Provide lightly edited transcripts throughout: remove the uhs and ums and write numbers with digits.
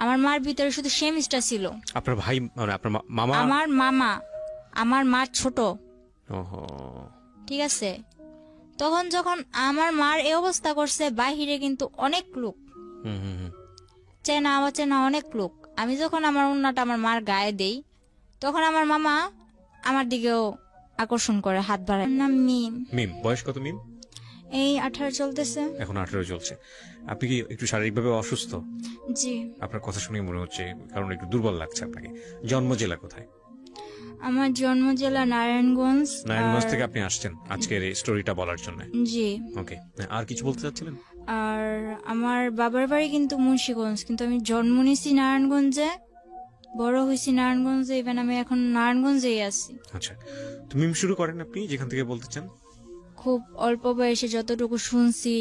আমার মার ভিতরে শুধু সেমিস্টার ছিল। আপনার ভাই মানে আপনার মামা? আমার মামা, আমার মা ছোট। ওহো, ঠিক আছে। তখন যখন আমার মার এই অবস্থা করছে, বাহিরে কিন্তু অনেক লোক, চেনা অচেনা অনেক লোক। আমি যখন আমার ওন্নাটা আমার মার গায়ে দেই, তখন আমার মামা আমার দিকেও আকর্ষণ করে, হাত বাড়ায়। নাম মিম। মিম, বয়স কত মিম? এই 18 চলতেছে। এখন 18 চলছে। আপনি কি একটু শারীরিকভাবে অসুস্থ? জি। আপনার কথা শুনে মনে হচ্ছে, কারণ একটু দুর্বল লাগছে আপনাকে। জন্ম জেলা কোথায়? আমার জন্ম জেলা নারায়ণগঞ্জ। নারায়ণগঞ্জ থেকে আপনি আসছেন আজকের এই স্টোরিটা বলার জন্য? জি। ওকে, আর কিছু বলতে চাচ্ছিলেন? আর আমার বাবার বাড়ি কিন্তু মুন্সিগঞ্জ, কিন্তু আমি জন্ম নিয়েছি নারায়ণগঞ্জে, বড় হয়েছি নারায়ণগঞ্জে, ইভেন আমি এখন নারায়ণগঞ্জেই আছি। আচ্ছা, তো মিম শুরু করেন আপনি যেখান থেকে বলতে চান। খুব অল্প বয়সে যতটুকু শুনছি,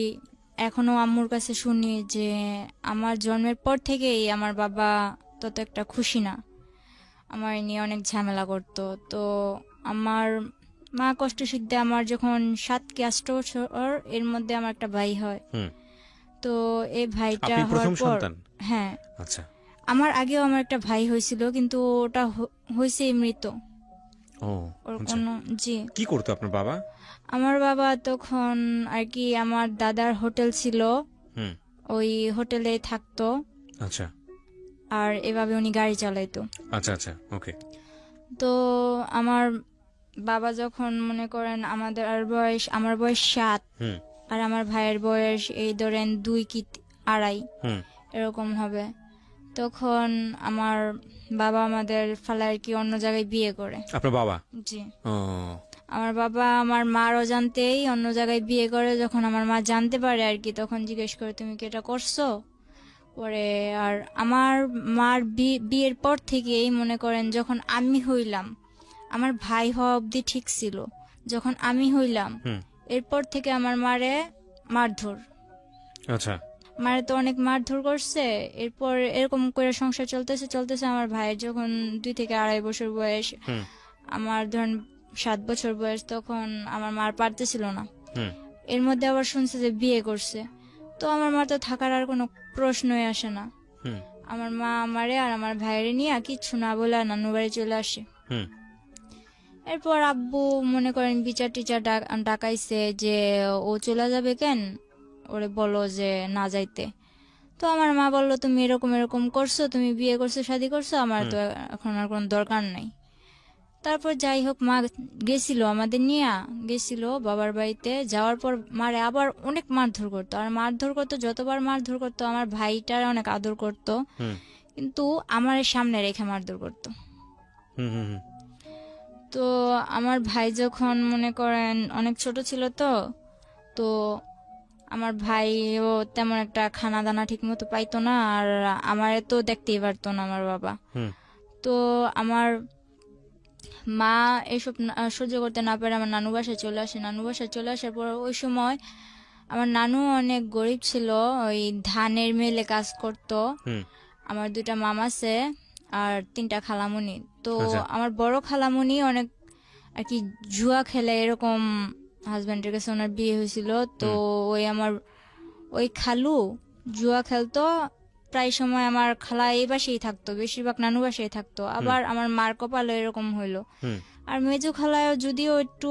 এখনো আম্মুর কাছে শুনি যে আমার জন্মের পর থেকেই আমার বাবা তত একটা খুশি না, আমার নিয়ে অনেক ঝামেলা করতো। তো আমার মা কষ্ট সিদ্ধে আমার যখন 7 কি 8 বছর, এর মধ্যে আমার একটা ভাই হয়। তো এই ভাইটা আপনি প্রথম হওয়ার পর, সন্তান? হ্যাঁ। আচ্ছা। আমার আগেও আমার একটা ভাই হয়েছিল, কিন্তু ওটা হয়েছে মৃত। ও ওর আচ্ছা। কোনো, জি। কি করতো আপনার বাবা? আমার বাবা তখন আর কি, আমার দাদার হোটেল ছিল, ওই হোটেলে থাকতো। আচ্ছা। আর এভাবে উনি গাড়ি চালাইতো। আচ্ছা আচ্ছা, ওকে। তো আমার বাবা যখন মনে করেন আমার বয়স 7, আর আমার ভাইয়ের বয়স এই ধরেন 2 কি 2.5 এরকম হবে, তখন আমার বাবা আমাদের ফালা আর কি অন্য জায়গায় বিয়ে করে। আপনার বাবা? জি। আমার বাবা আমার মার অজান্তেই অন্য জায়গায় বিয়ে করে। যখন আমার মা জানতে পারে আর কি, তখন জিজ্ঞেস করে তুমি কি এটা করছো। পরে আর আমার মার বিয়ের পর থেকেই মনে করেন, যখন আমি হইলাম, আমার ভাই হওয়া অব্দি ঠিক ছিল, যখন আমি হইলাম এরপর থেকে আমার মারে মারধর। আচ্ছা। মারে তো অনেক মারধর করছে। এরপর এরকম করে সংসার চলতেছে। আমার ভাইয়ের যখন 2 থেকে 2.5 বছর বয়স, আমার ধরেন 7 বছর বয়স, তখন আমার মার পারতেছিল না। এর মধ্যে আবার শুনছে যে বিয়ে করছে। তো আমার মা তো থাকার আর কোনো প্রশ্নই আসে না। আমার মা আমারে আর আমার ভাইয়ের নিয়ে কিচ্ছু না বলে নানু বাড়ি চলে আসে। এরপর আব্বু মনে করেন বিচার টিচার ডাকাইছে যে ও চলে যাবে কেন, ওরে বলো যে না যাইতে। তো আমার মা বললো তুমি এরকম এরকম করছো, তুমি বিয়ে করছো, শাদী করছো, আমার তো এখন আর কোনো দরকার নাই। তারপর যাই হোক, মা গেছিল, আমাদের নিয়ে গেছিল বাবার বাড়িতে। যাওয়ার পর মারে আবার অনেক মারধর করতো। আর মারধর করতো, যতবার মারধর করতো, আমার ভাইটার অনেক আদর করতো, কিন্তু আমার সামনে রেখে মারধর করতো। তো আমার ভাই যখন মনে করেন অনেক ছোট ছিল, তো আমার ভাইও তেমন একটা খানা দানা ঠিক মতো পাইতো না, আর আমার তো দেখতেই পারতো না আমার বাবা। তো আমার মা এসব সহ্য করতে না পারে আমার নানু বাসায় চলে আসে। নানু বাসায় চলে আসার পর ওই সময় আমার নানু অনেক গরিব ছিল, ওই ধানের মিলে কাজ করতো। আমার 2টা মামা আছে আর 3টা খালামুনি। তো আমার বড় খালামুনি অনেক আর কি জুয়া খেলে, এরকম হাজবেন্ডের কাছে ওনার বিয়ে হয়েছিল। তো ওই খালু জুয়া খেলতো প্রায় সময়। আমার খালা এই বাসায় থাকতো, বেশিরভাগ নানু বাসায় থাকতো। আবার আমার মার কপালে এরকম হইলো। আর মেজু খালায় যদিও একটু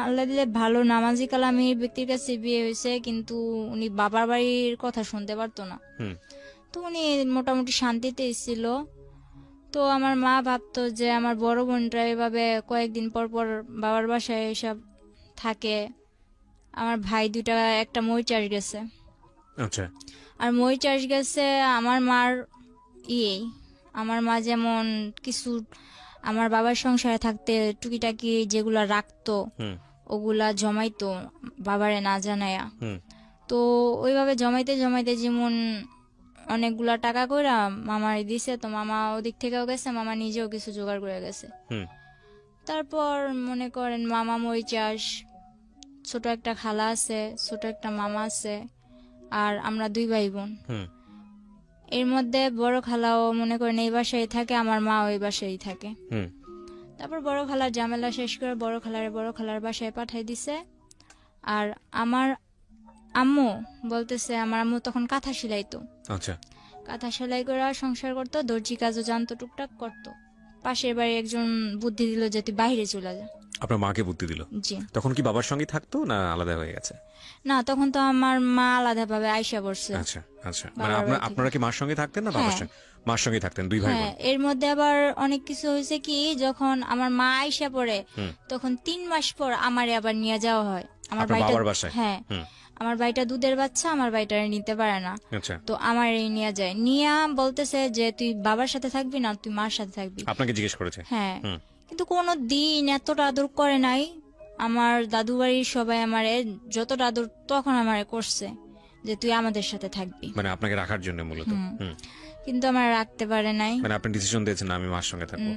আল্লাহ দিলে ভালো নামাজি কালামির ব্যক্তির কাছে বিয়ে হয়েছে, কিন্তু উনি বাবার বাড়ির কথা শুনতে পারতো না। তো উনি মোটামুটি শান্তিতে ছিল। তো আমার মা ভাবতো যে আমার বড় বোনটা এভাবে কয়েকদিন পর পর বাবার বাসায় এসব থাকে। আমার ভাই 2টা, একটা মই চাষ গেছে। আচ্ছা। আর মই চাষ গেছে আমার মার আমার মা যেমন কিছু আমার বাবার সংসারে থাকতে টুকিটাকি যেগুলা রাখতো, ওগুলা জমাইতো বাবারে না জানায়া। তো ওইভাবে জমাইতে জমাইতে যেমন অনেকগুলা টাকা কইরা মামার দিছে। তো মামা ওদিক থেকেও গেছে, মামা নিজেও কিছু জোগাড় করে গেছে। তারপর মনে করেন মামা মই চাষ, ছোট একটা খালা আছে, ছোট একটা মামা আছে, আর আমরা 2 ভাই বোন। এর মধ্যে বড় খালাও মনে করেন এই বাসায় থাকে, আমার মা ওই বাসায় থাকে। তারপর বড় খালার ঝামেলা শেষ করে বড় খালার বাসায় পাঠাই দিছে। আর আমার আম্মু বলতেছে, আমার আম্মু তখন কাঁথা সেলাইতো। আচ্ছা। কাঁথা সেলাই করে সংসার করতো, দর্জি কাজও জানতো, টুকটাক করতো। পাশের বাড়ি একজন বুদ্ধি দিল যে তুই বাইরে চলে যা। আপনার মাকে বুদ্ধি দিল? জি। তখন কি বাবার সঙ্গে থাকতো না আলাদা হয়ে গেছে? না, তখন তো আমার মা আলাদা ভাবে আইসা পড়ছে। আচ্ছা আচ্ছা, মানে বাবার বাড়ি থেকে। আপনারা কি মার সঙ্গে থাকতেন না বাবার হ্যাঁ। সঙ্গে? মার সঙ্গে থাকতেন, দুই ভাই বোন? হ্যাঁ, এর মধ্যে আবার অনেক কিছু হয়েছে কি, যখন আমার মা আইসা পড়ে তখন 3 মাস পর আমারে আবার নিয়ে যাওয়া হয় আমার আপনার বাবার বাসায়? হ্যাঁ, আমার ভাইটা দুধের বাচ্চা, আমার ভাইটা নিতে পারে না, আচ্ছা, তো আমার নিয়ে যায়। নিয়া বলতেছে যে তুই বাবার সাথে থাকবি না, তুই মার সাথে থাকবি। আপনাকে জিজ্ঞেস করেছে? হ্যাঁ, কিন্তু কোনো দিন এতটা আদর করে নাই। আমার দাদু বাড়ির সবাই আমারে যতটা আদর তখন আমারে করছে যে তুই আমাদের সাথে থাকবি, মানে আপনাকে রাখার জন্য মূলত? কিন্তু আমার রাখতে পারে নাই। মানে আপনি ডিসিশন দিয়েছেন না আমি মার সঙ্গে থাকবো?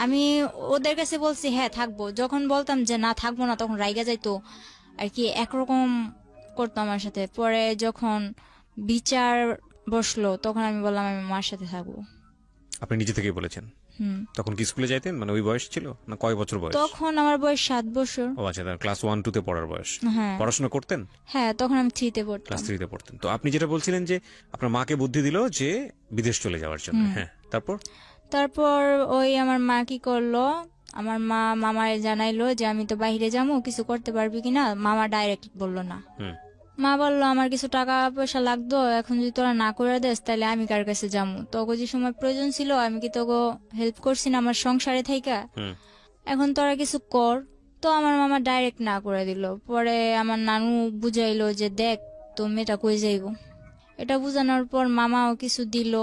আমি ওদের কাছে বলছি হ্যাঁ থাকবো, যখন বলতাম যে না থাকবো না তখন রাইগা যাইতো আর কি, একরকম করতো আমার সাথে। পরে যখন বিচার বসলো তখন আমি বললাম আমি মার সাথে থাকবো। আপনি নিজে থেকেই বলেছেন? তখন কি স্কুলে যাইতেন, মানে ওই বয়স ছিল না? কয় বছর বয়স তখন? আমার বয়স 7 বছর। ও আচ্ছা, ক্লাস 1-2 তে পড়ার বয়স। হ্যাঁ। পড়াশোনা করতেন? হ্যাঁ, তখন আমি 3-তে পড়তাম। ক্লাস 3-তে পড়তেন। তো আপনি যেটা বলছিলেন যে আপনার মাকে বুদ্ধি দিল যে বিদেশ চলে যাওয়ার জন্য, হ্যাঁ, তারপর ওই আমার মা কি করলো, আমার মা মামারে জানাইলো যে আমি তো বাইরে যাবো, কিছু করতে পারবি কিনা। মামা ডাইরেক্ট বললো না। মা বললো আমার কিছু টাকা পয়সা লাগতো, এখন যদি তোরা না করে দেস তাহলে আমি কার কাছে যাবো, তোকে যে সময় প্রয়োজন ছিল আমি কি তোকে হেল্প করছি না আমার সংসারে থাইকা, এখন তোরা কিছু কর। তো আমার মামা ডাইরেক্ট না করে দিল। পরে আমার নানু বুঝাইলো যে দেখ তো মেয়েটা কই যাইব। এটা বুঝানোর পর মামাও কিছু দিল।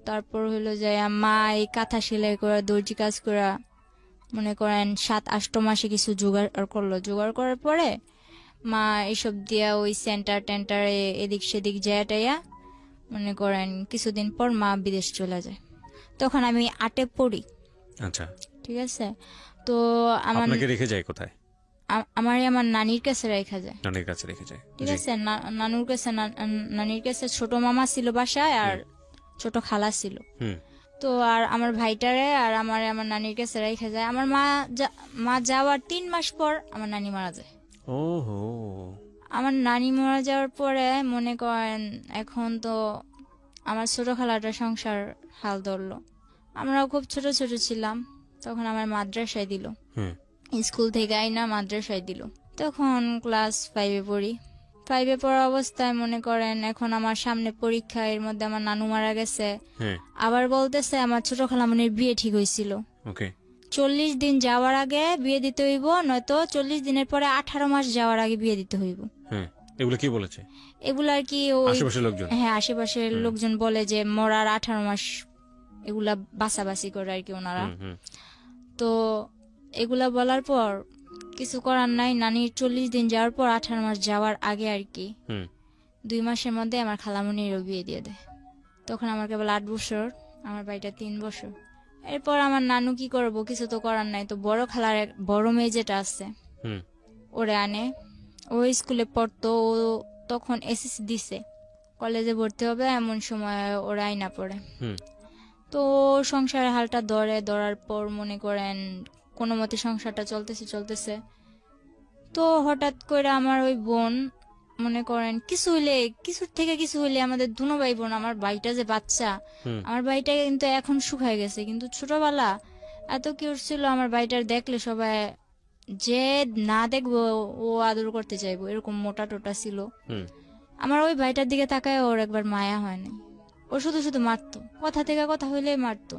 তারপর হইলো যে মা এই কাঁথা সেলাই করা, দর্জি কাজ করা, মনে করেন 7-8 মাসে কিছু জোগাড় করলো। জোগাড় করার পরে মা এইসব দিয়া ওই সেন্টার টেন্টারে এদিক সেদিক যায়া মনে করেন কিছুদিন পর মা বিদেশ চলে যায়। তখন আমি 8-এ পড়ি। আচ্ছা, ঠিক আছে। তো আমার আপনাকে রেখে যায় কোথায়? আমার নানির কাছে রেখা যায়। নানির কাছে রেখে যায়, ঠিক আছে। নানুর কাছে, নানির কাছে ছোট মামা ছিল বাসায় আর ছোট খালা ছিল। তো আর আমার ভাইটারে আর আমার নানির কাছে রেখে যায়। আমার মা যাওয়ার 3 মাস পর আমার নানি মারা যায়। ওহো। আমার নানি মারা যাওয়ার পরে মনে করেন এখন তো আমার ছোট খালাটা সংসার হাল ধরলো। আমরাও খুব ছোট ছোট ছিলাম তখন। আমার মাদ্রাসায় দিল, স্কুল থেকে আইনা মাদ্রাসায় দিল। তখন ক্লাস 5-এ পড়ি। 5-এ পড়া অবস্থায় মনে করেন এখন আমার সামনে পরীক্ষা, এর মধ্যে আমার নানু মারা গেছে। আবার বলতেছে আমার ছোট খালামণির বিয়ে ঠিক হয়েছিল, 40 দিন যাওয়ার আগে বিয়ে দিতে হইব, নয়তো 40 দিনের পরে 18 মাস যাওয়ার আগে বিয়ে দিতে হইব। এগুলো কি বলেছে? এগুলো আর কি আশেপাশের লোকজন? হ্যাঁ, আশেপাশের লোকজন বলে যে মরার 18 মাস এগুলা বাছাবাছি করে আর কি ওনারা। তো এগুলা বলার পর কিছু করার নাই। নানির 40 দিন যাওয়ার পর 18 মাস যাওয়ার আগে আর কি 2 মাসের মধ্যে আমার খালামণিরও বিয়ে দিয়ে দেয়। তখন আমার কেবল 8 বছর, আমার ভাইটা 3 বছর। এরপর আমার নানু কি করবো, কিছু তো করার নাই। তো বড় খালার বড় মেয়ে যেটা আছে ওরে আনে, ও স্কুলে পড়তো, ও তখন এসএসসি দিছে, কলেজে ভর্তি হবে এমন সময় ওরা আইনা পড়ে। তো সংসারের হালটা ধরার পর মনে করেন কোনো মতে সংসারটা চলতেছে। তো হঠাৎ করে আমার ওই বোন মনে করেন কিছুর থেকে কিছু হইলে আমাদের দুনো ভাই বোন, আমার ভাইটা যে বাচ্চা, আমার ভাইটা কিন্তু এখন শুকায় গেছে, কিন্তু ছোটবেলা এত কিউট ছিল। আমার ভাইটার দেখলে সবাই যে না দেখবো ও আদর করতে চাইবো, এরকম মোটা টোটা ছিল। আমার ওই ভাইটার দিকে তাকায় ওর একবার মায়া হয়নি। ও শুধু শুধু মারতো, কথা থেকে কথা হইলেই মারতো,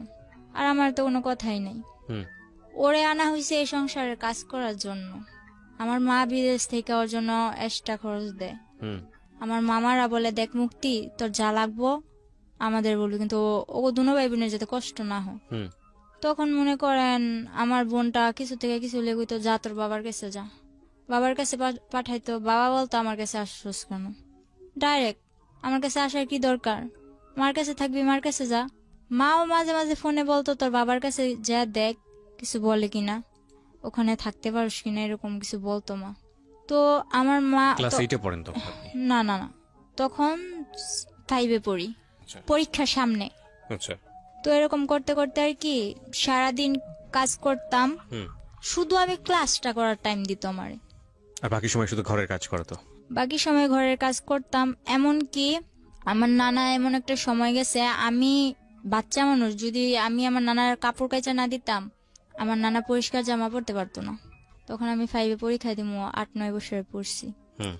আর আমার তো কোনো কথাই নেই। ওরে আনা হয়েছে এই সংসারের কাজ করার জন্য। আমার মা বিদেশ থেকে ওর জন্য এক্সট্রা খরচ দেয়। আমার মামারা বলে দেখ মুক্তি তোর যা লাগবো আমাদের বলবি, কিন্তু ও দুনো ভাই বোনের যাতে কষ্ট না হয়। তখন মনে করেন আমার বোনটা কিছু থেকে কিছু লেগে তো যা তোর বাবার কাছে যা, বাবার কাছে পাঠাইতো। বাবা বলতো আমার কাছে আসছোস কেন, ডাইরেক্ট আমার কাছে আসার কি দরকার, মার কাছে থাকবি মার কাছে যা। মাও মাঝে মাঝে ফোনে বলতো তোর বাবার কাছে যা দেখ কিছু বলে কিনা, ওখানে থাকতে পারিস কিনা, এরকম কিছু বলতো মা। তো আমার মা ক্লাস 8-এ পড়েন তখন? না, তখন 5-এ পড়ি, পরীক্ষার সামনে। তো এরকম করতে করতে আর কি সারাদিন কাজ করতাম, শুধু আমি ক্লাসটা করার টাইম দিত আমারে, আর বাকি সময় শুধু ঘরের কাজ করতো। বাকি সময় ঘরের কাজ করতাম। এমন কি আমার নানা এমন একটা সময় গেছে, আমি বাচ্চা মানুষ, যদি আমি আমার নানার কাপড় কাচা না দিতাম, আমার নানা পরিষ্কার জামা পরতে পারতো না। তখন আমি 5-এ পরীক্ষা দিব, 8-9 বছরে পড়ছি। হুম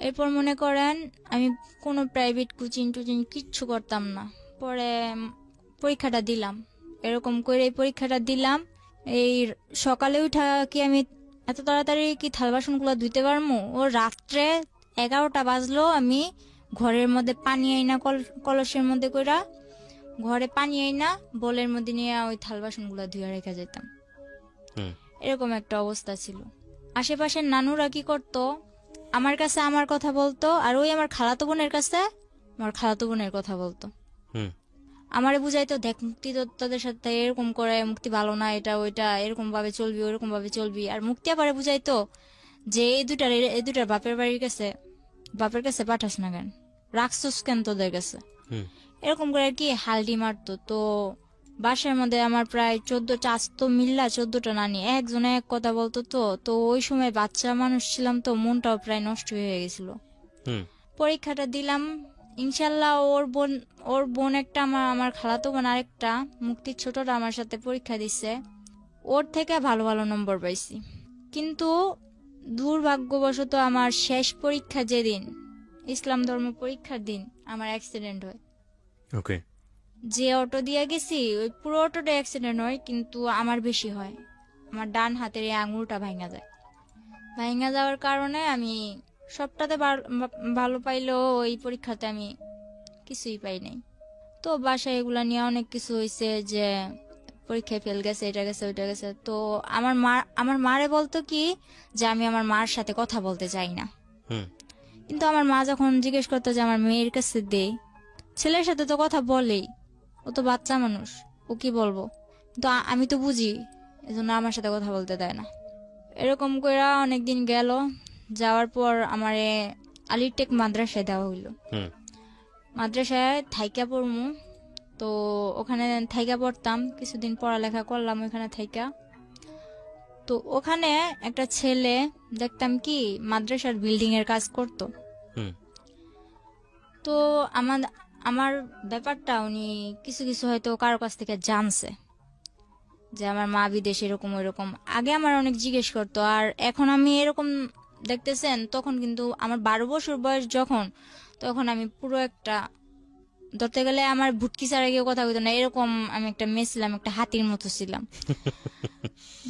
এরপর মনে করেন আমি কোনো প্রাইভেট কোচিং টোচিং কিচ্ছু করতাম না। পরে পরীক্ষাটা দিলাম, এরকম করে এই পরীক্ষাটা দিলাম। এই সকালে উঠা কি আমি এত তাড়াতাড়ি কি থাল বাসনগুলো ধুইতে পারবো? ও রাত্রে 11টা বাজলো, আমি ঘরের মধ্যে পানি আইনা কলসের মধ্যে কইরা ঘরে পানি আইনা বলের মধ্যে নিয়ে ওই থাল বাসনগুলো ধুয়ে রেখে যেতাম। হুম এরকম একটা অবস্থা ছিল। আশেপাশের নানুরা কি করতো, আমার কাছে আমার কথা বলতো, আর ওই আমার খালাতো বোনের কাছে আমার খালাতো বোনের কথা বলতো। হুম আমারে বুঝাইতো, দেখ মুক্তি তো তোদের সাথে এরকম করে, মুক্তি ভালো না, এটা ওইটা, এরকম ভাবে চলবি, ওইরকম ভাবে চলবি। আর মুক্তি আবার বুঝাইতো যে এই দুটার বাপের কাছে পাঠাস না কেন, রাখছস কেন তোদের কাছে, হুম এরকম করে আর কি হালডি মারতো। তো বাসার মধ্যে আমার প্রায় 14টা, আজ তো মিল্লা 14টা নানি, একজনে এক কথা বলতো। তো ওই সময় বাচ্চা মানুষ ছিলাম, তো মনটাও প্রায় নষ্ট হয়ে গেছিল। হুম পরীক্ষাটা দিলাম, ইনশাল্লাহ ওর বোন একটা, আমার খালাতো বোন আরেকটা, মুক্তির ছোটটা আমার সাথে পরীক্ষা দিছে, ওর থেকে ভালো ভালো নম্বর পাইছি। কিন্তু দুর্ভাগ্যবশত আমার শেষ পরীক্ষা যেদিন, ইসলাম ধর্ম পরীক্ষার দিন, আমার অ্যাক্সিডেন্ট হয়। ওকে যে অটো দিয়ে গেছি ওই পুরো অটোটা অ্যাক্সিডেন্ট হয়, কিন্তু আমার বেশি হয়। আমার ডান হাতের এই আঙুলটা ভাঙা যায়। ভাঙা যাওয়ার কারণে আমি সবটাতে ভালো পাইলেও ওই পরীক্ষাতে আমি কিছুই পাই নাই। তো বাসায় এগুলা নিয়ে অনেক কিছু হয়েছে, যে পরীক্ষায় ফেল গেছে, এটা গেছে, ওইটা গেছে। তো আমার মারে বলতো কি যে আমি আমার মার সাথে কথা বলতে চাই না। হুম কিন্তু আমার মা যখন জিজ্ঞেস করতো যে আমার মেয়ের কাছে দে, ছেলের সাথে তো কথা বলেই, ও তো বাচ্চা মানুষ, ও কি বলবো। কিন্তু আমি তো বুঝি, এজন্য আমার সাথে কথা বলতে দেয় না। এরকম করে অনেকদিন গেল, যাওয়ার পর আমারে আলিটেক মাদ্রাসায় দেওয়া হইলো। হুম মাদ্রাসায় থাইকা পড়মু, তো ওখানে থাইকা পড়তাম, কিছুদিন পড়ালেখা করলাম ওখানে থাইকা। তো ওখানে একটা ছেলে দেখতাম কি মাদ্রাসার বিল্ডিং এর কাজ করতো। হুম তো আমার আমার ব্যাপারটা উনি কিছু কিছু হয়তো কারো কাছ থেকে জানছে, যে আমার মা বিদেশ এরকম ওইরকম। আগে আমার অনেক জিজ্ঞেস করতো, আর এখন আমি এরকম দেখতেছেন, তখন কিন্তু আমার 12 বছর বয়স তখন আমি পুরো একটা, ধরতে গেলে আমার ভুটকি ছাড়া কেউ কথা বলতো না, এরকম আমি একটা মেয়ে ছিলাম, একটা হাতির মতো ছিলাম।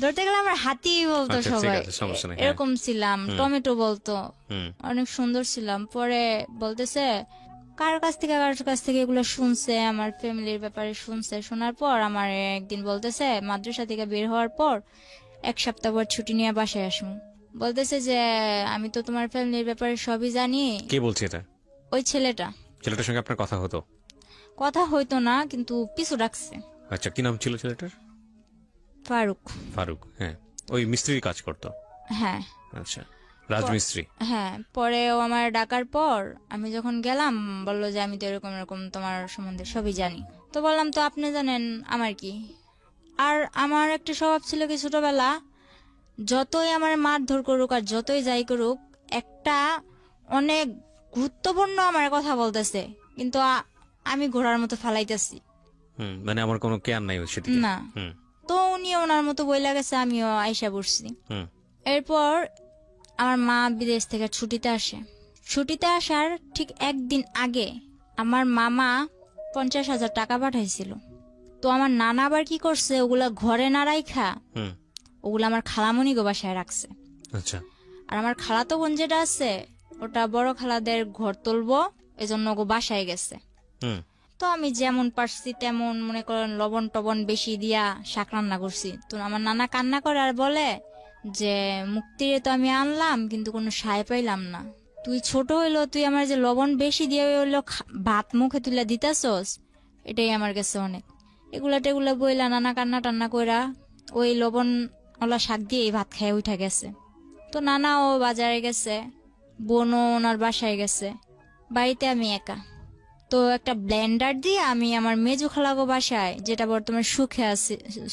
ধরতে গেলে আমার হাতি বলতো আচ্ছা, ঠিক সবাই, আছে, সমস্যা নেই, হ্যাঁ। এরকম ছিলাম। টমেটো বলতো, হুম অনেক সুন্দর ছিলাম। পরে বলতেছে কার কাছ থেকে এগুলো শুনছে, আমার ফ্যামিলির ব্যাপারে শুনছে। শোনার পর আমার একদিন বলতেছে, মাদ্রাসা থেকে বের হওয়ার পর 1 সপ্তাহ পর ছুটি নিয়ে বাসায় আসবো। বলতেছে যে আমি তো তোমার ফ্যামিলির ব্যাপারে সবই জানি। কে বলছে এটা? ওই ছেলেটার সঙ্গে আপনার কথা হতো? কথা হইতো না, কিন্তু পিছু রাখছে। আচ্ছা, কি নাম ছিল ছেলেটার? ফারুক। ফারুক, হ্যাঁ। ওই মিস্ত্রির কাজ করতো? হ্যাঁ আচ্ছা, রাজমিস্ত্রি। হ্যাঁ। পরে ও আমার ডাকার পর আমি যখন গেলাম, বললো যে আমি তো এরকম এরকম তোমার সম্বন্ধে সবই জানি। তো বললাম তো আপনি জানেন আমার কি। আর আমার একটা স্বভাব ছিল কি, ছোটবেলা যতই আমার মারধর করুক আর যতই যাই করুক, একটা অনেক গুরুত্বপূর্ণ আমার কথা বলতেছে, কিন্তু আমি ঘোড়ার মতো ফালাইতেছি। মানে আমার কোনো কেয়ার নাই সেদিকে না। হুম তো উনি ওনার মতো বইলা গেছে, আমিও আইসা বসছি। হুম এরপর আমার মা বিদেশ থেকে ছুটিতে আসার ঠিক একদিন আগে আমার মামা 50,000 টাকা পাঠাইছিল। তো আমার নানা আবার কি করছে, ওগুলা ঘরে না রাইখা হুম ওগুলা আমার খালামণি গো বাসায় রাখছে। আচ্ছা। আর আমার খালাতো বোন যেটা আছে, ওটা বড় খালাদের ঘর তুলবো, এজন্য ওগো বাসায় গেছে। হুম তো আমি যেমন পারছি তেমন মনে করেন লবণ টবণ বেশি দিয়া শাক রান্না করছি। তো আমার নানা কান্না করে আর বলে যে মুক্তিরে তো আমি আনলাম, কিন্তু কোনো সায় পাইলাম না। তুই ছোট হইলো, তুই আমার যে লবণ বেশি দিয়ে হইলো ভাত মুখে তুলে দিতেছস, এটাই আমার কাছে অনেক। এগুলা টেগুলা বইলা নানা কান্না টান্না কইরা ওই লবণ ওলা শাক দিয়ে ভাত খায় উঠা গেছে। তো নানাও বাজারে গেছে, বোনও ওনার বাসায় গেছে, বাড়িতে আমি একা। তো একটা ব্লেন্ডার দিয়ে আমি আমার মেজু খালাগো বাসায়, যেটা বর্তমানে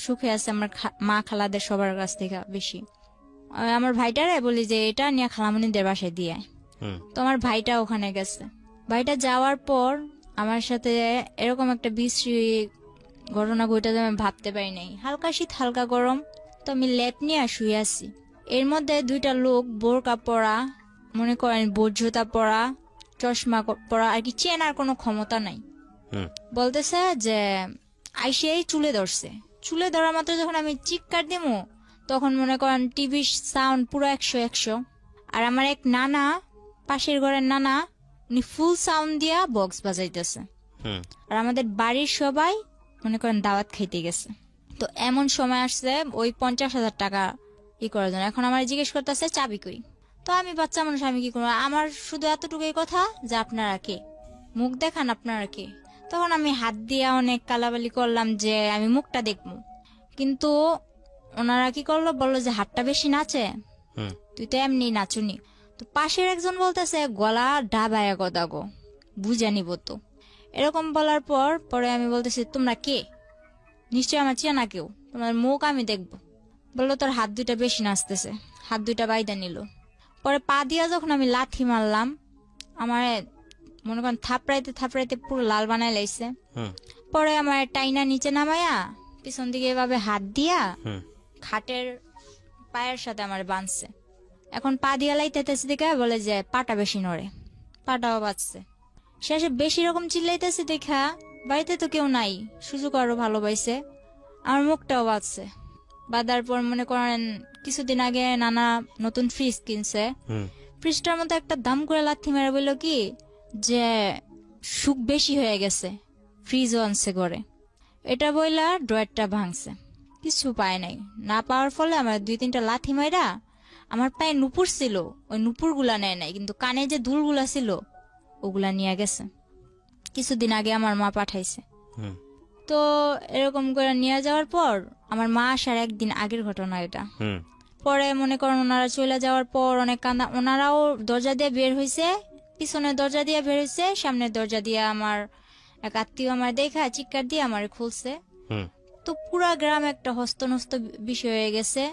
সুখে আছে আমার মা খালাদের সবার কাছ থেকে বেশি, আমার ভাইটারে বলি যে এটা নিয়ে খালামণিদের বাসায় দিয়ে। হুম তো আমার ভাইটা ওখানে গেছে। বাড়িটা যাওয়ার পর আমার সাথে এরকম একটা বিশ্রী ঘটনা ঘটে যে আমি ভাবতে পারি নাই। হালকা শীত হালকা গরম, তো আমি লেপ নিয়ে শুয়ে আছি। এর মধ্যে দুইটা লোক বোরকা পরা, মনে করেন বোট জুতা পরা, চশমা পরা, আর কি চেনার কোনো ক্ষমতা নাই, বলতেছে যে আইসেই চুলে ধরছে। চুলে ধরার মাত্র যখন আমি চিৎকার দিমু তখন মনে করেন টিভির সাউন্ড পুরো 100। আর আমার এক নানা, পাশের ঘরের নানা, উনি ফুল সাউন্ড দিয়া বক্স বাজাইতেছে। আর আমাদের বাড়ির সবাই মনে করেন দাওয়াত খাইতে গেছে। তো এমন সময় আসছে ওই 50,000 টাকা করার জন্য। এখন আমার জিজ্ঞেস করতেছে চাবি কই। তো আমি বাচ্চা মানুষ, আমি কি করবো? আমার শুধু এতটুকুই কথা যে আপনারা কে, মুখ দেখান আপনারা কে। তখন আমি হাত দিয়ে অনেক কালাবালি করলাম যে আমি মুখটা দেখবো, কিন্তু ওনারা কি করলো, বললো যে হাতটা বেশি নাচে, তুই তো এমনি নাচুনি। তো পাশের একজন বলতেছে গলা ডাবায়া কথা গো, বুঝে নিব তো। এরকম বলার পর পরে আমি বলতেছি তোমরা কে, নিশ্চয় আমার চেনা কেউ, তোমার মুখ আমি দেখবো। বললো তোর হাত দুইটা বেশি নাচতেছে, হাত দুইটা বাইদা নিল। পরে পা দিয়া যখন আমি লাথি মারলাম, আমার মনে করেন থাপড়াইতে থাপড়াইতে পুরো লাল বানাই লাইছে। পরে আমার টাইনা নিচে নামাইয়া পিছন দিকে এভাবে হাত দিয়া খাটের পায়ের সাথে আমার বাঁধছে। এখন পা দিয়া লাইতেছে দেখে বলে যে পাটা বেশি নড়ে, পাটাও বাঁচছে। শেষে বেশি রকম চিল্লাইতেছে দেখা বাড়িতে তো কেউ নাই, সুযোগ আরো ভালো পাইছে, আমার মুখটাও বাঁচছে। বাঁধার পর মনে করেন কিছুদিন আগে নানা নতুন ফ্রিজ কিনছে, ফ্রিজটার মধ্যে একটা দাম করে লাথি মেরে বললো কি যে সুখ বেশি হয়ে গেছে, ফ্রিজও আনছে ঘরে। এটা বইলা ড্রয়ারটা ভাঙছে, কিছু পায় নাই। না পাওয়ার ফলে আমার 2-3টা লাথি মাইরা আমার পায়ে নুপুর ছিল, ওই নুপুর গুলা নেয় নাই, কিন্তু কানে যে দুলগুলা ছিল ওগুলা নিয়ে গেছে। কিছুদিন আগে আমার মা পাঠাইছে। তো এরকম করে নিয়ে যাওয়ার পর আমার মা আসার একদিন আগের ঘটনা এটা। পরে মনে করেন ওনারা চলে যাওয়ার পর অনেক কান্দা, ওনারাও দরজা দিয়ে বের হয়েছে, পিছনের দরজা দিয়ে বের হয়েছে, সামনের দরজা দিয়ে আমার এক আত্মীয় আমার দেখা চিৎকার দিয়ে আমার খুলছে। তো পুরা গ্রাম একটা হস্তনস্ত বিষয় হয়ে গেছে।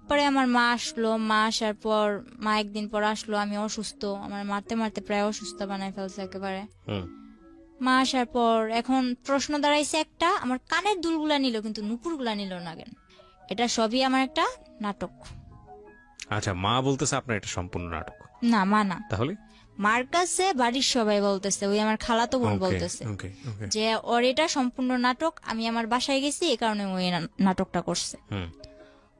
পরে আমার মা আসলো, মা আসার পর মা একদিন পর আসলো, আমি অসুস্থ, আমার মারতে মারতে প্রায় অসুস্থ বানাই ফেলছে একেবারে। মা আসার পর এখন প্রশ্ন দাঁড়াইছে একটা, আমার কানের দুলগুলা নিল কিন্তু নুপুরগুলা নিল না কেন? এটা সবই আমার একটা নাটক। আচ্ছা, মা বলতেছে আপনার এটা সম্পূর্ণ নাটক? না, মা না। তাহলে মার কাছে বাড়ির সবাই বলতেছে, ওই আমার খালাতো বোন বলতেছে যে ওর এটা সম্পূর্ণ নাটক, আমি আমার বাসায় গেছি এই কারণে ওই নাটকটা করছে।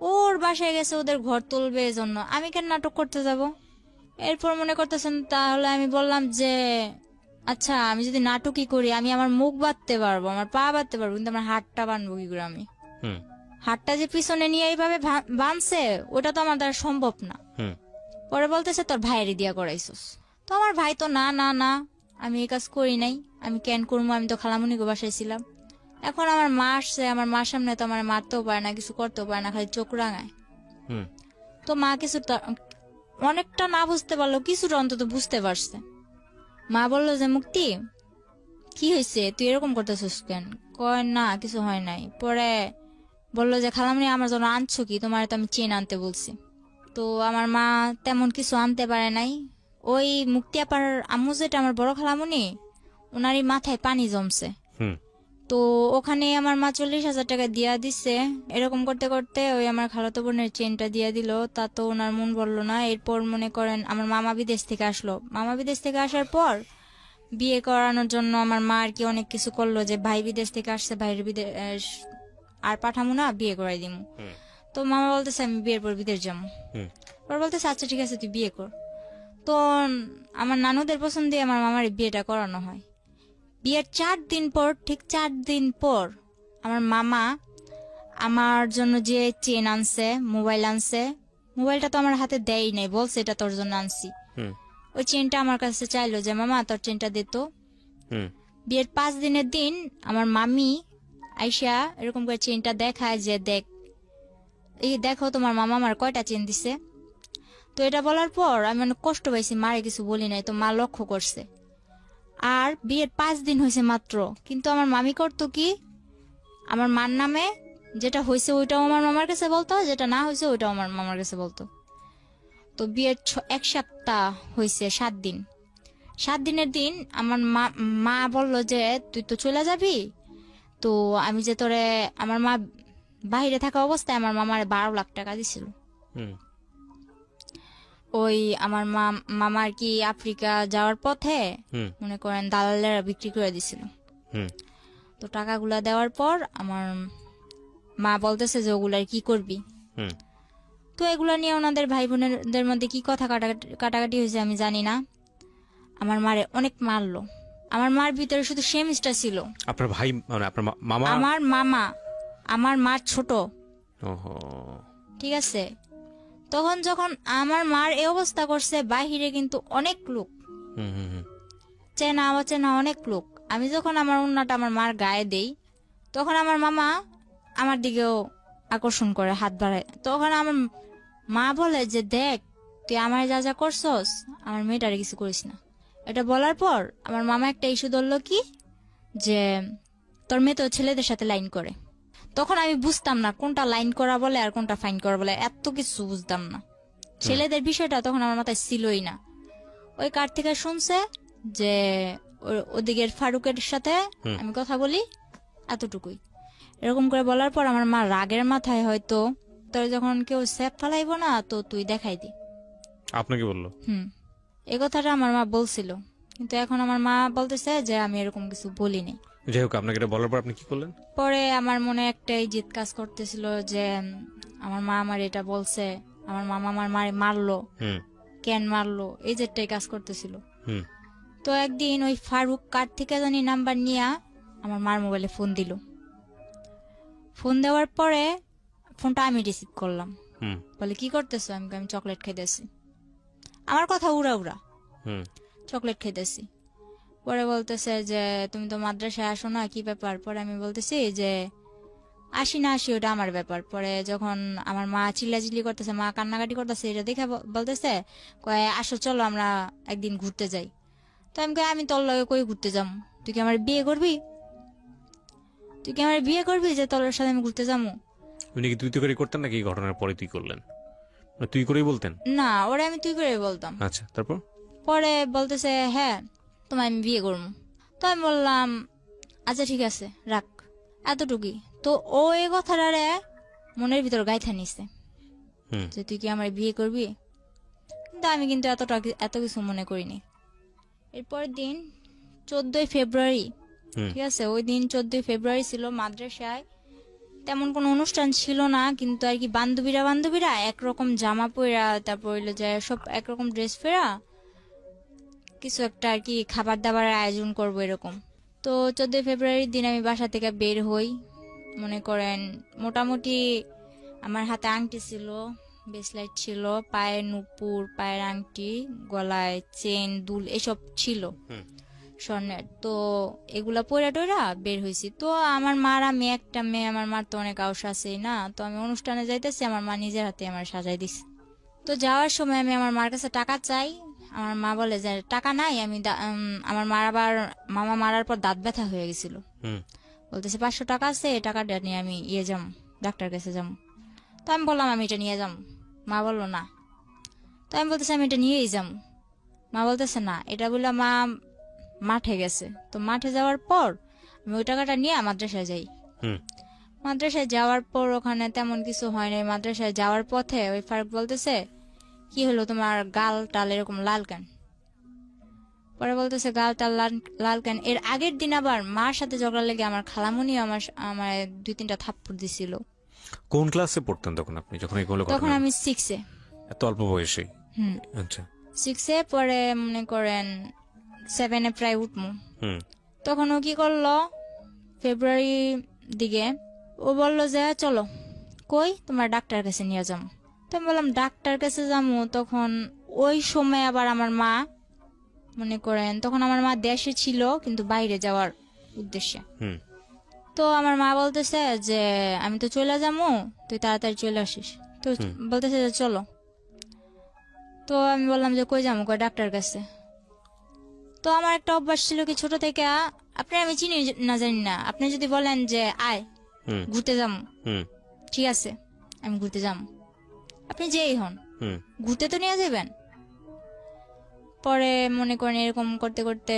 ওর বাসায় গেছে ওদের ঘর তুলবে এজন্য, আমি কেন নাটক করতে যাব? এরপর মনে করতেছেন, তাহলে আমি বললাম যে আচ্ছা আমি যদি নাটকই করি, আমি আমার মুখ বাঁধতে পারবো, আমার পা বাঁধতে পারবো, কিন্তু আমার হাতটা বাঁধবো কি করে? আমি হাতটা যে পিছনে নিয়ে এইভাবে বাঁধছে ওটা তো আমার দ্বারা সম্ভব না। পরে বলতেছে তোর ভাইয়েরই দিয়া করাইছস। তো আমার ভাই তো না না না, আমি এই কাজ করি নাই, আমি কেন করবো, আমি তো খালামুনিকে বাসায় ছিলাম। এখন আমার মা আসছে, আমার মার সামনে তো আমার মারতেও পারে না, কিছু করতেও পারে না, খালি চোখ রাঙায়। তো মা কিছু অনেকটা না বুঝতে পারলো, কিছুটা অন্তত বুঝতে পারছে। মা বললো যে মুক্তি কি হয়েছে, তুই এরকম করতেছিস কেন? কয় না কিছু হয় নাই। পরে বললো যে খালামুনি আমার জন্য আনছো কি, তোমার তো আমি চেন আনতে বলছি। তো আমার মা তেমন কিছু আনতে পারে নাই। ওই মুক্তি আপার আম্মু যেটা আমার বড় খালামুনি, ওনারই মাথায় পানি জমছে। তো ওখানে আমার মা 40,000 টাকা দিয়া দিছে। এরকম করতে করতে ওই আমার খালাতো বোনের চেনটা দিয়া দিল, তা তো ওনার মন বললো না। এরপর মনে করেন আমার মামা বিদেশ থেকে আসলো, মামা বিদেশ থেকে আসার পর বিয়ে করানোর জন্য আমার মা আর কি অনেক কিছু করলো, যে ভাই বিদেশ থেকে আসছে, ভাইয়ের বিদেশ আর পাঠামো না, বিয়ে করাই দিমু। তো মামা বলতেছে আমি বিয়ের পর বিদেশ যাবো। পর বলতেছে আচ্ছা ঠিক আছে তুই বিয়ে কর। তো আমার নানুদের পছন্দে আমার মামার বিয়েটা করানো হয়। বিয়ের 4 দিন পর, ঠিক 4 দিন পর আমার মামা আমার জন্য যে চেন আনছে, মোবাইল আনছে, মোবাইলটা তো আমার হাতে দেয় নাই, বলছে এটা তোর জন্য আনছি। ওই চেনটা আমার কাছে চাইলো যে মামা তোর চেনটা দে তো। বিয়ের 5 দিনের দিন আমার মামি আইসা এরকম করে চেনটা দেখায় যে দেখ, এই দেখো তোমার মামা আমার কয়টা চেন দিছে। তো এটা বলার পর আমি অনেক কষ্ট পাইছি, মারে কিছু বলি নাই, তো মা লক্ষ্য করছে। আর বিয়ের 5 দিন হয়েছে মাত্র, কিন্তু আমার মামি করতো কি, আমার মার নামে যেটা হয়েছে ওইটাও আমার মামার কাছে বলতো, যেটা না হয়েছে ওইটাও আমার মামার কাছে বলতো। তো বিয়ের 1 সপ্তাহ হয়েছে, 7 দিন, 7 দিনের দিন আমার মা মা বললো যে তুই তো চলে যাবি, তো আমি যে তোরে, আমার মা বাইরে থাকা অবস্থায় আমার মামার 12 লাখ টাকা দিছিল। হুম ওই আমার মামা আর কি আফ্রিকা যাওয়ার পথে হুম মনে করেন দালালেরা বিক্রি করে দিছিল। হুম তো টাকাগুলা দেওয়ার পর আমার মা বলতেছে যে ওগুলার কি করবি। হুম তো এগুলা নিয়ে ওনাদের ভাই বোনেদের মধ্যে কি কথা কাটাকাটি হয়েছে আমি জানি না। আমার মারে অনেক মারলো। আমার মার ভিতরে শুধু সেমিস্টার ছিল। আপনার ভাই মানে আপনার মামা? আমার মামা, আমার মার ছোট, ওহো। ঠিক আছে। তখন যখন আমার মার এই অবস্থা করছে, বাহিরে কিন্তু অনেক লোক, হুম হুম হুম চেনা অচেনা অনেক লোক। আমি যখন আমার উন্নাটা আমার মার গায়ে দেই, তখন আমার মামা আমার দিকেও আকর্ষণ করে, হাত বাড়ায়। তখন আমার মা বলে যে দেখ তুই আমার যা যা করছস, আমার মেয়েটারে কিছু করিস না। এটা বলার পর আমার মামা একটা ইস্যু ধরলো কি, যে তোর মেয়ে তো ছেলেদের সাথে লাইন করে। তখন আমি বুঝতাম না কোনটা লাইন করা বলে আর কোনটা ফাইন করা বলে, এত কিছু বুঝতাম না। ছেলেদের বিষয়টা তখন আমার মাথায় ছিলই না। ওই কার থেকে শুনছে যে ওদিকের ফারুকের সাথে আমি কথা বলি, এতটুকুই। এরকম করে বলার পর আমার মা রাগের মাথায় হয়তো তোর যখন কেউ স্যাপ ফেলাইবো না তো তুই দেখাই দি। আপনাকে বললো? এই কথাটা আমার মা বলছিল, কিন্তু এখন আমার মা বলতেছে যে আমি এরকম কিছু বলিনি। যাই হোক, আপনাকে এটা বলার পর আপনি কি করলেন? পরে আমার মনে একটাই জিদ কাজ করতেছিল যে আমার মা আমার এটা বলছে, আমার মামা আমার মারে মারলো, কেন মারলো, এই যেটাই কাজ করতেছিল। তো একদিন ওই ফারুক কার থেকে জানি নাম্বার নিয়ে আমার মার মোবাইলে ফোন দিল। ফোন দেওয়ার পরে ফোনটা আমি রিসিভ করলাম। বলে কি করতেছো? আমি চকলেট খাইতেছি। আমার কথা উড়া উড়া, চকলেট খাইতেছি। পরে বলতেছে যে তুমি তো মাদ্রাসায় আসো না, কি ব্যাপার? পরে আমি বলতেছি যে আসি না আসি ওটা আমার ব্যাপার। পরে যখন আমার মা চিল্লাচিল্লি করতেছে, মা কান্নাকাটি করতেছে, এটা দেখে বলতেছে কয় আসো চলো আমরা একদিন ঘুরতে যাই। তো আমি কই আমি তোর লগে কই ঘুরতে যাম? তুই কি আমার বিয়ে করবি? তুই কি আমার বিয়ে করবি যে তোর সাথে আমি ঘুরতে যাবো? উনি কি তুই তো করে করতেন নাকি ঘটনার পরে তুই করলেন? তুই করেই বলতেন? না, ওরে আমি তুই করে বলতাম। আচ্ছা, তারপর? পরে বলতেছে হ্যাঁ তোমায় আমি বিয়ে করবো। তো আমি বললাম আচ্ছা ঠিক আছে রাখ, এতটুকুই। তো ও এই কথাটারে মনের ভিতর গাইথা নিছে যে তুই কি আমার বিয়ে করবি। কিন্তু আমি কিন্তু এত কিছু মনে করিনি। এরপরের দিন 14ই ফেব্রুয়ারি, ঠিক আছে, ওই দিন 14ই ফেব্রুয়ারি ছিল। মাদ্রাসায় তেমন কোনো অনুষ্ঠান ছিল না, কিন্তু আর কি বান্ধবীরা একরকম জামা পরা, তারপর হইলো যে সব একরকম ড্রেস ফেরা, কিছু একটা আর কি খাবার দাবারের আয়োজন করবো এরকম। তো 14ই ফেব্রুয়ারির দিন আমি বাসা থেকে বের হই। মনে করেন মোটামুটি আমার হাতে আংটি ছিল, ব্রেসলেট ছিল, পায়ের নুপুর, পায়ের আংটি, গলায় চেন, দুল এসব ছিল স্বর্ণের। তো এগুলা পয়রা টয়রা বের হয়েছি। তো আমার মার, আমি একটা মেয়ে, আমার মার তো অনেক আউস আছেই না। তো আমি অনুষ্ঠানে যাইতেছি, আমার মা নিজের হাতে আমার সাজাই দিছে। তো যাওয়ার সময় আমি আমার মার কাছে টাকা চাই। আমার মা বলে যে টাকা নাই। আমি আমার মার আবার মামা মারার পর দাঁত ব্যথা হয়ে গেছিল, বলতেছে 500 টাকা আছে, এই টাকাটা নিয়ে আমি যাম, ডাক্তার কাছে যাম। তো আমি বললাম আমি এটা নিয়ে যাম। মা বললো না। তো আমি বলতেছি আমি এটা নিয়েই যাম। মা বলতেছে না, এটা বলে মা মাঠে গেছে। তো মাঠে যাওয়ার পর আমি ওই টাকাটা নিয়ে মাদ্রাসায় যাই। মাদ্রাসায় যাওয়ার পর ওখানে তেমন কিছু হয় নাই। মাদ্রাসায় যাওয়ার পথে ওই ফারুক বলতেছে কি হলো তোমার গাল টাল এরকম লাল কেন? পরে বলতেছে গাল টাল লাল কেন? এর আগের দিন আবার মার সাথে ঝগড়া লেগে আমার খালামুনি আমার 2-3টা থাপ্পড় দিছিল। কোন ক্লাসে পড়তেন তখন আপনি, যখন এগুলো? তখন আমি 6-এ। এত অল্প বয়সে? আচ্ছা, 6-এ। পরে মনে করেন 7-এ প্রায় উঠমু। তখন ও কি করলো, ফেব্রুয়ারি দিকে ও বললো যে চলো কই তোমার ডাক্তার কাছে নিয়ে যাম। তো আমি বললাম ডাক্তার কাছে যাবো। তখন ওই সময় আবার আমার মা, মনে করেন তখন আমার মা দেশে ছিল কিন্তু বাইরে যাওয়ার উদ্দেশ্যে। তো আমার মা বলতেছে যে আমি তো চলে যাবো, তুই তাড়াতাড়ি চলে আসিস। তো বলতেছে যে চলো। তো আমি বললাম যে কই যাবো? কই ডাক্তার কাছে। তো আমার একটা অভ্যাস ছিল কি ছোট থেকে, আপনি আমি চিনি না জানি না, আপনি যদি বলেন যে আয় ঘুরতে যাবো, ঠিক আছে আমি ঘুরতে যাবো, আপনি যেই হন ঘুরতে তো নিয়ে যাবেন। পরে মনে করেন এরকম করতে করতে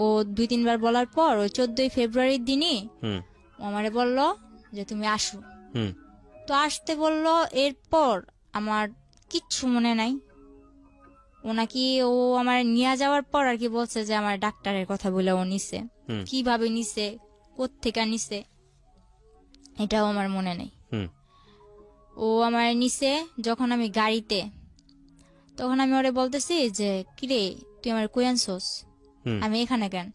ও 2-3 বার বলার পর ওই 14ই ফেব্রুয়ারির দিনই হুম ও আমারে বলল যে তুমি আসো। হুম তো আসতে বললো, এরপর আমার কিচ্ছু মনে নাই। ও নাকি ও আমার নিয়ে যাওয়ার পর আর কি বলছে যে আমার ডাক্তারের কথা বলে ও নিছে, হুম কিভাবে নিছে, কোত্থেকে নিছে এটাও আমার মনে নেই। হুম ও আমার নিছে যখন আমি গাড়িতে, তখন আমি ওরে বলতেছি যে কিরে তুই আমার কই আনছস, হুম আমি এখানে কেন?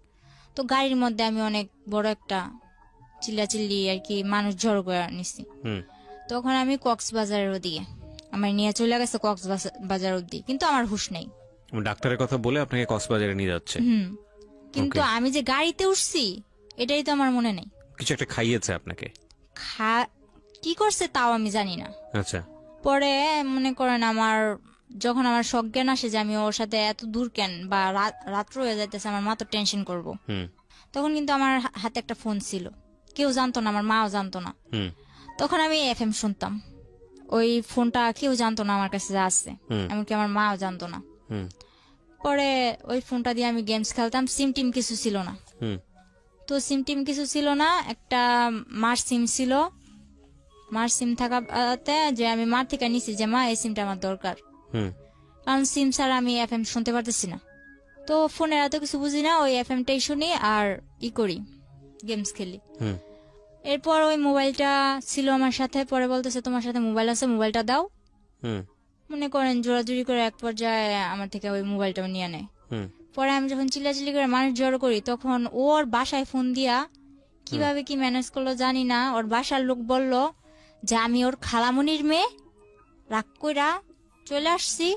তো গাড়ির মধ্যে আমি অনেক বড় একটা চিল্লাচিল্লি আর কি মানুষ জড়ো করে নিছি। হুম তখন আমি কক্সবাজারের ওদিকে আমার নিয়ে চলে গেছে, কক্সবাজার অব্দি, কিন্তু আমার হুঁশ নেই। ডাক্তারের কথা বলে আপনাকে কক্সবাজারে নিয়ে যাচ্ছে। হুম, কিন্তু Okay. আমি যে গাড়িতে উঠছি এটাই তো আমার মনে নেই। কিছু একটা খাইয়েছে আপনাকে? কি করছে তাও আমি জানি না। আচ্ছা। পরে মনে করেন আমার যখন আমার সজ্ঞান আসে যে আমি ওর সাথে এত দূর কেন বা রাত্র হয়ে যাইতেছে, আমার মা তো টেনশন করব, হুম তখন কিন্তু আমার হাতে একটা ফোন ছিল, কেউ জানতো না, আমার মাও জানতো না। হুম তখন আমি এফএম শুনতাম, ওই ফোনটা কেউ জানতো না আমার কাছে যে আছে, হুম এমনকি আমার মাও জানতো না। হুম পরে ওই ফোনটা দিয়ে আমি গেমস খেলতাম, সিম টিম কিছু ছিল না। হুম তো সিম টিম কিছু ছিল না, একটা মার সিম ছিল। মার সিম থাকাতে যে আমি মার থেকে নিছি যে মা এই সিমটা আমার দরকার, হুম কারণ সিম ছাড়া আমি এফএম শুনতে পারতেছি না। তো ফোনের এত কিছু বুঝি না, ওই এফএমটাই শুনি আর করি, গেমস খেলি। হুম এরপর ওই মোবাইলটা ছিল আমার সাথে, পরে বলতেছে তোমার সাথে মোবাইল আছে, মোবাইলটা দাও। হুম মনে করেন জোরাজুরি করে এক পর্যায়ে আমার থেকে ওই মোবাইলটাও নিয়ে নেয়। হুম পরে আমি যখন চিল্লাচিল্লি করে মানুষ জড়ো করি, তখন ওর বাসায় ফোন দিয়া কিভাবে কি ম্যানেজ করলো জানি না, ওর বাসার লোক বলল যে আমি ওর খালামনির মেয়ে, রাগ কইরা চলে আসছি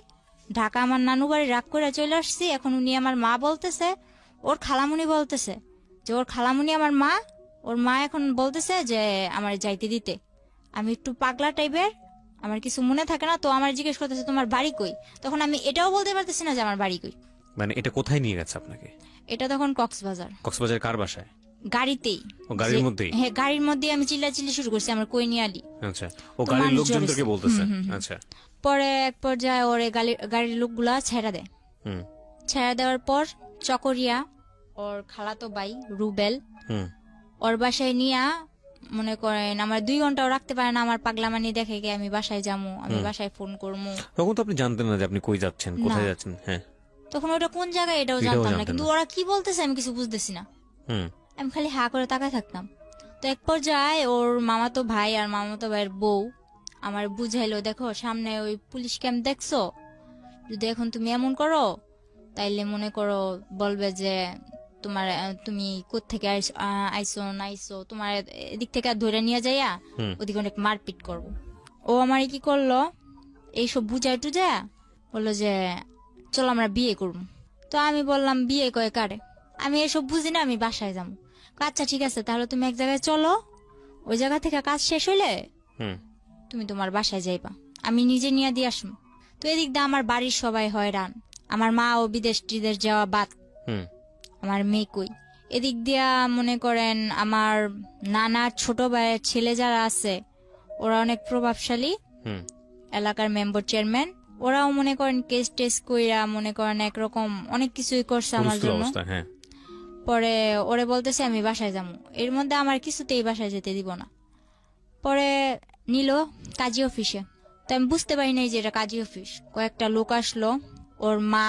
ঢাকা, আমার নানু বাড়ি, রাগ কইরা চলে আসছি। এখন উনি আমার মা বলতেছে, ওর খালামনি বলতেছে যে ওর খালামনি আমার মা, ওর মা এখন বলতেছে যে আমার যাইতে দিতে। আমি একটু পাগলা টাইপের, আমার কিছু মনে থাকে না, তো আমার জিজ্ঞেস করতেছে তোমার বাড়ি কই। তখন আমি এটাও বলতে পারতেছি না যে আমার বাড়ি কই। মানে এটা কোথায় নিয়ে গেছে আপনাকে? এটা তখন কক্সবাজার, কক্সবাজার কার বাসায়? গাড়িতেই। ও গাড়ির যে- মধ্যেই? হ্যাঁ, গাড়ির মধ্যে আমি চিল্লাচিল্লি শুরু করছি আমার কই নিয়ে আলি। আচ্ছা, ও তো গাড়ির মানুষ লোকজনদেরকে জড়াইছে। বলতেছে? হুম, হুম, হুম। আচ্ছা। পরে এক পর্যায়ে ওরে গাড়ির লোকগুলা ছেড়া দেয়। হুম ছেড়া দেওয়ার পর চকরিয়া, ওর খালাতো ভাই রুবেল, হুম ওর বাসায় নিয়া মনে করেন আমার 2 ঘন্টাও রাখতে পারে না। আমার পাগলামানি দেখে গিয়ে আমি বাসায় যাবো, আমি বাসায় ফোন করবো। তখন তো আপনি জানতেন না যে আপনি কই যাচ্ছেন, কোথায় না। যাচ্ছেন? হ্যাঁ। তখন ওটা কোন জায়গায় এটাও এটাও জানতাম না, জানতেন কিন্তু না। ওরা কি বলতেছে আমি কিছু বুঝতেছি না। হুম আমি খালি হা করে তাকায় থাকতাম। তো এক পর্যায়ে ওর মামাতো ভাই আর মামাতো ভাইয়ের বউ আমার বুঝাইলো, দেখো সামনে ওই পুলিশ ক্যাম্প দেখছো, যদি এখন তুমি এমন করো তাইলে মনে করো বলবে যে তোমার তুমি কোত্থেকে আইসো না আইসো, তোমার এদিক থেকে ধরে নিয়ে যাইয়া হুম ওদিকে অনেক মারপিট করবো। ও আমার কি করলো, এইসব বুঝাই টুজা বললো যে চলো আমরা বিয়ে করবো। তো আমি বললাম বিয়ে কয়ে কারে, আমি এসব বুঝি না, আমি বাসায় যাবো। আচ্ছা ঠিক আছে, তাহলে তুমি এক জায়গায় চলো, ওই জায়গা থেকে কাজ শেষ হইলে হুম তুমি তোমার বাসায় যাইবা, আমি নিজে নিয়ে দিয়ে আসবো। তো এদিক দিয়ে আমার বাড়ির সবাই হয়রান, আমার মা ও বিদেশ টিদেশ যাওয়া বাদ, হুম আমার মেয়ে কই। এদিক দিয়া মনে করেন আমার নানার ছোট ভাইয়ের ছেলে যারা আছে ওরা অনেক প্রভাবশালী, হুম এলাকার মেম্বার চেয়ারম্যান, ওরাও মনে করেন কেস টেস কইরা মনে করেন একরকম অনেক কিছুই করছে আমার হুলস্থুল জন্য। অবস্থা, হ্যাঁ। পরে ওরে বলতেছে আমি বাসায় যাবো, এর মধ্যে আমার কিছুতেই বাসায় যেতে দিব না। পরে নিল কাজী অফিসে, তো আমি বুঝতে পারি নাই যে এটা কাজী অফিস। কয়েকটা লোক আসলো, ওর মা,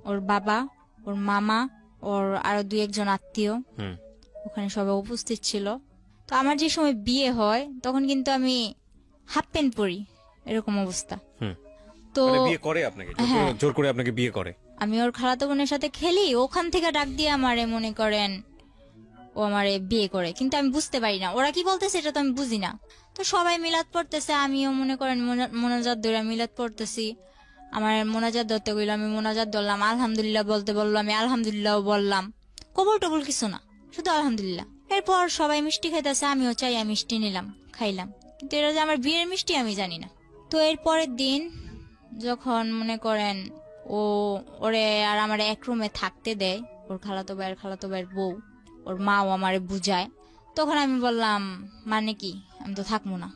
ওর বাবা, ওর মামা, ওর আরো 2-1 জন আত্মীয় হুম ওখানে সবাই উপস্থিত ছিল। তো আমার যে সময় বিয়ে হয় তখন কিন্তু আমি হাফ প্যান্ট পরি, এরকম অবস্থা। হুম তো মানে বিয়ে করে আপনাকে? হ্যাঁ। জোর করে আপনাকে বিয়ে করে? আমি ওর খালাতো বোনের সাথে খেলি, ওখান থেকে ডাক দিয়ে আমারে মনে করেন ও আমারে বিয়ে করে, কিন্তু আমি বুঝতে পারি না ওরা কি বলতেছে, এটা তো আমি বুঝি না। তো সবাই মিলাদ পড়তেছে, আমিও মনে করেন মোনাজাত ধরে মিলাদ পড়তেছি। আমার মোনাজাত ধরতে গেল, আমি মোনাজাত ধরলাম, আলহামদুলিল্লাহ বলতে বললো, আমি আলহামদুলিল্লাহ বললাম, কবুল টবুল কিছু না, শুধু আলহামদুলিল্লাহ। এরপর সবাই মিষ্টি খাইতেছে, আমিও চাই মিষ্টি নিলাম, খাইলাম, কিন্তু এটা যে আমার বিয়ের মিষ্টি আমি জানি না। তো এর পরের দিন যখন মনে করেন ও ওরে আর আমার এক রুমে থাকতে দেয়, ওর খালাতো ভাইয়ের বউ, ওর মাও আমারে বুঝায়, তখন আমি বললাম মানে কি, আমি তো থাকবো না।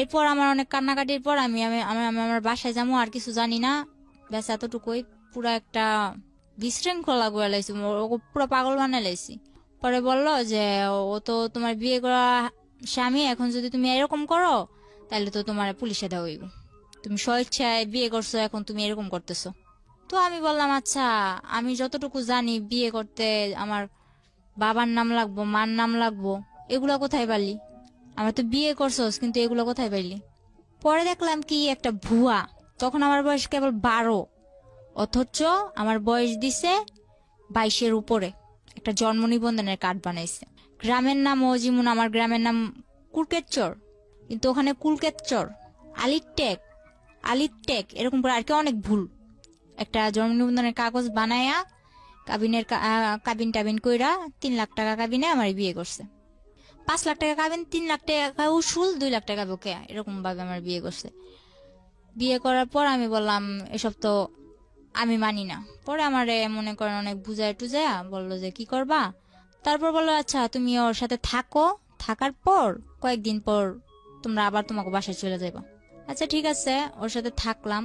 এরপর আমার অনেক কান্নাকাটির পর আমি আমি আমি আমি আমার বাসায় যাবো, আর কিছু জানি না, ব্যাস এতটুকুই। পুরা একটা বিশৃঙ্খলা করে লাইছি, ওকে পুরো পাগল বানাই লাইছি। পরে বললো যে ও তো তোমার বিয়ে করা স্বামী, এখন যদি তুমি এরকম করো তাহলে তো তোমার পুলিশে দেওয়া হইব, তুমি স্বেচ্ছায় বিয়ে করছো, এখন তুমি এরকম করতেছো। তো আমি বললাম আচ্ছা, আমি যতটুকু জানি বিয়ে করতে আমার বাবার নাম লাগবো, মার নাম লাগবো, এগুলা কোথায় পারলি? আমার তো বিয়ে করছোস, কিন্তু এগুলো কোথায় পাইলি? পরে দেখলাম কি একটা ভুয়া। তখন আমার বয়স কেবল 12, অথচ আমার বয়স দিছে 22-এর উপরে। একটা জন্ম নিবন্ধনের কার্ড বানাইছে, গ্রামের নাম ও যেমন আমার গ্রামের নাম কুলকেতচর, কিন্তু ওখানে কুলকেতচর, আলিটেক এরকম করে আর কি অনেক ভুল। একটা জন্ম নিবন্ধনের কাগজ বানায়া কাবিন টাবিন কইরা 3 লাখ টাকা কাবিনে আমার বিয়ে করছে। 5 লাখ টাকা কাবিন, 3 লাখ টাকা উসুল, 2 লাখ টাকা বকে, এরকম ভাবে আমার বিয়ে করছে। বিয়ে করার পর আমি বললাম এসব তো আমি মানি না। পরে আমারে মনে করেন অনেক বুঝায় টুজায়া বললো যে কি করবা। তারপর বললো আচ্ছা তুমি ওর সাথে থাকো, থাকার পর কয়েকদিন পর তোমরা আবার তোমাকে বাসায় চলে যাইবা। আচ্ছা ঠিক আছে, ওর সাথে থাকলাম।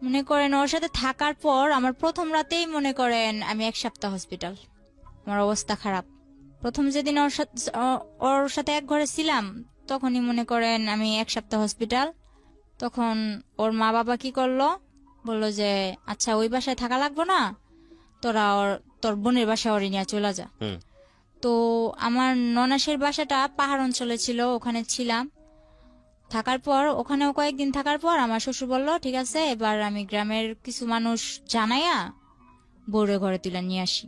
মনে করেন ওর সাথে থাকার পর আমার প্রথম রাতেই মনে করেন আমি 1 সপ্তাহ হসপিটাল, আমার অবস্থা খারাপ। প্রথম যেদিন ওর সাথে এক ঘরে ছিলাম তখনই মনে করেন আমি 1 সপ্তাহ হসপিটাল। তখন ওর মা বাবা কি করলো, বললো যে আচ্ছা ওই বাসায় থাকা লাগবো না, তোর বোনের বাসায় ওরে নিয়ে চলে যা। তো আমার ননাসের বাসাটা পাহাড় অঞ্চলে ছিল, ওখানে ছিলাম। থাকার পর ওখানেও কয়েকদিন থাকার পর আমার শ্বশুর বললো ঠিক আছে এবার আমি গ্রামের কিছু মানুষ জানাইয়া বউরে ঘরে তুলে নিয়ে আসি।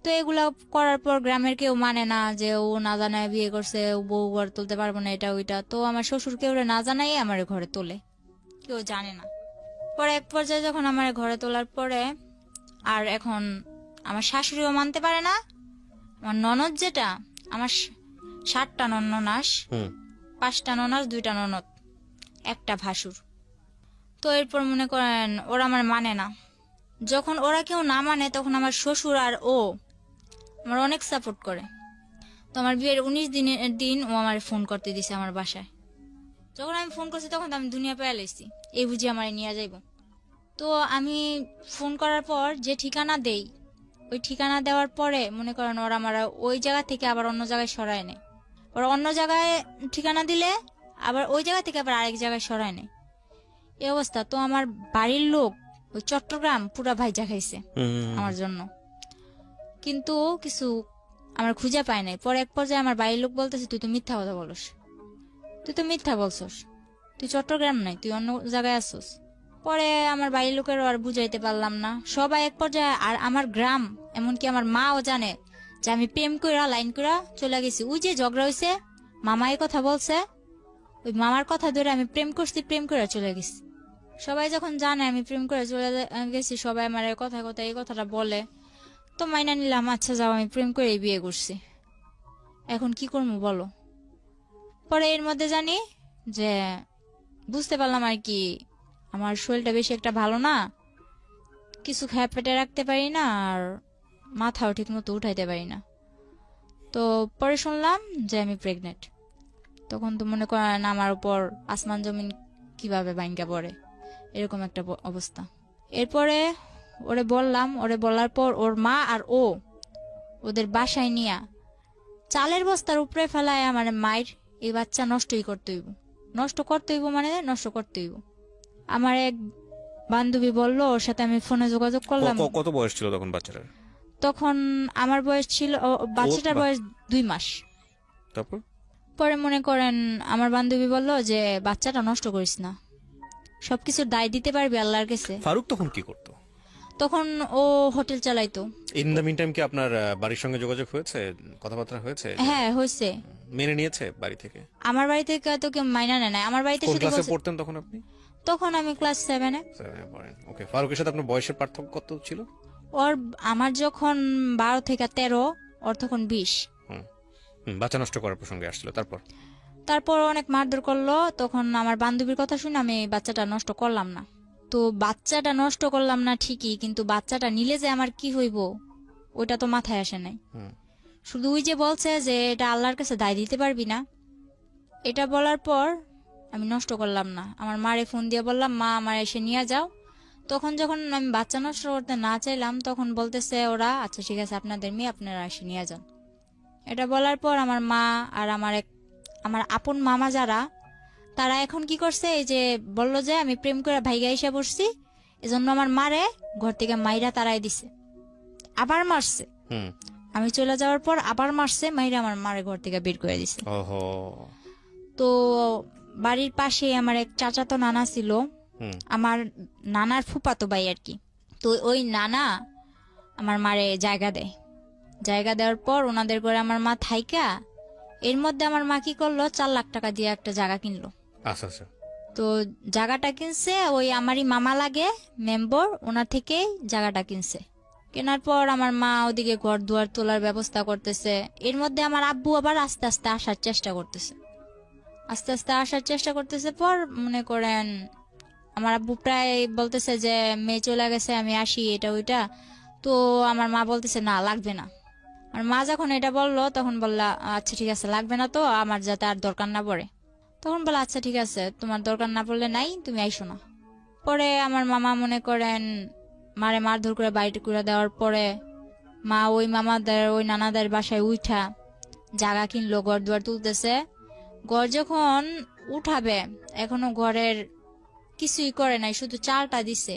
তো এগুলা করার পর গ্রামের কেউ মানে না, যে ও না জানায় বিয়ে করছে, ও বউ ঘর তুলতে পারবো না, এটা ওইটা। তো আমার শ্বশুর কেউ না জানাই আমার ঘরে তোলে, কেউ জানে না। পরে এক পর্যায়ে যখন আমার ঘরে তোলার পরে আর এখন আমার শাশুড়িও মানতে পারে না। আমার ননদ যেটা, আমার 7টা নননাস, 5টা ননাস, 2টা ননদ, একটা ভাসুর। তো এরপর মনে করেন ওরা আমার মানে না। যখন ওরা কেউ না মানে তখন আমার শ্বশুর আর ও আমার অনেক সাপোর্ট করে। তো আমার বিয়ের 19 দিনের দিন ও আমার ফোন করতে দিছে আমার বাসায়। যখন আমি ফোন করছি তখন তো আমি দুনিয়া পেয়ে লাইছি, এই বুঝি আমার নিয়ে যাইব। তো আমি ফোন করার পর যে ঠিকানা দেই, ওই ঠিকানা দেওয়ার পরে মনে করেন ওরা আমার ওই জায়গা থেকে আবার অন্য জায়গায় সরায় নেয়। ওরা অন্য জায়গায় ঠিকানা দিলে আবার ওই জায়গা থেকে আবার আরেক জায়গায় সরায় নেয়, এই অবস্থা। তো আমার বাড়ির লোক ওই চট্টগ্রাম পুরা ভাইজা খাইছে আমার জন্য, কিন্তু কিছু আমার খুঁজে পায় নাই। পরে এক পর্যায়ে আমার বাড়ির লোক বলতেছে তুই তো মিথ্যা কথা বলস, তুই তো মিথ্যা বলছস, তুই চট্টগ্রাম নাই, তুই অন্য জায়গায় আসছস। পরে আমার বাড়ির লোকের আর বুঝাইতে পারলাম না, সবাই এক পর্যায়ে আর আমার গ্রাম এমনকি আমার মাও জানে যে আমি প্রেম কইরা লাইন কইরা চলে গেছি। ওই যে ঝগড়া হয়েছে, মামা এই কথা বলছে, ওই মামার কথা ধরে আমি প্রেম করছি, প্রেম করে চলে গেছি। সবাই যখন জানে আমি প্রেম করে চলে গেছি, সবাই আমার কথা কথা এই কথাটা বলে, তো মাইনা নিলাম আচ্ছা যাও, আমি প্রেম করে বিয়ে করছি, এখন কি করবো বলো। পরে এর মধ্যে জানি যে বুঝতে পারলাম আর কি আমার শরীরটা বেশি একটা ভালো না, কিছু খেয়ে পেটে রাখতে পারি না, আর মাথাও ঠিক মতো উঠাইতে পারি না। তো পরে শুনলাম যে আমি প্রেগনেন্ট। তখন তো মনে করেন আমার উপর আসমান জমিন কিভাবে ভাঙ্গা পড়ে, এরকম একটা অবস্থা। এরপরে ওরে বললাম, ওরে বলার পর ওর মা আর ওদের বাসায় নিয়া চালের বস্তার উপরে ফেলায় আমার মায়ের এই বাচ্চা নষ্টই করতে হইব, নষ্ট করতে হইব মানে নষ্ট করতে হইব। আমার এক বান্ধবী বলল, ওর সাথে আমি ফোনে যোগাযোগ করলাম। কত বয়স ছিল তখন বাচ্চাটার? তখন আমার বয়স ছিল, বাচ্চাটার বয়স 2 মাস। তারপর পরে মনে করেন আমার বান্ধবী বলল যে বাচ্চাটা নষ্ট করিস না, সবকিছুর দায় দিতে পারবি আল্লাহর কাছে। ফারুক তখন কি করতো? তখন ও হোটেল চালাইতো। ইন দ্য মিন টাইম কি আপনার বাড়ির সঙ্গে যোগাযোগ হয়েছে, কথাবার্তা হয়েছে? হ্যাঁ হয়েছে। মেনে নিয়েছে বাড়ি থেকে? আমার বাড়ি থেকে তো কেউ মাইনা নেয় না, আমার বাড়িতে কোন শুধু ক্লাসে পড়তেন তখন আপনি? তখন আমি ক্লাস 7-এ। পড়েন, ওকে। ফারুকের সাথে আপনার বয়সের পার্থক্য কত ছিল? ওর আমার যখন 12 থেকে 13, ওর তখন 20। বাচ্চা নষ্ট করার প্রসঙ্গে আসছিল। তারপর অনেক মারধর করলো। তখন আমার বান্ধবীর কথা শুনে আমি বাচ্চাটা নষ্ট করলাম না। তো বাচ্চাটা নষ্ট করলাম না ঠিকই, কিন্তু বাচ্চাটা নিলে যে আমার কি হইব ওইটা তো মাথায় আসে নাই। শুধু ওই যে বলছে যে এটা আল্লাহর কাছে দায় দিতে পারবি না, এটা বলার পর আমি নষ্ট করলাম না। আমার মারে ফোন দিয়ে বললাম, মা আমার এসে নিয়ে যাও। তখন যখন আমি বাচ্চা নষ্ট করতে না চাইলাম তখন বলতেছে ওরা, আচ্ছা ঠিক আছে আপনাদের মেয়ে আপনারা এসে নিয়ে যান। এটা বলার পর আমার মা আর আমার আপন মামা যারা, তারা এখন কি করছে, এই যে বললো যে আমি প্রেম করে ভাইগা এসে পড়ছি, এজন্য আমার মারে ঘর থেকে মাইরা তারাই দিছে, আবার মারছে। হুম। আমি চলে যাওয়ার পর আবার মারছে, মাইরা আমার মারে ঘর থেকে বের করে দিছে। ওহো। তো বাড়ির পাশে আমার এক চাচাতো নানা ছিল, হুম। আমার নানার ফুফাতো ভাই আর কি। তো ওই নানা আমার মারে জায়গা দেয়, জায়গা দেওয়ার পর ওনাদের করে আমার মা থাইকা, এর মধ্যে আমার মা কি করলো, 4 লাখ টাকা দিয়ে একটা জায়গা কিনলো। আচ্ছা আচ্ছা। তো জায়গাটা কিনছে ওই আমারই মামা লাগে মেম্বর, ওনার থেকেই জায়গাটা কিনছে। কেনার পর আমার মা ওদিকে ঘর দুয়ার তোলার ব্যবস্থা করতেছে। এর মধ্যে আমার আব্বু আবার আস্তে আস্তে আসার চেষ্টা করতেছে, আস্তে আস্তে আসার চেষ্টা করতেছে। পর মনে করেন আমার আব্বু প্রায় বলতেছে যে মেয়ে চলে গেছে আমি আসি এটা ওইটা। তো আমার মা বলতেছে না লাগবে না। আর মা যখন এটা বললো তখন বললা আচ্ছা ঠিক আছে লাগবে না, তো আমার যাতে আর দরকার না পড়ে। তখন বলে আচ্ছা ঠিক আছে তোমার দরকার না পড়লে নাই, তুমি আইসো না। পরে আমার মামা মনে করেন মারে মারধর করে বাড়িতে করে দেওয়ার পরে মা ওই মামাদের ওই নানাদের বাসায় উঠা জায়গা কিনলো, ঘর দুয়ার তুলতেছে। ঘর যখন উঠাবে এখনো ঘরের কিছুই করে নাই, শুধু চালটা দিছে।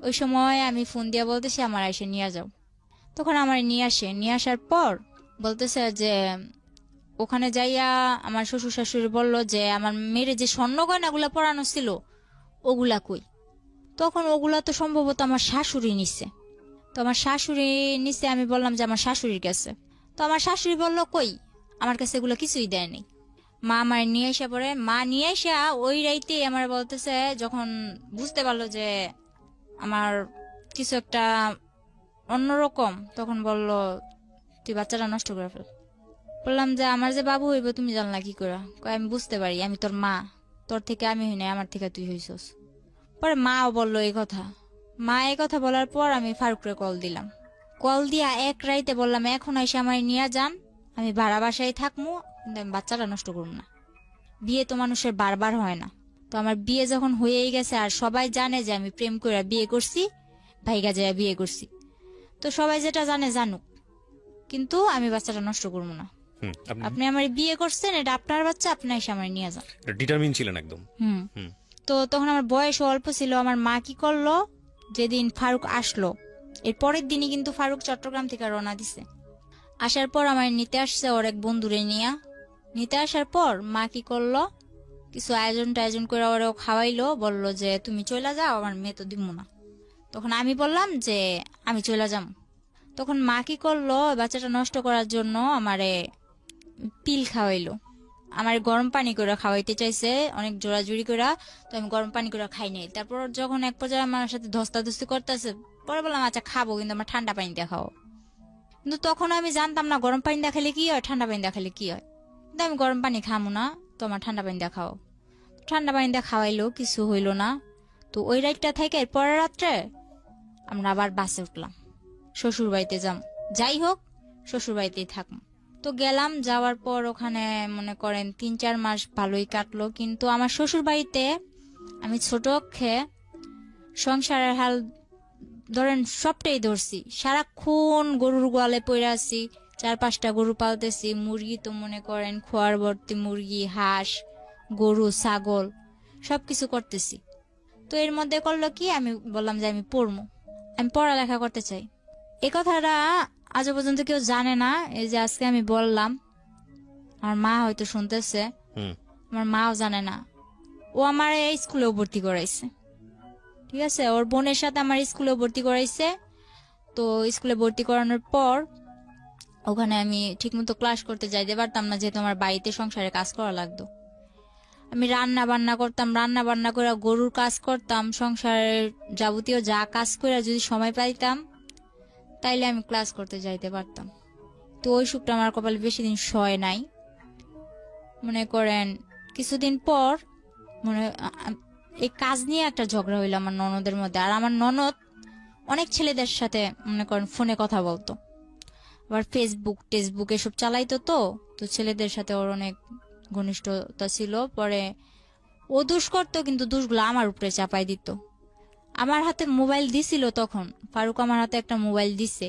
ওই সময় আমি ফোন দিয়ে বলতেছি আমার এসে নিয়ে যাও। তখন আমার নিয়ে আসে, নিয়ে আসার পর বলতেছে যে ওখানে যাইয়া আমার শ্বশুর শাশুড়ি বললো যে আমার মেয়ের যে স্বর্ণ গয়নাগুলা পরানো ছিল ওগুলা কই। তখন ওগুলা তো সম্ভবত আমার শাশুড়ি নিছে। তো আমার শাশুড়ি নিছে, আমি বললাম যে আমার শাশুড়ির কাছে। তো আমার শাশুড়ি বললো কই, আমার কাছে এগুলো কিছুই দেয়নি। মা আমার নিয়ে আসা পরে, মা নিয়ে আসা ওই রাইতে আমার বলতেছে, যখন বুঝতে পারলো যে আমার কিছু একটা অন্যরকম, তখন বলল তুই বাচ্চাটা নষ্ট করে ফেল। বললাম যে আমার যে বাবু হইব তুমি জানলা কি করে? কয় আমি বুঝতে পারি, আমি তোর মা, তোর থেকে আমি হই নাই, আমার থেকে তুই হইছস। পরে মাও বললো এই কথা। মা এই কথা বলার পর আমি ফারুকরে কল দিলাম। কল দিয়া এক রাইতে বললাম এখন এসে আমার নিয়ে যান, আমি ভাড়া বাসায় থাকবো, কিন্তু আমি বাচ্চাটা নষ্ট করব না। বিয়ে তো মানুষের বারবার হয় না। তো আমার বিয়ে যখন হয়েই গেছে আর সবাই জানে যে আমি প্রেম করে বিয়ে করছি, ভাইগা যায় বিয়ে করছি, তো সবাই যেটা জানে জানুক, কিন্তু আমি বাচ্চাটা নষ্ট করবো না। হুম। আপনি আমার বিয়ে করছেন, এটা আপনার বাচ্চা, আপনি এসে আমার নিয়ে যান। ডিটারমিন ছিলেন একদম। হুম। হুম। তো তখন আমার বয়স অল্প ছিল। আমার মা কি করলো, যেদিন ফারুক আসলো এর পরের দিনই কিন্তু ফারুক চট্টগ্রাম থেকে রওনা দিছে। আসার পর আমার নিতে আসছে ওর এক বন্ধুরে নিয়ে। নিতে আসার পর মা কি করলো, কিছু আয়োজন টায়োজন করে ওরেও খাওয়াইলো, বললো যে তুমি চলে যাও, আমার মেয়ে তো দিব না। তখন আমি বললাম যে আমি চলে যাম। তখন মা কি করলো, বাচ্চাটা নষ্ট করার জন্য আমারে পিল খাওয়াইলো। আমার গরম পানি করে খাওয়াইতে চাইছে অনেক জোরাজুরি করে, তো আমি গরম পানি করে খাই নাই। তারপর যখন এক পর্যায়ে আমার সাথে ধস্তাধস্তি করতেছে, পরে বললাম আচ্ছা খাবো, কিন্তু আমার ঠান্ডা পানি দিয়ে খাও। কিন্তু তখন আমি জানতাম না গরম পানি দিয়ে খেলে কি হয়, ঠান্ডা পানি দিয়ে খেলে কি হয়। কিন্তু আমি গরম পানি খামো না, তো আমার ঠান্ডা পানি দিয়ে খাও। ঠান্ডা পানি দিয়ে খাওয়াইলো, কিছু হইলো না। তো ওই রাতটা থেকে এর পরের রাত্রে আমরা আবার বাসে উঠলাম, শ্বশুর বাড়িতে যাম। যাই হোক শ্বশুর বাড়িতেই থাকবো। তো গেলাম, যাওয়ার পর ওখানে মনে করেন 3-4 মাস ভালোই কাটলো। কিন্তু আমার শ্বশুর বাড়িতে আমি ছোট অক্ষে সংসারের হাল ধরেন সবটাই ধরছি। সারাক্ষণ গরুর গোয়ালে পড়ে আছি, 4-5টা গরু পালতেছি, মুরগি তো মনে করেন খোয়ার ভর্তি মুরগি, হাঁস, গরু, ছাগল সবকিছু করতেছি। তো এর মধ্যে করলো কি, আমি বললাম যে আমি পড়বো, আমি পড়ালেখা করতে চাই। এই কথাটা আজও পর্যন্ত কেউ জানে না, এই যে আজকে আমি বললাম। আমার মা হয়তো শুনতেছে, হুম। আমার মাও জানে না। ও আমার এই স্কুলেও ভর্তি করাইছে, ঠিক আছে, ওর বোনের সাথে আমার স্কুলেও ভর্তি করাইছে। তো স্কুলে ভর্তি করানোর পর ওখানে আমি ঠিকমতো ক্লাস করতে যাইতে পারতাম না, যেহেতু আমার বাড়িতে সংসারে কাজ করা লাগতো। আমি রান্না বান্না করতাম, রান্না বান্না করে গরুর কাজ করতাম, সংসারের যাবতীয় যা কাজ করে যদি সময় পাইতাম তাইলে আমি ক্লাস করতে যাইতে পারতাম। তো ওই সুখটা আমার কপালে বেশি দিন সয় নাই। মনে করেন কিছুদিন পর এই কাজ নিয়ে একটা ঝগড়া হইলো আমার ননদের মধ্যে। আর আমার ননদ অনেক ছেলেদের সাথে মনে করেন ফোনে কথা বলতো, আবার ফেসবুক টেসবুক এসব চালাইতো। তো তো ছেলেদের সাথে ওর অনেক ঘনিষ্ঠতা ছিল। পরে ও দোষ করতো, কিন্তু দোষগুলো আমার উপরে চাপাই দিত। আমার হাতে মোবাইল দিছিল তখন, ফারুক আমার হাতে একটা মোবাইল দিছে,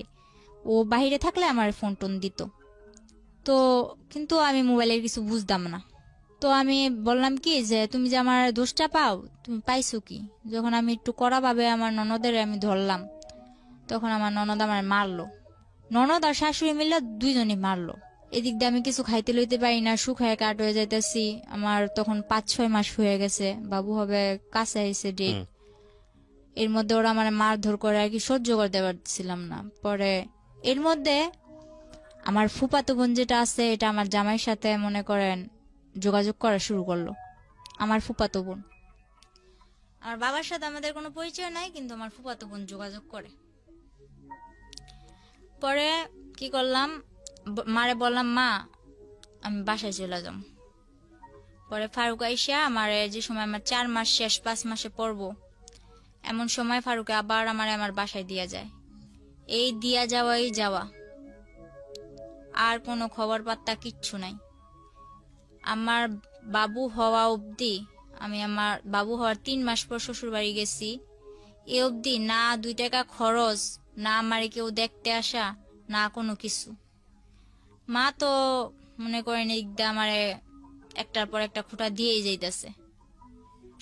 ও বাইরে থাকলে আমার ফোন টোন দিত। তো কিন্তু আমি মোবাইলের কিছু বুঝতাম না। তো আমি বললাম কি যে তুমি যে আমার দোষটা পাও, তুমি পাইছো কি? যখন আমি একটু কড়া ভাবে আমার ননদের আমি ধরলাম, তখন আমার ননদ আমার মারলো। ননদ আর শাশুড়ি মিলে দুইজনই মারলো। এদিক দিয়ে আমি কিছু খাইতে লইতে পারি না, শুকায় কাঠ হয়ে যাইতেছি। আমার তখন 5-6 মাস হয়ে গেছে, বাবু হবে কাছে আইছে ডেট। এর মধ্যে ওরা আমার মারধর করে আর কি সহ্য করতে পারছিলাম না। পরে এর মধ্যে আমার ফুফাতো বোন যেটা আছে, এটা আমার জামাইয়ের সাথে মনে করেন যোগাযোগ করা শুরু করলো। আমার ফুফাতো বোন, আমার বাবার সাথে আমাদের কোনো পরিচয় নাই, কিন্তু আমার ফুফাতো বোন যোগাযোগ করে। পরে কি করলাম, মারে বললাম মা আমি বাসায় চলে যাম। পরে ফারুক আইসা আমার যে সময় আমার 4 মাস শেষ 5 মাসে পড়বো, এমন সময় ফারুকে আবার আমার বাসায় দিয়া যায়। এই দিয়া যাওয়াই যাওয়া, আর কোনো খবর পাত্তা কিচ্ছু নাই। আমার বাবু হওয়া অবধি, আমি আমার বাবু হওয়ার 3 মাস পর শ্বশুর বাড়ি গেছি, এ অবধি না 2 টাকা খরচ, না আমারে কেউ দেখতে আসা, না কোনো কিছু। মা তো মনে করেন একদম আমারে একটার পর একটা খুঁটা দিয়েই যাইতেছে।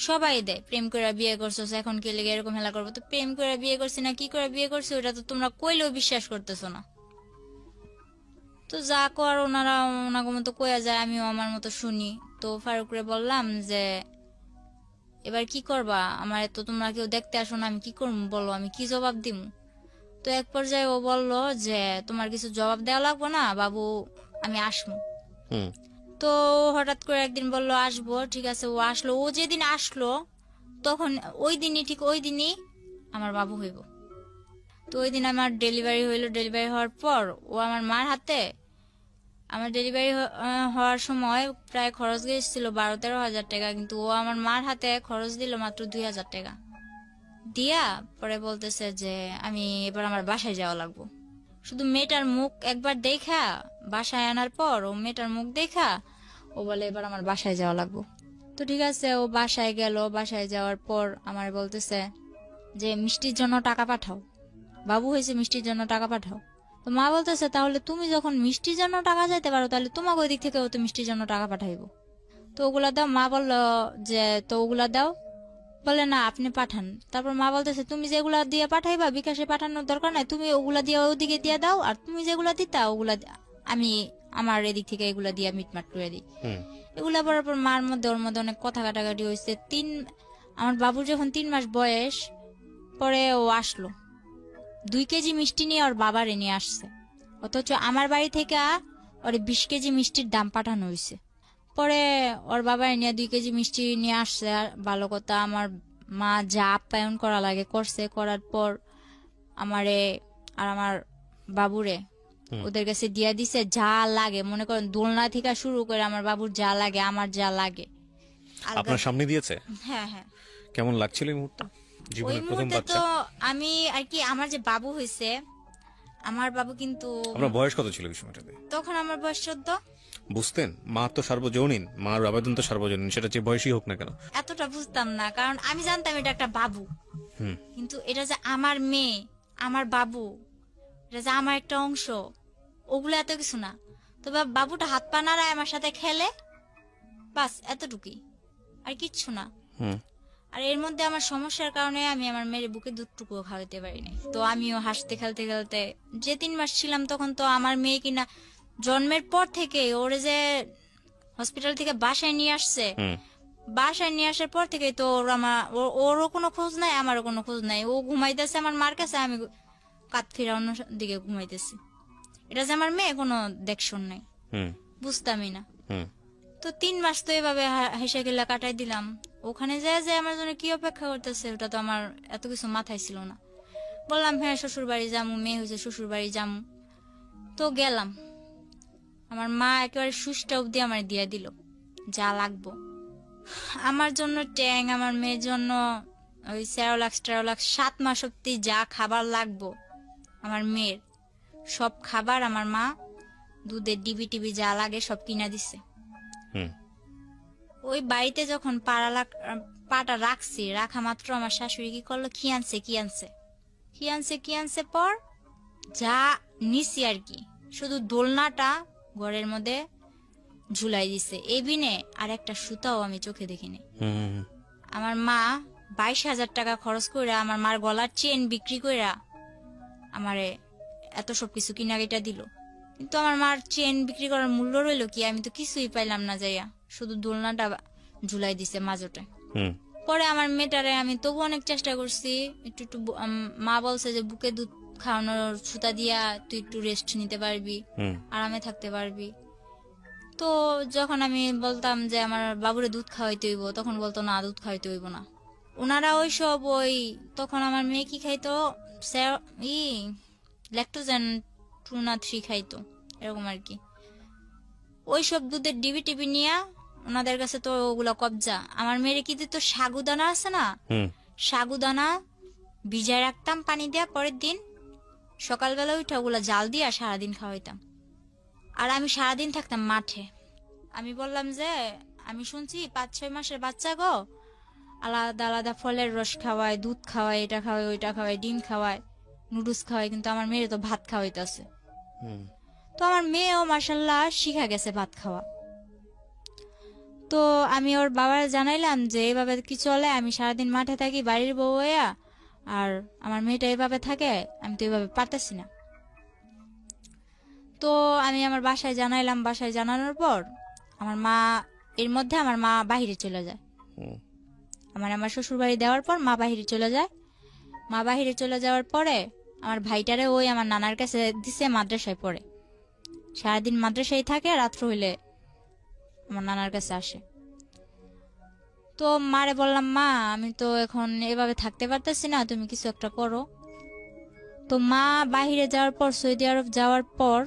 সবাই দেয় প্রেম করে বিয়ে করছো, এখন কি লেগে এরকম হেলা করবো? তো প্রেম করে বিয়ে করছি না কি করে বিয়ে করছি ওটা তো তোমরা কইলেও বিশ্বাস করতেছো না। তো যা কর ওনারা ওনাকে মতো কয়া যায়, আমিও আমার মতো শুনি। তো ফারুকরে বললাম যে এবার কি করবা, আমার তো তোমরা কেউ দেখতে আসো না, আমি কি করবো বলো, আমি কি জবাব দিব? তো এক পর্যায়ে ও বললো যে তোমার কিছু জবাব দেওয়া লাগবো না বাবু, আমি আসবো। তো হঠাৎ করে একদিন বললো আসবো, ঠিক আছে ও আসলো। ও যেদিন আসলো তখন ওই দিনই, ঠিক ওই দিনই আমার বাবু হইব। তো ওই দিন আমার ডেলিভারি হইলো। ডেলিভারি হওয়ার পর ও আমার মার হাতে, আমার ডেলিভারি হওয়ার সময় প্রায় খরচ গেছিল 12-13 হাজার টাকা, কিন্তু ও আমার মার হাতে খরচ দিল মাত্র 2,000 টাকা দিয়া। পরে বলতেছে যে আমি এবার আমার বাসায় যাওয়া লাগবো। শুধু মেয়েটার মুখ একবার দেখা, বাসায় আনার পর ও মেয়েটার মুখ দেখা ও বলে এবার আমার বাসায় যাওয়া লাগবো। তো ঠিক আছে, ও বাসায় গেল। বাসায় যাওয়ার পর আমার বলতেছে যে মিষ্টির জন্য টাকা পাঠাও, বাবু হয়েছে মিষ্টির জন্য টাকা পাঠাও। তো মা বলতেছে তাহলে তুমি যখন মিষ্টির জন্য টাকা চাইতে পারো, তাহলে তোমাকে ওই দিক থেকে ও তো মিষ্টির জন্য টাকা পাঠাইবো। তো ওগুলা দাও। মা বললো যে তো ওগুলা দাও, বলে না আপনি পাঠান। তারপর মা বলতেছে তুমি যেগুলা দিয়ে পাঠাইবা বিকাশে পাঠানোর দরকার নাই, তুমি ওগুলা দিয়ে ওদিকে দিয়ে দাও, আর তুমি যেগুলা দিতা ওগুলা আমি আমার এদিক থেকে এগুলা দিয়ে মিটমাট করে দিই। এগুলা বলার পর মার মধ্যে ওর মধ্যে অনেক কথা কাটাকাটি হয়েছে। আমার বাবুর যখন 3 মাস বয়স, পরে ও আসলো 2 কেজি মিষ্টি নিয়ে ওর বাবারে নিয়ে আসছে, অথচ আমার বাড়ি থেকে ওরে 20 কেজি মিষ্টির দাম পাঠানো হয়েছে। পরে ওর বাবা নিয়ে 2 কেজি মিষ্টি নিয়ে আসছে। আর ভালো কথা, আমার মা যা আপ্যায়ন করা লাগে করছে। করার পর আমারে আর আমার বাবুরে ওদের কাছে দিয়া দিছে যা লাগে, মনে করেন দোলনা থেকে শুরু করে আমার বাবুর যা লাগে, আমার যা লাগে আপনার সামনে দিয়েছে? হ্যাঁ হ্যাঁ। কেমন লাগছিল এই মুহূর্তে, ওই জীবনের প্রথম মুহূর্তে বাচ্চা? তো আমি আর কি, আমার যে বাবু হয়েছে, আমার বাবু কিন্তু আপনার বয়স কত ছিল এই সময়টাতে? তখন আমার বয়স 14। বুঝতেন মা তো সার্বজনীন, মার আবেদন তো সার্বজনীন, সেটা যে বয়সই হোক না কেন। এতটা বুঝতাম না, কারণ আমি জানতাম এটা একটা বাবু, কিন্তু এটা যে আমার মেয়ে, আমার বাবু, এটা যে আমার একটা অংশ, ওগুলো এত কিছু না। তবে বাবুটা হাত পা নাড়ায় আমার সাথে খেলে, বাস এতটুকুই, আর কিচ্ছু না। আর এর মধ্যে আমার সমস্যার কারণে আমি আমার মেয়ের বুকে দুধটুকুও খাওয়াতে পারি নাই। তো আমিও হাসতে খেলতে খেলতে, যে 3 মাস ছিলাম তখন তো আমার মেয়ে কিনা জন্মের পর থেকে ওরে যে হসপিটাল থেকে বাসায় নিয়ে আসছে, বাসায় নিয়ে আসার পর থেকে তো ওরও কোনো খোঁজ নাই, আমারও কোনো খোঁজ নাই। ও ঘুমাইতেছে আমার মার কাছে, আমি কাত ফিরা অন্য দিকে ঘুমাইতেছি। এটা যে আমার মেয়ে কোনো দেখশন নাই, বুঝতামই না। তো 3 মাস তো এভাবে হেসে গেলা কাটাই দিলাম। ওখানে যায় যে আমার জন্য কি অপেক্ষা করতেছে ওটা তো আমার এত কিছু মাথায় ছিল না। বললাম হ্যাঁ শ্বশুর বাড়ি যামু, মেয়ে হয়েছে শ্বশুর বাড়ি যামু। তো গেলাম, আমার মা একেবারে সুষ্টা অব্দি আমার দিয়া দিল যা লাগবো। আমার জন্য ট্যাং, আমার মেয়ের জন্য ওই 7 মাস অব্দি যা খাবার লাগবো আমার মেয়ের, সব খাবার আমার মা দুধের ডিবি টিবি যা লাগে সব কিনা দিছে। ওই বাড়িতে যখন পাটা রাখছি, রাখা মাত্র আমার শাশুড়ি কি করলো, কি আনছে পর যা নিছি আর কি, শুধু দোলনাটা ঘরের মধ্যে ঝুলাই দিছে, এই বিনে আর একটা সুতাও আমি চোখে দেখিনি। আমার মা 22,000 টাকা খরচ করে আমার মার গলার চেন বিক্রি কইরা আমারে এত সবকিছু কিনারিটা দিল, কিন্তু আমার মার চেন বিক্রি করার মূল্য রইল কি, আমি তো কিছুই পাইলাম না যাইয়া, শুধু দোলনাটা ঝুলাই দিছে মাজোটে। পরে আমার মেয়েটারে আমি তবু অনেক চেষ্টা করছি, একটু একটু মা বলছে যে বুকে দুধ খাওয়ানোর সুতা দিয়া তুই একটু রেস্ট নিতে পারবি, আরামে থাকতে পারবি। তো যখন আমি বলতাম যে আমার বাবুরে দুধ খাওয়াইতে হইব, তখন বলতো না, দুধ খাওয়াইতে হইব না। ওনারা ওইসব তখন আমার মেয়ে কি খাইতো, ল্যাকটোজেন 2 না 3 খাইতো এরকম আর কি। ওইসব দুধের ডিবি টিবি নিয়ে ওনাদের কাছে তো ওগুলা কবজা। আমার মেয়ের কি দিত, সাগুদানা আছে না, সাগুদানা ভিজায় রাখতাম পানি দিয়া, পরের দিন সকালবেলা উঠে ওগুলা জাল দিয়া সারাদিন খাওয়াইতাম। আর আমি সারাদিন থাকতাম মাঠে। আমি বললাম যে আমি শুনছি 5-6 মাসের বাচ্চা গো আলাদা আলাদা ফলের রস খাওয়ায়, দুধ খাওয়ায়, এটা খাওয়ায়, ওইটা খাওয়ায়, ডিম খাওয়ায়, নুডলস খাওয়ায়, কিন্তু আমার মেয়ের তো ভাত খাওয়াইতেছে। তো আমার মেয়েও মাশাল্লাহ শিখা গেছে ভাত খাওয়া। তো আমি ওর বাবার জানাইলাম যে এইভাবে কি চলে, আমি সারাদিন মাঠে থাকি বাড়ির বউ হইয়া, আর আমার মেয়েটা এইভাবে থাকে, আমি তো এইভাবে পারতেছি না। তো আমি আমার বাসায় জানাইলাম, বাসায় জানানোর পর আমার মা, এর মধ্যে আমার মা বাহিরে চলে যায়। আমার শ্বশুর বাড়ি দেওয়ার পর মা বাহিরে চলে যায়। মা বাহিরে চলে যাওয়ার পরে আমার ভাইটারে আমার নানার কাছে দিছে, মাদ্রাসায় পড়ে, সারাদিন মাদ্রাসায় থাকে, রাত্র হইলে আমার নানার কাছে আসে। তো মারে বললাম, মা আমি তো এখন এভাবে থাকতে পারতেছি না, তুমি কিছু একটা করো। তো মা বাহিরে যাওয়ার পর, সৌদি আরব যাওয়ার পর,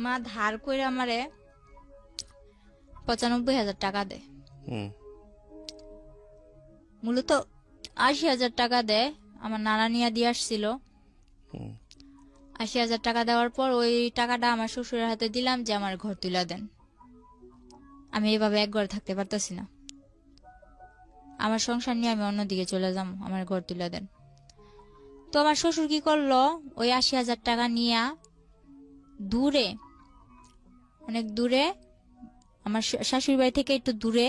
মা ধার করে আমারে 95,000 টাকা দেয়। মূলত 80,000 টাকা দেয়, আমার নানা নিয়ে দিয়ে আসছিল। 80,000 টাকা দেওয়ার পর ওই টাকাটা আমার শ্বশুরের হাতে দিলাম যে আমার ঘর তুলে দেন, আমি এভাবে এক ঘরে থাকতে পারতেছি না, আমার সংসার নিয়ে আমি অন্যদিকে চলে যাবো, আমার ঘর তুলে দেন। তো আমার শ্বশুর কি করলো, ওই 80,000 টাকা নিয়ে দূরে, অনেক দূরে, আমার শাশুড়ি বাড়ি থেকে একটু দূরে,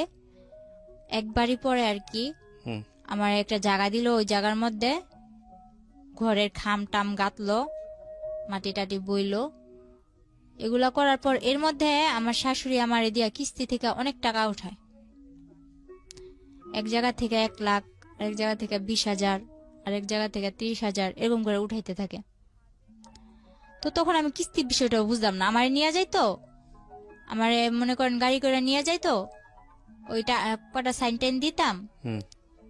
এক বাড়ি পরে আর কি, আমার একটা জায়গা দিল। ওই জায়গার মধ্যে ঘরের খাম টাম গাঁথলো, মাটি টাটি বইলো, এগুলা করার পর এর মধ্যে আমার শাশুড়ি আমার দিয়া কিস্তি থেকে অনেক টাকা উঠায়, এক জায়গা থেকে 1 লাখ, আরেক জায়গা থেকে 20,000, আরেক জায়গা থেকে 30,000, এরকম করে উঠাইতে থাকে। তো তখন আমি কিস্তির বিষয়টা বুঝলাম না, আমার নিয়ে যাইতো, আমার মনে করেন গাড়ি করে নিয়ে যাইতো, ওইটা কটা সাইন টাইন দিতাম,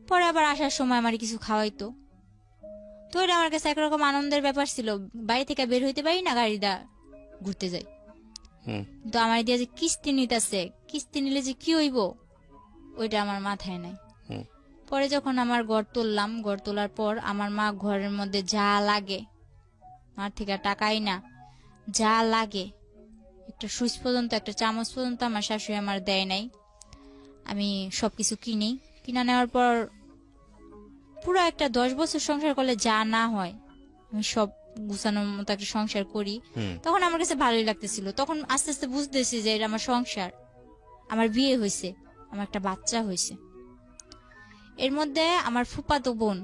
পরে আবার আসার সময় আমার কিছু খাওয়াইতো। তো এটা আমার কাছে একরকম আনন্দের ব্যাপার ছিল, বাড়ি থেকে বের হইতে পারি না, গাড়িটা ঘুরতে যাই। তো আমার দিয়ে যে কিস্তি নিতেছে, কিস্তি নিলে যে কি হইব ওইটা আমার মাথায় নাই। পরে যখন আমার ঘর তুললাম, ঘর তোলার পর আমার মা ঘরের মধ্যে যা লাগে, মার থেকে টাকাই না, যা লাগে, একটা সুইচ পর্যন্ত, একটা চামচ পর্যন্ত আমার শাশুড়ি আমার দেয় নাই। আমি সবকিছু কিনা নেওয়ার পর পুরো একটা 10 বছর সংসার করলে যা না হয়, আমি সব গুছানোর মতো একটা সংসার করি। তখন আমার কাছে ভালোই লাগতেছিল। তখন আস্তে আস্তে বুঝতেছি যে এটা আমার সংসার, আমার বিয়ে হয়েছে, আমার একটা বাচ্চা হয়েছে। এর মধ্যে আমার ফুফাতো বোন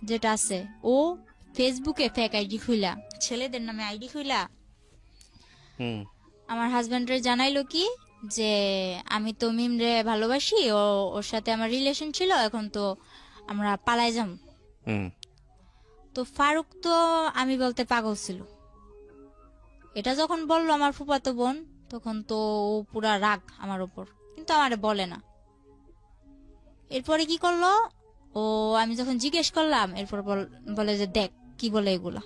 যেটা আছে, ও ফেসবুকে ফেক আইডি খুইলা, ছেলেদের নামে আইডি খুইলা আমার হাজবেন্ডরে জানাইলো কি যে আমি তো মিমরে ভালোবাসি, ওর সাথে আমার রিলেশন ছিল, এখন তো আমরা পালাই যাম। তো ফারুক তো আমি বলতে পাগল ছিল। এটা যখন বললো আমার ফুফাতো বোন, তখন তো ও পুরা রাগ আমার উপর, কিন্তু আমারে বলে না। এরপরে কি করলো, আমি যখন জিজ্ঞেস করলাম, এরপর বলে যে দেখ কি বলে এগুলা।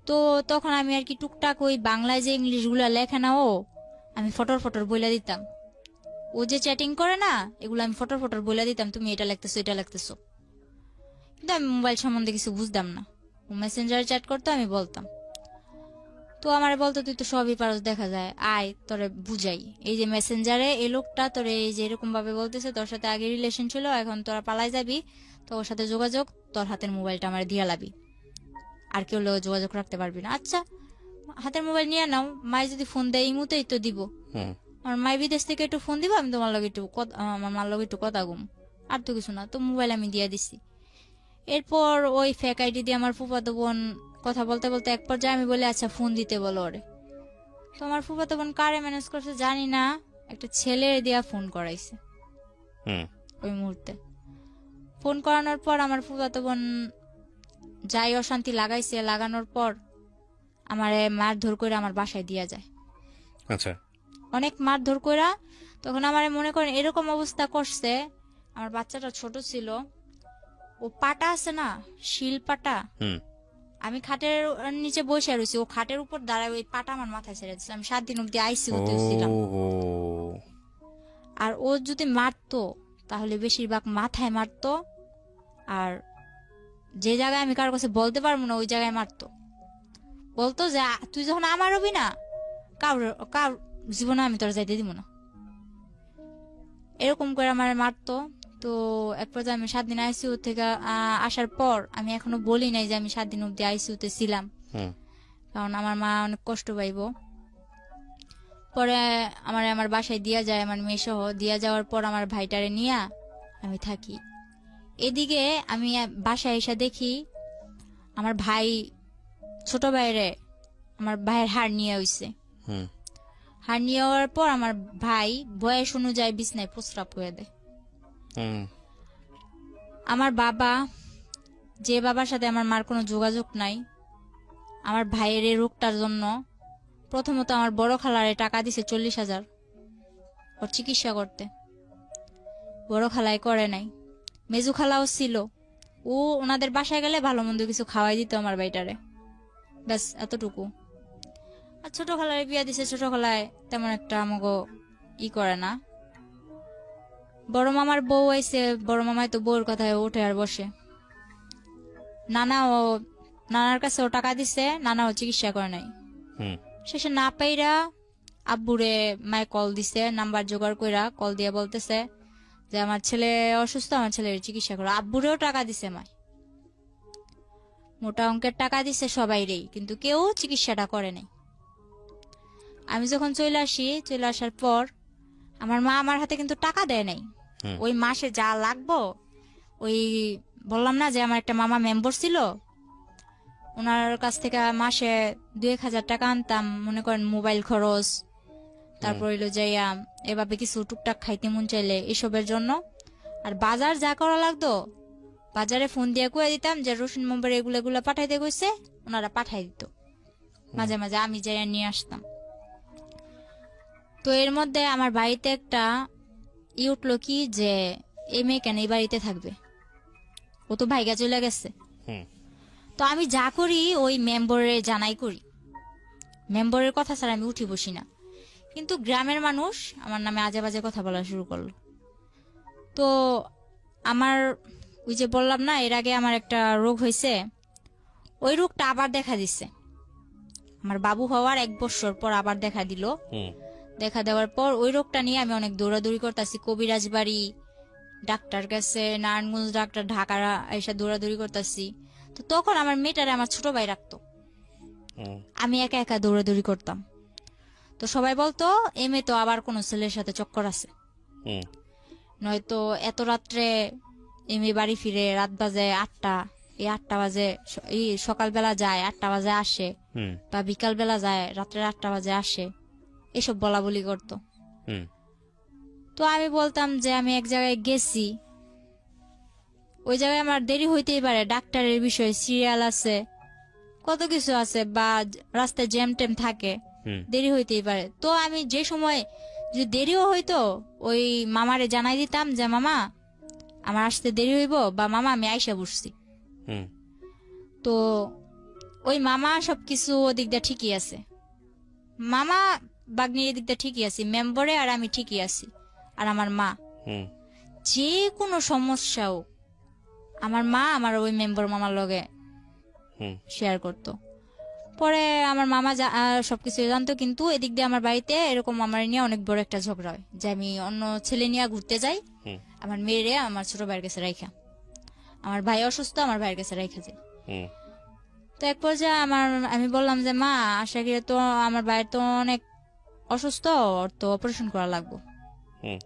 তো তখন আমি আর কি টুকটাক ওই বাংলায় যে ইংলিশ গুলা লেখে না, আমি ফটর বলে দিতাম। ও যে চ্যাটিং করে না, এগুলো আমি ফটর বলে দিতাম, তুমি এটা লিখতেছো, এটা লিখতেছো। কিন্তু আমি মোবাইল সম্বন্ধে কিছু বুঝতাম না, ও মেসেঞ্জারে চ্যাট করতো, আমি বলতাম। তো আমারে বলতো তুই তো সবই পারস, দেখা যায়, আয় তোরে বুঝাই। এই যে মেসেঞ্জারে এই লোকটা তোরে এই যে এরকম ভাবে বলতেছে, তোর সাথে আগে রিলেশন ছিল, এখন তোরা পালাই যাবি, তো ওর সাথে যোগাযোগ, তোর হাতের মোবাইলটা আমার দিয়া লাবি, আর কেউ যোগাযোগ রাখতে পারবি না। আচ্ছা, হাতের মোবাইল নিয়ে নাও, মাই যদি ফোন দেয় ইমুতেই তো দিব। আমার মাই বিদেশ থেকে একটু ফোন দিব, আমি তোমার লগে একটু আমার মার লগে একটু কথা গুম, আর তো কিছু না। তো মোবাইল আমি দিয়ে দিছি। এরপর ওই ফেক আইডি দিয়ে আমার ফুফাতো বোন কথা বলতে বলতে এক পর্যায়ে আমি বলি আচ্ছা ফোন দিতে বলো ওরে। তো আমার ফুফাতো বোন কারে ম্যানেজ করছে জানি না, একটা ছেলে দিয়া ফোন করাইছে। ওই মুহূর্তে ফোন করানোর পর আমার ফুফাতো বোন যাই অশান্তি লাগাইছে, লাগানোর পর আমারে মারধর করে আমার বাসায় দিয়া যায়। আচ্ছা, অনেক মারধর কইরা। তখন আমারে মনে করেন এরকম অবস্থা করছে, আমার বাচ্চাটা ছোট ছিল, ও পাটা আছে না, শিল পাটা, আমি খাটের নিচে বসে রয়েছি, ও খাটের উপর দাঁড়ায় ওই পাটা আমার মাথায় ছেড়ে দিচ্ছে। আমি 7 দিন অব্দি আইসিইউতে ছিলাম। আর ও যদি মারতো তাহলে বেশিরভাগ মাথায় মারতো, আর যে জায়গায় আমি কারোর কাছে বলতে পারবো না ওই জায়গায় মারতো। বলতো যে তুই যখন আমার হবি না, কার জীবনে আমি তোর যাইতে দিব না, এরকম করে আমার মারতো। তো এক পর্যায়ে আমি 7 দিন আইসিইউ থেকে আসার পর আমি এখনো বলি নাই যে আমি 7 দিন অব্দি আইসিইউতে ছিলাম, কারণ আমার মা অনেক কষ্ট পাইব। পরে আমার বাসায় দিয়া যায়, আমার মেয়ে সহ দিয়া যাওয়ার পর আমার ভাইটারে নিয়ে আমি থাকি। এদিকে আমি বাসায় এসে দেখি আমার ভাই, ছোট ভাইরে, আমার ভাইয়ের হাড় নিয়ে হইছে। হাড় নিয়ে হওয়ার পর আমার ভাই বয়স অনুযায়ী বিছনায় প্রস্রাব করে দেয়। আমার বাবা, যে বাবার সাথে আমার মার কোনো যোগাযোগ নাই, আমার ভাইয়ের এই রোগটার জন্য প্রথমত আমার বড় খালারে টাকা দিছে 40,000 ওর চিকিৎসা করতে। বড় খালাই করে নাই। মেজু খালাও ছিল, ও ওনাদের বাসায় গেলে ভালো মন্দ কিছু খাওয়াই দিত আমার ভাইটারে, ব্যাস এতটুকু। আর ছোট খালারে বিয়া দিছে, ছোট খালায় তেমন একটা আমাকে করে না। বড় মামার বউ আইছে, বড় মামাই তো বউর কথায় উঠে আর বসে। নানার কাছে ও টাকা দিছে, নানাও চিকিৎসা করে নাই। শেষে না পাইরা আব্বুরে মায় কল দিছে, নাম্বার জোগাড় কইরা কল দিয়ে বলতেছে যে আমার ছেলে অসুস্থ, আমার ছেলের চিকিৎসা করো। আব্বুরেও টাকা দিছে মায়, মোটা অঙ্কের টাকা দিছে সবাইরেই, কিন্তু কেউ চিকিৎসাটা করে নাই। আমি যখন চলে আসি, চলে আসার পর আমার মা আমার হাতে কিন্তু টাকা দেয় নাই। ওই মাসে যা লাগবো, ওই বললাম না যে আমার একটা মামা মেম্বার ছিল, ওনার কাছ থেকে মাসে 2-1 হাজার টাকা আনতাম, মনে করেন মোবাইল খরচ, তারপর হইলো যাইয়া এভাবে কিছু টুকটাক খাইতে মন চাইলে এসবের জন্য। আর বাজার যা করা লাগতো বাজারে ফোন দিয়ে কয়ে দিতাম যে রসুন মেম্বার এগুলো পাঠাইতে কইছে, ওনারা পাঠাই দিত। মাঝে মাঝে আমি যাইয়া নিয়ে আসতাম। তো এর মধ্যে আমার বাড়িতে একটা উঠলো কি যে এই মেয়ে কেন এই বাড়িতে থাকবে, ও তো ভাইগা চলে গেছে। তো আমি যা করি ওই মেম্বরে জানাই করি, মেম্বরের কথা ছাড়া আমি উঠি বসি না। কিন্তু গ্রামের মানুষ আমার নামে আজে বাজে কথা বলা শুরু করলো। তো আমার ওই যে বললাম না এর আগে আমার একটা রোগ হয়েছে, ওই রোগটা আবার দেখা দিচ্ছে। আমার বাবু হওয়ার 1 বছর পর আবার দেখা দিল। দেখা দেওয়ার পর ওই রোগটা নিয়ে আমি অনেক দৌড়াদৌড়ি করতেছি, কবিরাজ বাড়ি, ডাক্তার কাছে, নারায়ণগঞ্জ ডাক্তার, ঢাকা এসে দৌড়াদৌড়ি করতেছি। তো তখন আমার মেয়েটারে আমার ছোট ভাই রাখতো, আমি একা একা দৌড়াদৌড়ি করতাম। তো সবাই বলতো এ মেয়ে তো আবার কোন ছেলের সাথে চক্কর আছে, নয়তো এত রাত্রে এ মেয়ে বাড়ি ফিরে, রাত বাজে 8টা, এই 8টা বাজে এই সকালবেলা যায়, 8টা বাজে আসে, বা বিকাল বেলা যায় রাত্রে 8টা বাজে আসে, এসব বলা বলি করতো। তো আমি বলতাম যে আমি এক জায়গায় গেছি, ওই জায়গায় আমার দেরি হইতেই পারে, ডাক্তারের বিষয়, সিরিয়াল আছে, কত কিছু আছে, বা রাস্তায় জ্যাম ট্যাম থাকে, দেরি হইতেই পারে। তো আমি যে সময় যদি দেরিও হইতো ওই মামারে জানাই দিতাম যে মামা আমার আসতে দেরি হইব, বা মামা আমি আইসা বসছি। তো ওই মামা সবকিছু ওদিক দিয়ে ঠিকই আছে, মামা বাগনির এদিক দিয়ে ঠিকই আছি, মেম্বরে আর আমি ঠিকই আছি। আর আমার মা যে কোনো সমস্যাও আমার মা আমার ওই মেম্বার মামার লগে শেয়ার করতো। পরে আমার মামা সবকিছু জানতো, কিন্তু এদিক দিয়ে আমার বাড়িতে এরকম আমার নিয়ে অনেক বড় একটা ঝগড়া হয় যে আমি অন্য ছেলে নিয়ে ঘুরতে যাই, হুম আমার মেয়েরে আমার ছোট ভাইয়ের কাছে রাইখা, আমার ভাই অসুস্থ আমার ভাইয়ের কাছে রাইখা যায়। হুম তো এক পর্যায়ে আমি বললাম যে মা আশা করি তো আমার ভাইয়ের তো অনেক অসুস্থ, ওর তো অপারেশন করা লাগবে। হুম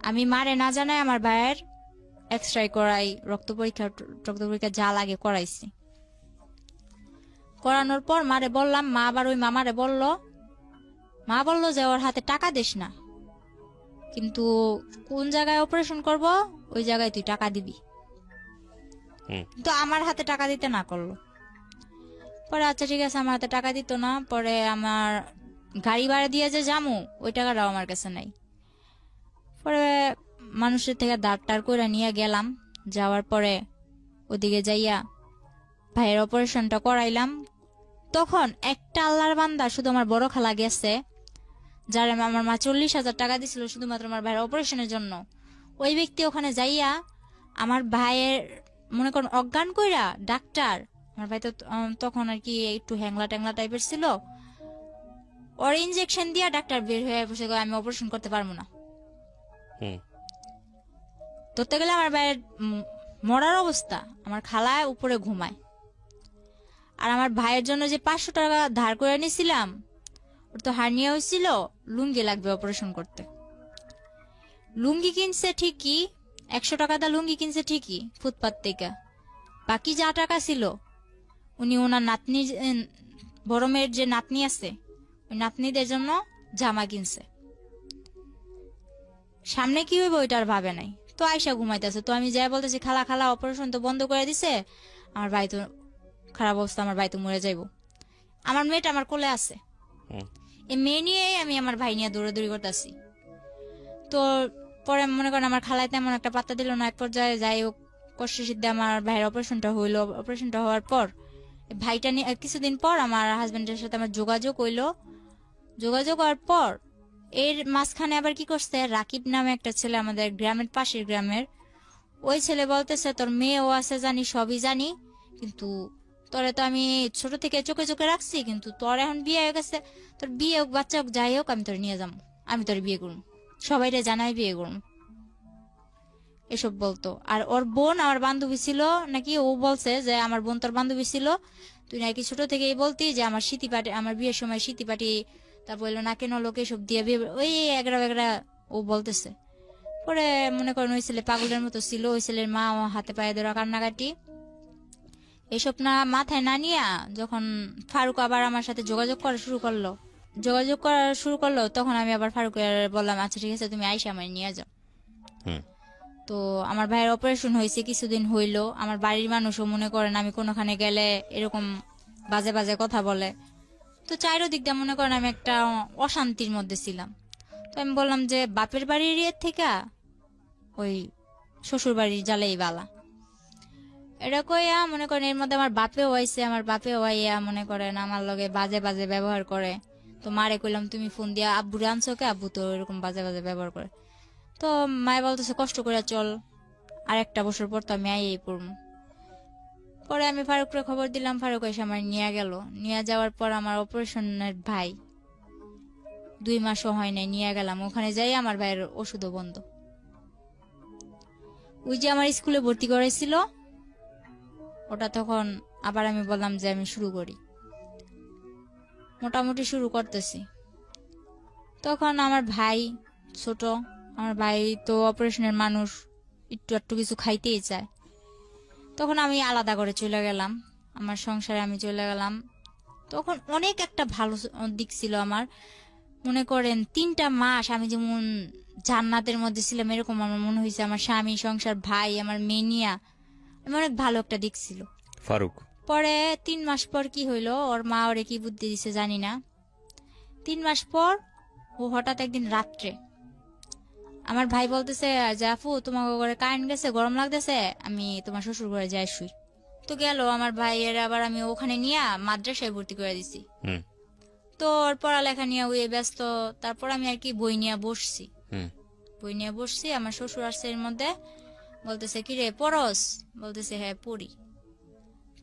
আমি মারে না জানাই আমার ভাইয়ের এক্সরে করাই, রক্ত পরীক্ষা যা লাগে করাইছি। করানোর পর মারে বললাম, মা আবার ওই মামারে মা বললো যে ওর হাতে টাকা দিস না, কিন্তু কোন জায়গায় অপারেশন করব ওই জায়গায় তুই টাকা দিবি। হুম তো আমার হাতে টাকা দিতে না করলো। পরে আচ্ছা ঠিক আছে, আমার হাতে টাকা দিত না। পরে আমার গাড়ি ভাড়া দিয়ে যে যামু ওই টাকাটাও আমার কাছে নাই। পরে মানুষের থেকে দাঁড় টার করে নিয়ে গেলাম। যাওয়ার পরে ওদিকে যাইয়া ভাইয়ের অপারেশনটা করাইলাম। তখন একটা আল্লাহর বান্দা, শুধু আমার বড় খালা গেছে, যার আমার মা 40,000 টাকা দিছিল শুধুমাত্র আমার ভাইয়ের অপারেশনের জন্য। ওই ব্যক্তি ওখানে যাইয়া আমার ভাইয়ের মনে করেন অজ্ঞান কইরা ডাক্তার, আমার ভাই তো তখন আর কি একটু হ্যাংলা ট্যাংলা টাইপের ছিল, ওর ইনজেকশন দিয়া ডাক্তার বের হয়ে বসে আমি অপারেশন করতে পারবো না। হুম ধরতে গেলে আমার ভাইয়ের মরার অবস্থা, আমার খালায় উপরে ঘুমায়। আর আমার ভাইয়ের জন্য যে 500 টাকা ধার করে নিয়েছিলাম, ওর তো হার্নিয়া হয়েছিল, লুঙ্গি লাগবে অপারেশন করতে। লুঙ্গি কিনছে ঠিকই, 100 টাকা দা লুঙ্গি কিনছে ঠিকই ফুটপাত থেকে। বাকি যা টাকা ছিল উনি ওনার নাতনি, বড় মেয়ের যে নাতনি আছে ওই নাতনিদের জন্য জামা কিনছে। সামনে কি হইব ওইটা আর ভাবে নাই। তো আয়সা ঘুমাইতেছে, তো আমি যাই বলতেছি খালা খালা অপারেশন তো বন্ধ করে দিছে, আমার ভাই তো খারাপ অবস্থা, আমার ভাই তো মরে যাইব। আমার মেয়েটা আমার কোলে আছে, হুম এই মেয়ে নিয়ে আমি আমার ভাই নিয়ে দৌড়াদৌড়ি করতেছি। তো পরে মনে করেন আমার খালায় তেমন একটা পাত্তা দিল না। এক পর্যায়ে যাই হোক কষ্ট সিদ্ধে আমার ভাইয়ের অপারেশনটা হইলো। অপারেশনটা হওয়ার পর ভাইটা নিয়ে কিছুদিন পর আমার হাজবেন্ডের সাথে আমার যোগাযোগ হইলো। যোগাযোগ হওয়ার পর এর মাঝখানে আবার কি করছে, রাকিব নামে একটা ছেলে, আমাদের গ্রামের পাশের গ্রামের, ওই ছেলে বলতেছে তোর মেয়েও আছে জানি, সবই জানি, কিন্তু তোরে তো আমি ছোট থেকে চোখে চোখে রাখছি, কিন্তু তোর এখন বিয়ে হয়ে গেছে, তোর বিয়ে হোক বাচ্চা হোক যাই হোক আমি তোর নিয়ে যাবো, আমি তোর বিয়ে করুম, সবাইরে জানাই বিয়ে করুম, এসব বলতো। আর ওর বোন আমার বান্ধবী ছিল নাকি, ও বলছে যে আমার বোন তোর বান্ধবী ছিল, তুই নাকি ছোট থেকেই বলতি যে আমার স্মৃতি পাটি, আমার বিয়ের সময় স্মৃতি পাটি, তারপর বললো না কেন লোকে সব দিয়ে বিয়ে, ওই এগরা এগরা ও বলতেছে। পরে মনে করেন ওই ছেলে পাগলের মতো ছিল, ওই ছেলের মা হাতে পায়ে ধরা কান্নাকাটি, এসব না মাথায় না নিয়া যখন ফারুক আবার আমার সাথে যোগাযোগ করা শুরু করলো, তখন আমি আবার ফারুকের বললাম আচ্ছা ঠিক আছে তুমি আইসা আমার নিয়ে যাও। হুম তো আমার ভাইয়ের অপারেশন হয়েছে কিছুদিন হইলো। আমার বাড়ির মানুষও মনে করেন আমি কোনোখানে গেলে এরকম বাজে বাজে কথা বলে, তো চাইরো দিক দিয়ে মনে করেন আমি একটা অশান্তির মধ্যে ছিলাম। তো আমি বললাম যে বাপের বাড়ির ইয়ে থেকে ওই শ্বশুর বাড়ির জ্বালেই বালা, এটা কইয়া মনে করেন এর মধ্যে আমার বাপেও হয়েছে, আমার বাপেও হইয়া মনে করেন আমার লগে বাজে বাজে ব্যবহার করে। তো মারে কইলাম তুমি ফোন দিয়া আব্বুরে আনছো কে, আব্বু তো এরকম বাজে বাজে ব্যবহার করে। তো মায়ে বলতেছে কষ্ট করে চল, আর একটা বছর পর তো আমি আইয়েই পড়বো। পরে আমি ফারুকরে খবর দিলাম, ফারুক এসে আমার নিয়ে গেল। নিয়ে যাওয়ার পর আমার অপারেশনের ভাই 2 মাসও হয় নাই, নিয়ে গেলাম ওখানে যাই, আমার ভাইয়ের ওষুধও বন্ধ। ওই যে আমার স্কুলে ভর্তি করেছিল ওটা, তখন আবার আমি বললাম যে আমি শুরু করি, মোটামুটি শুরু করতেছি। তখন আমার ভাই ছোট, আমার ভাই তো অপারেশনের মানুষ, একটু একটু কিছু খাইতেই চায়। তখন আমি আলাদা করে চলে গেলাম, আমার সংসারে আমি চলে গেলাম। তখন অনেক একটা ভালো দিক ছিল আমার, মনে করেন 3টা মাস আমি যেমন জান্নাতের মধ্যে ছিলাম এরকম আমার মনে হয়েছে। আমার স্বামী, সংসার, ভাই, আমার মেনিয়া, আমার অনেক ভালো একটা দিক ছিল। ফারুক পরে 3 মাস পর কি হইলো, ওর মা ওরে কি বুদ্ধি দিছে জানি না, 3 মাস পর ও হঠাৎ একদিন রাত্রে আমার ভাই বলতেছে যে আপু তোমার ঘরে কারেন্ট গেছে, গরম লাগতেছে, আমি তোমার শ্বশুর ঘরে যাই শুই। তো গেল আমার ভাইয়ের, আবার আমি ওখানে নিয়ে মাদ্রাসায় ভর্তি করে দিছি। হুম তো ওর পড়ালেখা নিয়ে ওই ব্যস্ত। তারপর আমি আর কি বই নিয়ে বসছি, হুম আমার শ্বশুর আসছে এর মধ্যে, বলতেছে কি রে পড়স, বলতেছে হ্যাঁ পড়ি।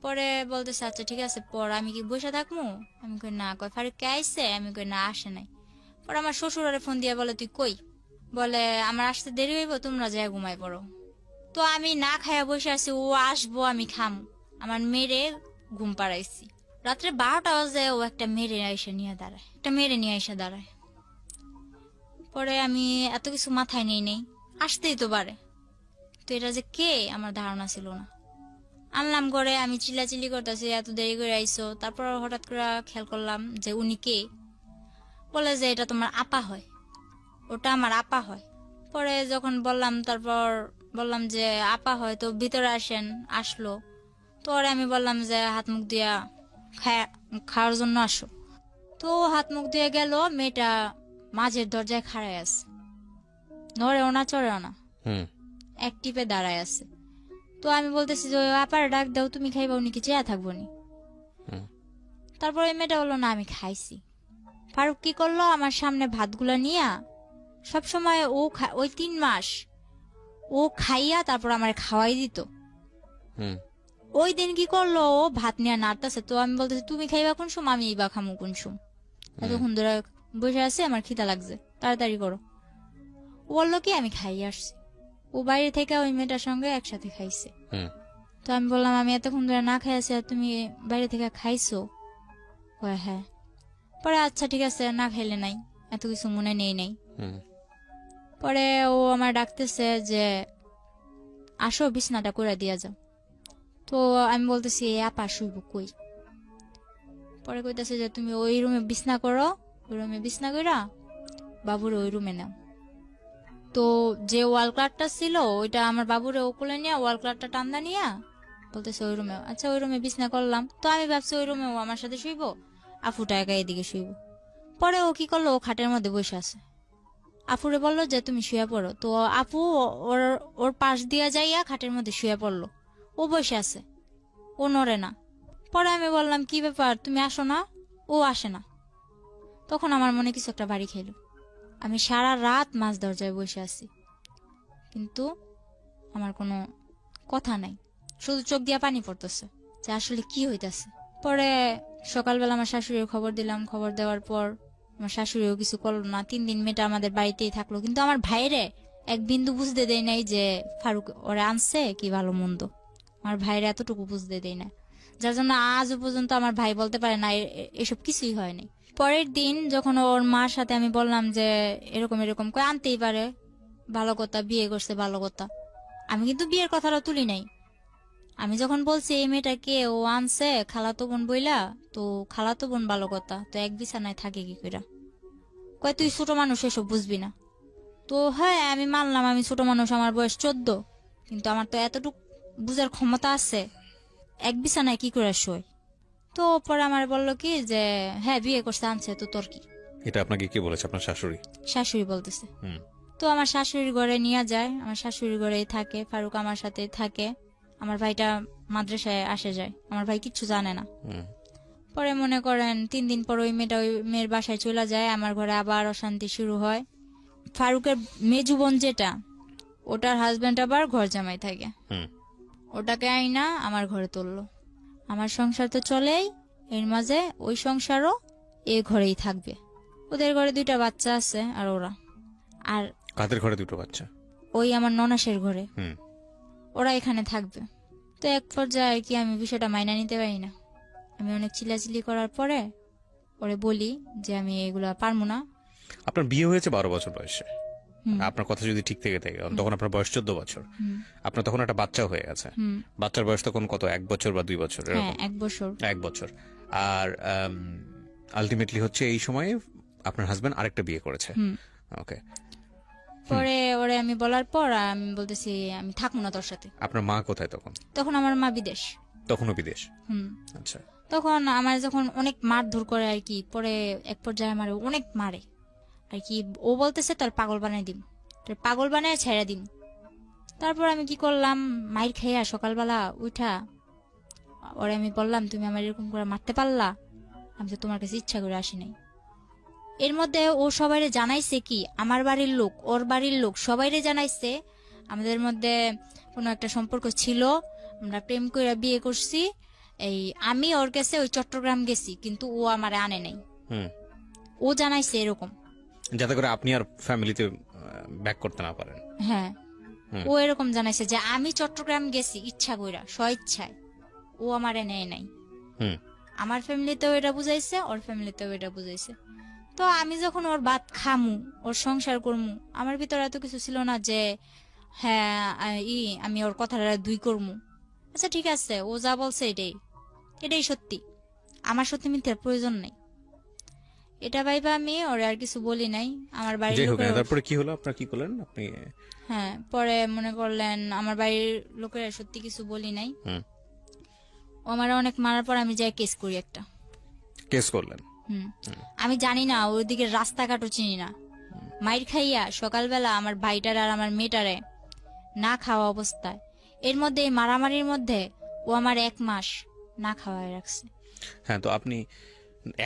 পরে বলতেছে আচ্ছা ঠিক আছে পর আমি কি বসে থাকবো? আমি কই না। কয় ফারুক কে আইছে? আমি কই না আসে নাই। পরে আমার শ্বশুর আরে ফোন দিয়ে বলে তুই কই? বলে আমার আসতে দেরি হইব, তোমরা যায় ঘুমাই পড়ো। তো আমি না খাইয়া বসে আছি, ও আসবো আমি খাম। আমার মেরে ঘুম পাড়াইছি। রাত্রে 12টা বাজে ও একটা মেরে এসে দাঁড়ায়। পরে আমি এত কিছু মাথায় নেই আসতেই তো পারে। তো এটা যে কে আমার ধারণা ছিল না। আনলাম করে আমি চিল্লাচিল্লি করতেছি এত দেরি করে আইসো। তারপর হঠাৎ করে খেয়াল করলাম যে উনি কে। বলে যে এটা তোমার আপা হয়, ওটা আমার আপা হয়। পরে যখন বললাম, তারপর বললাম যে আপা হয় তো ভিতরে আসেন। আসলো তো ওরে আমি বললাম যে হাত মুখ দিয়া খাওয়ার জন্য আসো। তো হাত মুখ দিয়ে গেল, মেয়েটা মাঝের দরজায় খাড়ায় আছে, নড়েও না চড়েও না, এক টিপে দাঁড়ায় আছে। তো আমি বলতেছি যে আপার ডাক দাও, তুমি খাইবা, উনি কি চেয়া থাকবো নি? তারপরে মেয়েটা বললো না আমি খাইছি। ফারুক কি করলো, আমার সামনে ভাতগুলা নিয়া সবসময় ওই 3 মাস ও খাইয়া তারপর আমার খাওয়াই দিত। ওই দিন কি করলো, ও ভাত নিয়ে নাড়তেছে। তো আমি বলতেছি তুমি খাইবা কোন সময়, আমি বা খামু কোন সময়, এতক্ষণ ধরে বসে আছে, আমার খিদা লাগছে, তাড়াতাড়ি করো। ও বললো কি আমি খাই আসছি। ও বাইরে থেকে ওই মেয়েটার সঙ্গে একসাথে খাইছে। তো আমি বললাম আমি এতক্ষণ ধরে না খাই আছি আর তুমি বাইরে থেকে খাইছো? হ্যাঁ। পরে আচ্ছা ঠিক আছে, না খাইলে নাই, এত কিছু মনে নেই। পরে ও আমার ডাকতেছে যে আসো বিছনাটা করে দিয়া যাও। তো আমি বলতেছি আপা শুইব কই? পরে কইতেছে যে তুমি ওই রুমে বিছনা করো, ওই রুমে বিছনা কইরা বাবুর ওই রুমে নাও। তো যে ওয়াল ক্লকটা ছিল ওইটা আমার বাবুরে ও কোলে নিয়ে ওয়াল ক্লকটা টান্দা নিয়া বলতেছে ওই রুমে। আচ্ছা ওই রুমে বিছনা করলাম। তো আমি ভাবছি ওই রুমে ও আমার সাথে শুইব, আফুটা একা এদিকে শুইব। পরে ও কি করলো, ও খাটের মধ্যে বসে আছে। আফুরে বললো যে তুমি শুয়ে পড়ো। তো আপু ওর পাশ দিয়া যাইয়া খাটের মধ্যে শুয়ে পড়লো। ও বসে আছে, ও নড়ে না। পরে আমি বললাম কি ব্যাপার, তুমি আসো না? ও আসে না। তখন আমার মনে কিছু একটা বাড়ি খেলো। আমি সারা রাত মাঝ দরজায় বসে আছি, কিন্তু আমার কোনো কথা নাই, শুধু চোখ দিয়া পানি পড়তেছে যে আসলে কি হইতাছে। পরে সকালবেলা আমার শাশুড়ির খবর দিলাম। খবর দেওয়ার পর আমার শাশুড়িও কিছু করলো না। 3 দিন মেয়েটা আমাদের বাড়িতেই থাকলো। কিন্তু আমার ভাইরে এক বিন্দু বুঝতে দেয় নাই যে ফারুক ওরা আনছে কি ভালো মন্দ। আমার ভাইরে এতটুকু বুঝতে দেয় না, যার জন্য আজও পর্যন্ত আমার ভাই বলতে পারে না এসব কিছুই হয়নি। পরের দিন যখন ওর মার সাথে আমি বললাম যে এরকম এরকম কই আনতেই পারে, ভালো কথা, বিয়ে করছে ভালো কথা। আমি কিন্তু বিয়ের কথাটা তুলি নাই। আমি যখন বলছি এই মেয়েটাকে ও আনছে খালাতো বোন বইলা, তো খালাতো বোন ভালো কথা, তো এক বিছানায় থাকে কি কইরা? কয় তুই ছোট মানুষ, এসব বুঝবি না। তো হ্যাঁ আমি মানলাম আমি ছোট মানুষ, আমার বয়স 14, কিন্তু আমার তো এতটুকু বুঝার ক্ষমতা আছে এক বিছানায় কি করে শোয়। তো পরে আমার বললো কি যে হ্যাঁ বিয়ে করছে আনছে, তো তোর কি? এটা আপনাকে কি বলেছে আপনার শাশুড়ি? শাশুড়ি বলতেছে। তো আমার শাশুড়ির ঘরে নিয়ে যায়, আমার শাশুড়ির ঘরেই থাকে, ফারুক আমার সাথে থাকে। আমার ভাইটা মাদ্রাসায় আসে যায়, আমার ভাই কিচ্ছু জানে না। পরে মনে করেন 3 দিন পর ওই মেয়ের বাসায় চলে যায়, আমার ঘরে আবার অশান্তি শুরু হয়। ফারুকের মেজু বোন যেটা, ওটার হাজবেন্ড আবার ঘর জামাই থাকে, ওটাকে আইনা আমার ঘরে তুললো। আমার সংসার তো চলেই, এর মাঝে ওই সংসারও এ ঘরেই থাকবে। ওদের ঘরে 2টা বাচ্চা আছে। আর আর কাদের ঘরে 2টো বাচ্চা? ওই আমার ননাসের ঘরে, ওরা এখানে থাকবে। তো এক পর্যায়ে আর কি আমি বিষয়টা মাইনা নিতে পারি না। আমি অনেক চিল্লাচিল্লি করার পরে ওরে বলি যে আমি এগুলা পারবো না। আপনার বিয়ে হয়েছে 12 বছর বয়সে, আপনার কথা যদি ঠিক থেকে থাকে তখন আপনার বয়স 14 বছর। আপনার তখন একটা বাচ্চা হয়ে গেছে। বাচ্চার বয়স তখন কত, 1 বছর বা 2 বছর? হ্যাঁ 1 বছর। 1 বছর। আর আলটিমেটলি হচ্ছে এই সময়ে আপনার হাজবেন্ড আরেকটা বিয়ে করেছে। ওকে। পরে ওরে আমি বলার পর আমি বলতেছি আমি থাকবো না তোর সাথে। আপনার মা কোথায় তখন? তখন আমার মা বিদেশ। তখনও বিদেশ? আচ্ছা। তখন আমার যখন অনেক মারধর করে আর কি, পরে এক পর্যায়ে আমার অনেক মারে আর কি। ও বলতেছে তোর পাগল বানাই দিম, তোর পাগল বানায় ছেড়ে দিম। তারপর আমি কি করলাম, মাইর খাইয়া সকালবেলা উঠা ওরে আমি বললাম তুমি আমার এরকম করে মারতে পারলা, আমি তো তোমার কাছে ইচ্ছা করে আসি নাই। এর মধ্যে ও সবাইরে জানাইছে কি, আমার বাড়ির লোক ওর বাড়ির লোক সবাইরে জানাইছে আমাদের মধ্যে কোনো একটা সম্পর্ক ছিল, আমরা প্রেম করে বিয়ে করছি, এই আমি ওর কাছে ওই চট্টগ্রাম গেছি, কিন্তু ও আমারে আনে নাই। হুম। ও জানাইছে এরকম। যাতে করে আপনি আর ফ্যামিলিতে ব্যাক করতে না পারেন। হ্যাঁ, ও এরকম জানাইছে যে আমি চট্টগ্রাম গেছি ইচ্ছা কইরা, স্বইচ্ছায়, ও আমারে নেয় নাই। হুম। আমার ফ্যামিলিতেও এটা বুঝাইছে, ওর ফ্যামিলিতেও এটা বুঝাইছে। তো আমি যখন ওর ভাত খামু, ওর সংসার করমু, আমার ভিতরে এত কিছু ছিল না যে হ্যাঁ আমি ওর কথাটা দুই করমু। আচ্ছা ঠিক আছে, ও যা বলছে এটাই এটাই সত্যি, আমার সত্যি মিথ্যার প্রয়োজন নেই। এটা ভাইবা আমি ওরে আর কিছু বলি নাই। আমার বাড়ির যাই হোক, লোকেরা তারপরে কি হলো, আপনার কি করলেন আপনি? হ্যাঁ, পরে মনে করলেন আমার বাড়ির লোকেরা সত্যি কিছু বলি নাই। হুম। ও আমার অনেক মারার পর আমি যাই কেস করি একটা। কেস করলেন? আমি জানি না, ওইদিকে রাস্তাঘাটও চিনি না। মাইর খাইয়া সকালবেলা আমার ভাইটার আর আমার মেয়েটারে না খাওয়া অবস্থায়, এর মধ্যে এই মারামারির মধ্যে ও আমার 1 মাস না খাওয়ায় রাখছে। হ্যাঁ, তো আপনি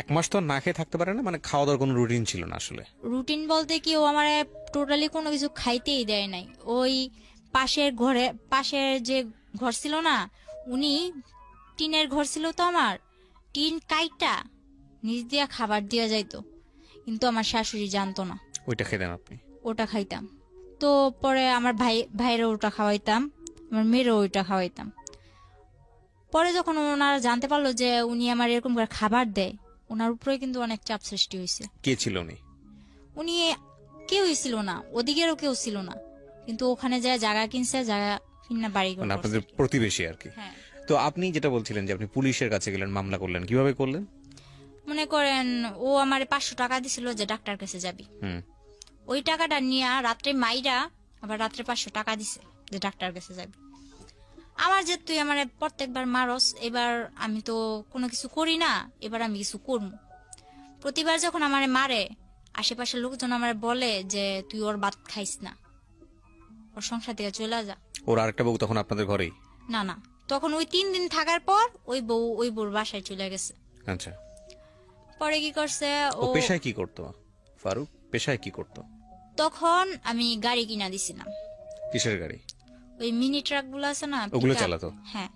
1 মাস তো না খেয়ে থাকতে পারেন না, মানে খাওয়া দাওয়ার কোনো রুটিন ছিল না আসলে? রুটিন বলতে কি, ও আমার টোটালি কোনো কিছু খাইতেই দেয় নাই। ওই পাশের যে ঘর ছিল না, উনি টিনের ঘর ছিল, তো আমার টিন কাইটা নিচ দিয়া খাবার দিয়া যাইতো, কিন্তু আমার শাশুড়ি জানতো না। ওইটা খেতেন আপনি? ওটা খাইতাম। তো পরে আমার ভাইয়েরও ওটা খাওয়াইতাম, আমার মেয়েরও ওইটা খাওয়াইতাম। পরে যখন ওনারা জানতে পারলো যে উনি আমার এরকম করে খাবার দেয়, ওনার উপরে কিন্তু অনেক চাপ সৃষ্টি হয়েছে। কে ছিল উনি? উনি কেউই ছিল না, ওদিকেরও কেউ ছিল না, কিন্তু ওখানে যায় জায়গা কিনছে, জায়গা কিনা বাড়ি মানে আপনাদের প্রতিবেশী আর কি? হ্যাঁ। তো আপনি যেটা বলছিলেন যে আপনি পুলিশের কাছে গেলেন, মামলা করলেন, কিভাবে করলেন? মনে করেন ও আমার 500 টাকা দিছিল যে ডাক্তার কাছে যাবি। ওই টাকাটা নিয়ে রাত্রে মাইরা আবার রাত্রে 500 টাকা দিছে যে ডাক্তার কাছে যাবি। আমার যে তুই আমার প্রত্যেকবার মারস, এবার আমি তো কোনো কিছু করি না, এবার আমি কিছু করবো। প্রতিবার যখন আমার মারে, আশেপাশের লোকজন আমার বলে যে তুই ওর ভাত খাইস না, ওর সংসার থেকে চলে যা। ওর আরেকটা বউ তখন আপনাদের ঘরেই? না না, তখন ওই 3 দিন থাকার পর ওই বউর বাসায় চলে গেছে। আচ্ছা। পরে কি করছে ও পেশায় কি করতো ফারুক? পেশায় কি করতো? তখন আমি গাড়ি কিনা দিছিলাম। কিসের গাড়ি? ওই মিনি ট্রাক গুলো আছে না, ওগুলো pickup। চালাতো? হ্যাঁ।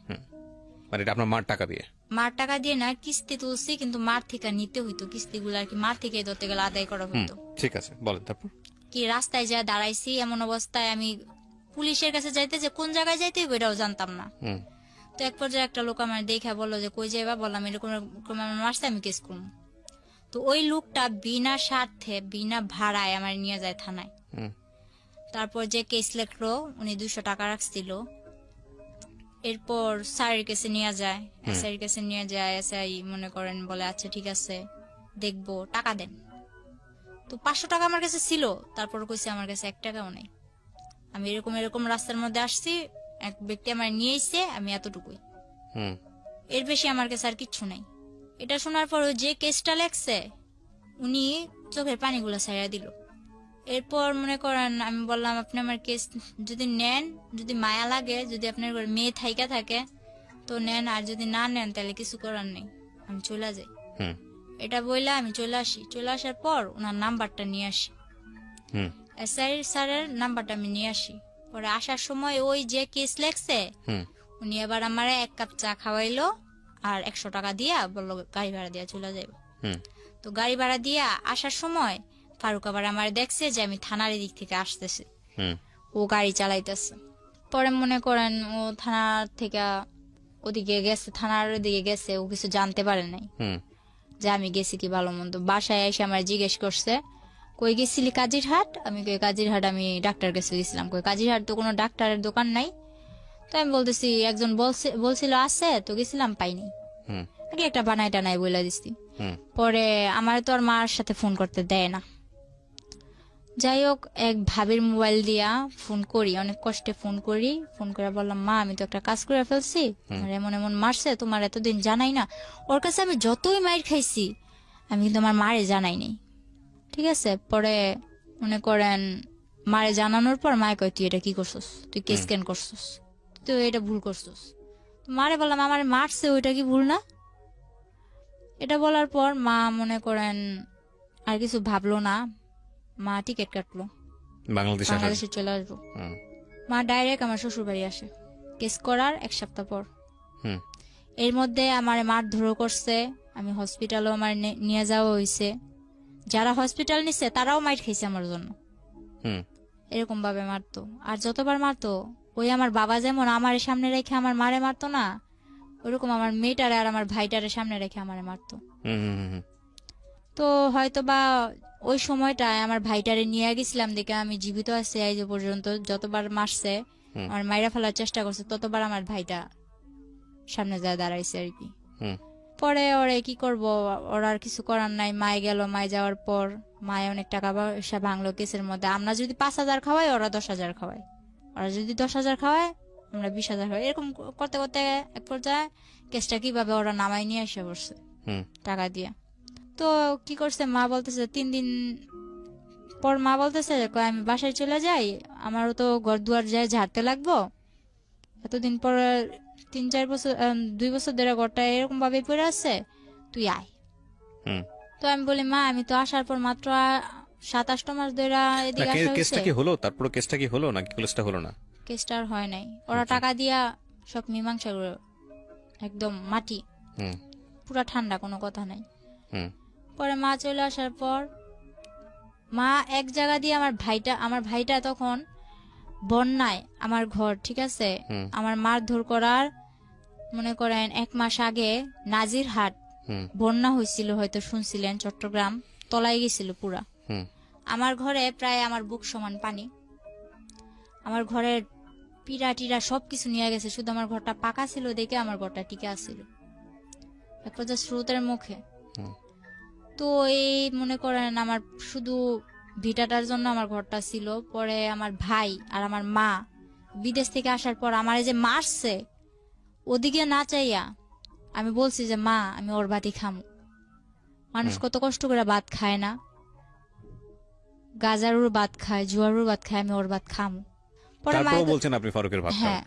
মানে এটা আপনার মার টাকা দিয়ে? মার টাকা দিয়ে না, কিস্তি তুলছি, কিন্তু মার থেকে নিতে হইতো কিস্তিগুলো আর কি, মার থেকে ধরতে গেলে আদায় করা হইতো। ঠিক আছে, বলেন তারপর। কি রাস্তায় যা দাঁড়াইছি, এমন অবস্থায় আমি পুলিশের কাছে যাইতে, যে কোন জায়গায় যাইতে ওইটাও জানতাম না। তো এক পর্যায়ে একটা লোক আমার দেখা বললো যে কই যাইবা, বললাম এরকম আমার মারছে, আমি কেস করবো। তো ওই লোকটা বিনা স্বার্থে বিনা ভাড়ায় আমার নিয়ে যায় থানায়। তারপর যে কেস লেখলো, উনি 200 টাকা রাখছিল। এরপর স্যারের কাছে নিয়ে যায়, এসআইয়ের কাছে নিয়ে যায়। এসআই মনে করেন বলে আচ্ছা ঠিক আছে দেখবো, টাকা দেন। তো 500 টাকা আমার কাছে ছিল, তারপর কইছে আমার কাছে 1 টাকাও নেই। আমি এরকম রাস্তার মধ্যে আসছি, এক ব্যক্তি আমার নিয়ে এসে, আমি এতটুকুই, এর বেশি আমার কাছে আর কিচ্ছু নাই। এটা শোনার পর যে কেসটা লেখছে, উনি চোখের পানিগুলো ছাইড়া দিল। এরপর মনে করেন আমি বললাম আপনি আমার কেস যদি নেন, যদি মায়া লাগে, যদি আপনার মেয়ে থাইকা থাকে তো নেন, আর যদি না নেন তাহলে কিছু করার নেই, আমি চলে যাই। এটা বইলা আমি চলে আসি। চলে আসার পর ওনার নাম্বারটা নিয়ে আসি, এসআই স্যারের নাম্বারটা আমি নিয়ে আসি। পরে আসার সময় ওই যে কেস লেখছে, উনি আবার আমার 1 কাপ চা খাওয়াইলো আর 100 টাকা দিয়া বললো গাড়ি ভাড়া দিয়া চলে যাইব। তো গাড়ি ভাড়া দিয়া আসার সময় ফারুক আবার আমার দেখছে যে আমি থানার দিক থেকে আসতেছি, ও গাড়ি চালাইতেছে। পরে মনে করেন ও থানার থেকে ওদিকে গেছে, থানার ওদিকে গেছে, ও কিছু জানতে পারে নাই যে আমি গেছি কি ভালো মন্দ। বাসায় এসে আমার জিজ্ঞেস করছে কই গেছিলি? কাজিরহাট। আমি কই কাজিরহাট আমি ডাক্তার কাছে গেছিলাম। কই কাজিরহাট তো কোনো ডাক্তারের দোকান নাই। তো আমি বলতেছি একজন বলছিল আছে, তো গেছিলাম পাইনি, আগে একটা বানাই টানাই বলে দিছি। পরে আমার তো আর মার সাথে ফোন করতে দেয় না। যাই হোক, এক ভাবির মোবাইল দিয়া ফোন করি, অনেক কষ্টে ফোন করি। ফোন করে বললাম মা আমি তো একটা কাজ করে ফেলছি, আমার এমন এমন মারছে, তোমার এতদিন জানাই না। ওর কাছে আমি যতই মাইর খাইছি আমি কিন্তু আমার মারে জানাই নাই, ঠিক আছে। পরে মনে করেন মারে জানানোর পর মায়ে কয় তুই এটা কি করছস, তুই কেস কেন করছস, তুই এটা ভুল করছস। মারে বললাম আমার মারছে, ওইটা কি ভুল না? এটা বলার পর মা মনে করেন আর কিছু ভাবলো না, মা টিকিট কাটলো, বাংলাদেশে চলে আসবো। মা ডাইরেক্ট আমার শ্বশুর বাড়ি আসে কেস করার 1 সপ্তাহ পর। এর মধ্যে আমার মারধরও করছে, আমি হসপিটালও আমার নিয়ে যাওয়া হয়েছে, যারা হসপিটাল নিছে তারাও মাইর খাইছে আমার জন্য। হুম এরকম ভাবে মারতো, আর যতবার মারতো ওই আমার বাবা যেমন আমার সামনে রেখে আমার মারে মারতো না, ওইরকম আমার মেয়েটারে আর আমার ভাইটারে সামনে রেখে আমারে মারতো। হুম হুম হুম তো হয়তো বা ওই সময়টায় আমার ভাইটারে নিয়ে গেছিলাম দেখে আমি জীবিত আছি এই যে পর্যন্ত। যতবার মারছে আমার মাইরা ফেলার চেষ্টা করছে ততবার আমার ভাইটা সামনে যায় দাঁড়াইছে আর কি। হুম পরে ওরে কি করব, ওর আর কিছু করার নাই। মায়ে গেল, মায়ে যাওয়ার পর মায়ে অনেক টাকা পয়সা ভাঙলো কেসের মধ্যে। আমরা যদি 5,000 খাওয়াই ওরা 10,000 খাওয়ায়, ওরা যদি 10,000 খাওয়ায় আমরা 20,000 খাওয়াই। এরকম করতে করতে এক পর্যায়ে কেসটা কিভাবে ওরা নামাই নিয়ে এসে বসছে হুম টাকা দিয়ে। তো কি করছে, মা বলতেছে 3 দিন পর মা বলতেছে কয় আমি বাসায় চলে যাই, আমারও তো ঘর দুয়ার যায় ঝাড়তে লাগবো, এতদিন পর 3-4 বছর 2 বছর ধরে ঘরটা এরকম ভাবে পড়ে আছে, তুই আয়। হুম। তো আমি বলি মা আমি তো আসার পর মাত্র 27 মাস ধরে না, এদিকে আসা কেসটা হয়েছে। কি হলো? তারপরে কেসটা কি হলো নাকি কেসটা হলো না? কেসটা আর হয় নাই, ওরা টাকা দিয়া সব মীমাংসা করে একদম মাটি, হুম পুরা ঠান্ডা, কোনো কথা নাই। হুম পরে মা চলে আসার পর মা এক জায়গা দিয়ে আমার ভাইটা তখন বন্যায় আমার ঘর, ঠিক আছে, হুম আমার মারধর করার মনে করেন 1 মাস আগে নাজিরহাট হুম বন্যা হয়েছিল, হয়তো শুনছিলেন, চট্টগ্রাম তলায় গেছিল পুরা। হুম আমার ঘরে প্রায় আমার বুক সমান পানি, আমার ঘরের পিড়া টিরা সবকিছু নিয়ে গেছে, শুধু আমার ঘরটা পাকা ছিল দেখে আমার ঘরটা টিকে আসছিল এক পর্যায়ে স্রোতের মুখে। হুম তো এই মনে করেন আমার শুধু ভিটাটার জন্য আমার ঘরটা ছিল। পরে আমার ভাই আর আমার মা বিদেশ থেকে আসার পর আমার এই যে মারছে, ওদিকে না চাইয়া আমি বলছি যে মা আমি ওর ভাতই খামু। মানুষ কত কষ্ট করে ভাত খায় না, গাজারুর ভাত খায়, জুয়ারুর ভাত খায়, আমি ওর ভাত খামু। পরে তারপরেও বলছেন আপনি ফারুকের ভাত খান। হ্যাঁ,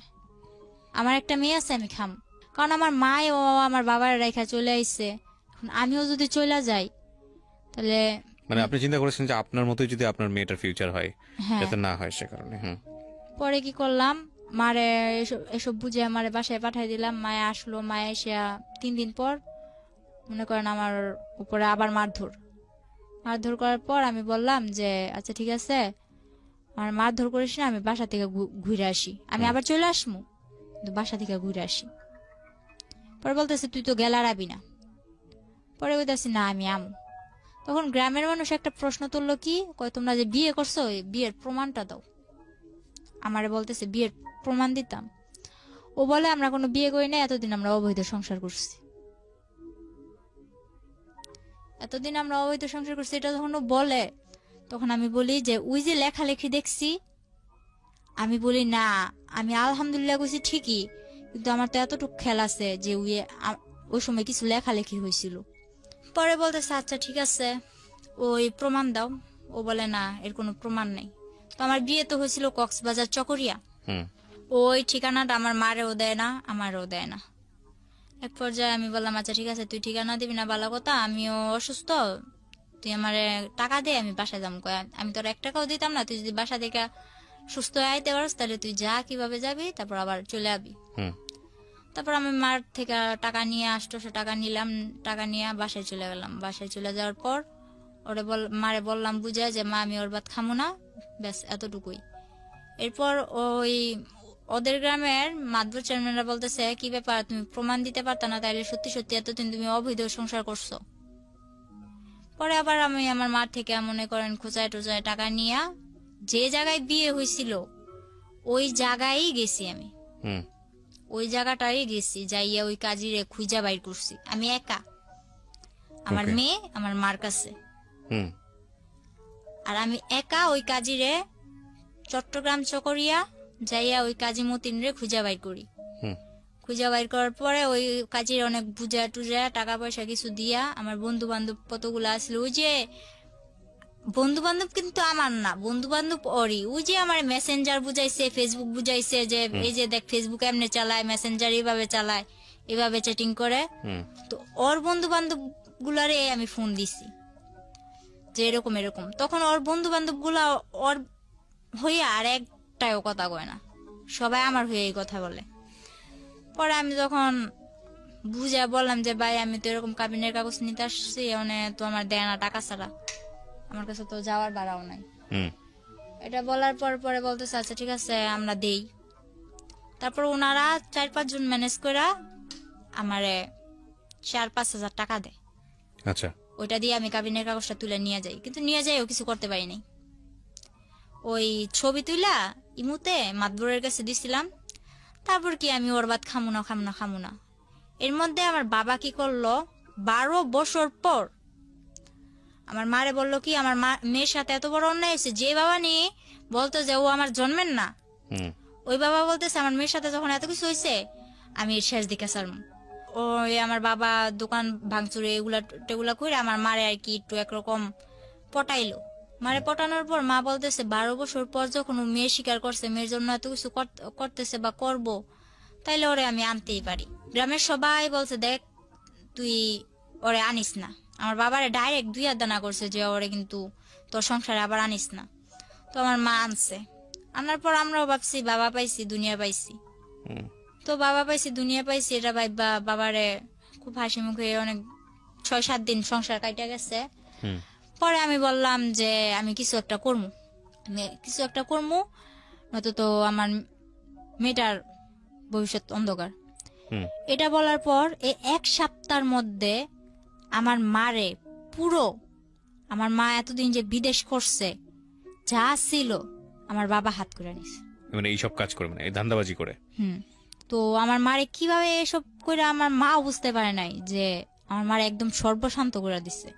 আমার একটা মেয়ে আছে আমি খামু, কারণ আমার মায় ও আমার বাবার রেখা চলে আইছে, এখন আমিও যদি চলে যাই তাহলে। মানে আপনি চিন্তা করেছেন যে আপনার মতোই যদি আপনার মেয়েটার ফিউচার হয়, হ্যাঁ। যাতে না হয় সে কারণে। হুম পরে কি করলাম, মারে এসব বুঝে আমার বাসায় পাঠাই দিলাম। মায়ে আসলো, মায়ে এসে 3 দিন পর মনে করেন আমার উপরে আবার মারধর করার পর আমি বললাম যে আচ্ছা ঠিক আছে আমার মারধর করিস না, আমি বাসা থেকে ঘুরে আসি, আমি আবার চলে আসবো, কিন্তু বাসা থেকে ঘুরে আসি। পরে বলতেছে তুই তো গেলারাবি না। পরে বলতেছি না আমি আমু। তখন গ্রামের মানুষ একটা প্রশ্ন তুললো, কি কয় তোমরা যে বিয়ে করছো এই বিয়ের প্রমাণটা দাও। আমারে বলতেছে বিয়ের প্রমাণ দিতাম। ও বলে আমরা কোনো বিয়ে করি না, এতদিন আমরা অবৈধ সংসার করছি, এতদিন আমরা অবৈধ সংসার করছি। এটা যখন ও বলে তখন আমি বলি যে ওই যে লেখালেখি দেখছি, আমি বলি না আমি আলহামদুলিল্লাহ কইছি ঠিকই, কিন্তু আমার তো এতটুকু খেয়াল আছে যে ওই সময় কিছু লেখালেখি হয়েছিল। পরে বলতেছে আচ্ছা ঠিক আছে ওই প্রমাণ দাও। ও বলে না এর কোনো প্রমাণ নেই। তো আমার বিয়ে তো হয়েছিল কক্সবাজার চকরিয়া, হুম ওই ঠিকানাটা আমার মারেও দেয় না আমারও দেয় না। এক পর্যায়ে আমি বললাম আচ্ছা ঠিক আছে তুই ঠিকানা দিবি না ভালো কথা, আমিও অসুস্থ, তুই আমারে টাকা দে আমি বাসায় যাম। আমি তোর 1 টাকাও দিতাম না, তুই যদি বাসা থেকে সুস্থ হয়ে আইতে পারস তাহলে তুই যা, কিভাবে যাবি, তারপর আবার চলে আবি। হুম তারপর আমি মার থেকে টাকা নিয়ে 800 টাকা নিলাম, টাকা নিয়ে বাসায় চলে গেলাম। বাসায় চলে যাওয়ার পর মারে বললাম বুঝায় যে মা আমি ওর ভাত খামু না, ব্যাস এতটুকুই। এরপর ওই ওদের গ্রামের মাদবর চেয়ারম্যানরা বলতেছে কি ব্যাপার তুমি প্রমাণ দিতে পারতা না, তাইলে সত্যি সত্যি এতদিন তুমি অবৈধ সংসার করছো। পরে আবার আমি আমার মার থেকে মনে করেন খোঁচায় টোচায় টাকা নিয়ে যে জায়গায় বিয়ে হয়েছিল ওই জায়গায় গেছি আমি, হুম ওই জায়গাটাই গেছি, যাইয়া ওই কাজিরে খুঁজা বাইর করছি আমি একা, আমার Okay. মেয়ে আমার মার কাছে। হুম আর আমি একা ওই কাজিরে চট্টগ্রাম চকরিয়া যাইয়া ওই কাজী মতিন রে খুঁজা বাইর করি। হুম খুঁজা বাইর করার পরে ওই কাজের অনেক বুঝা টুজা টাকা পয়সা কিছু দিয়া আমার বন্ধু বান্ধব কতগুলো আসলো, ওই যে বন্ধু বান্ধব কিন্তু আমার না, বন্ধু বান্ধব ওরই, ওই যে আমার মেসেঞ্জার বুঝাইছে, ফেসবুক বুঝাইছে যে এই যে দেখ ফেসবুক এমনি চালায়, মেসেঞ্জার এইভাবে চালায়, এভাবে চ্যাটিং করে। হুম তো ওর বন্ধু বান্ধব গুলারে আমি ফোন দিছি যে এরকম এরকম। তখন ওর বন্ধু বান্ধব গুলা ওর হইয়া আর একটাও কথা কয় না, সবাই আমার হয়ে এই কথা বলে। পরে আমি যখন বুঝে বললাম যে ভাই আমি তো এরকম কাবিনের কাগজ নিতে আসছি, মানে তো আমার দেয় না টাকা ছাড়া, আমার কাছে তো যাওয়ার ভাড়াও নাই। হুম এটা বলার পর পরে বলতেছে আচ্ছা ঠিক আছে আমরা দেই। তারপর ওনারা 4-5 জন ম্যানেজ করে আমারে 4-5 হাজার টাকা দেয়। আচ্ছা ওইটা দিয়ে আমি কাবিনের কাগজটা তুলে নিয়ে যাই, কিন্তু নিয়ে যাইও কিছু করতে পারি নাই। ওই ছবি তুইলা ইমুতে মাতবরের কাছে দিছিলাম। তারপর কি আমি ওর বাদ খামু না। এর মধ্যে আমার বাবা কি করলো, 12 বছর পর আমার মারে বললো কি আমার মেয়ের সাথে এত বড় অন্যায় হয়েছে, যে বাবা নিয়ে বলতো যে ও আমার জন্মের না, হুম ওই বাবা বলতেছে আমার মেয়ের সাথে যখন এত কিছু হয়েছে আমি এর শেষ দিকে সারম। ওই আমার বাবা দোকান ভাঙচুরে এগুলা টেগুলা করে আমার মারে আর কি একটু একরকম পটাইলো। মারে পটানোর পর মা বলতেছে 12 বছর পর যখন ও মেয়ে স্বীকার করছে, মেয়ের জন্য এত কিছু করতেছে বা করব, তাইলে ওরে আমি আনতেই পারি। গ্রামের সবাই বলছে দেখ তুই ওরে আনিস না। আমার বাবারে ডাইরেক্ট 2 হাত দানা করছে যে ওরে কিন্তু তোর সংসারে আবার আনিস না। তো আমার মা আনছে, আনার পর আমরাও ভাবছি বাবা পাইছি দুনিয়া পাইছি। হুম তো বাবা পাইছি দুনিয়া পাইছি এটা ভাইবা বাবারে খুব হাসি মুখে অনেক 6-7 দিন সংসার কাইটা গেছে। হুম পরে আমি বললাম যে আমি কিছু একটা করবো, নয়তো তো আমার মেয়েটার ভবিষ্যৎ অন্ধকার। হুম এটা বলার পর এই 1 সপ্তাহের মধ্যে আমার মারে পুরো, আমার মা এতদিন যে বিদেশ করছে যা ছিল আমার বাবা হাত করে নিছে। মানে এইসব কাজ করে, মানে এই ধান্দাবাজি করে। তো আমার মারে কিভাবে এসব করে আমার মা বুঝতে পারে নাই যে আমার মারে একদম সর্বশান্ত করে দিচ্ছে।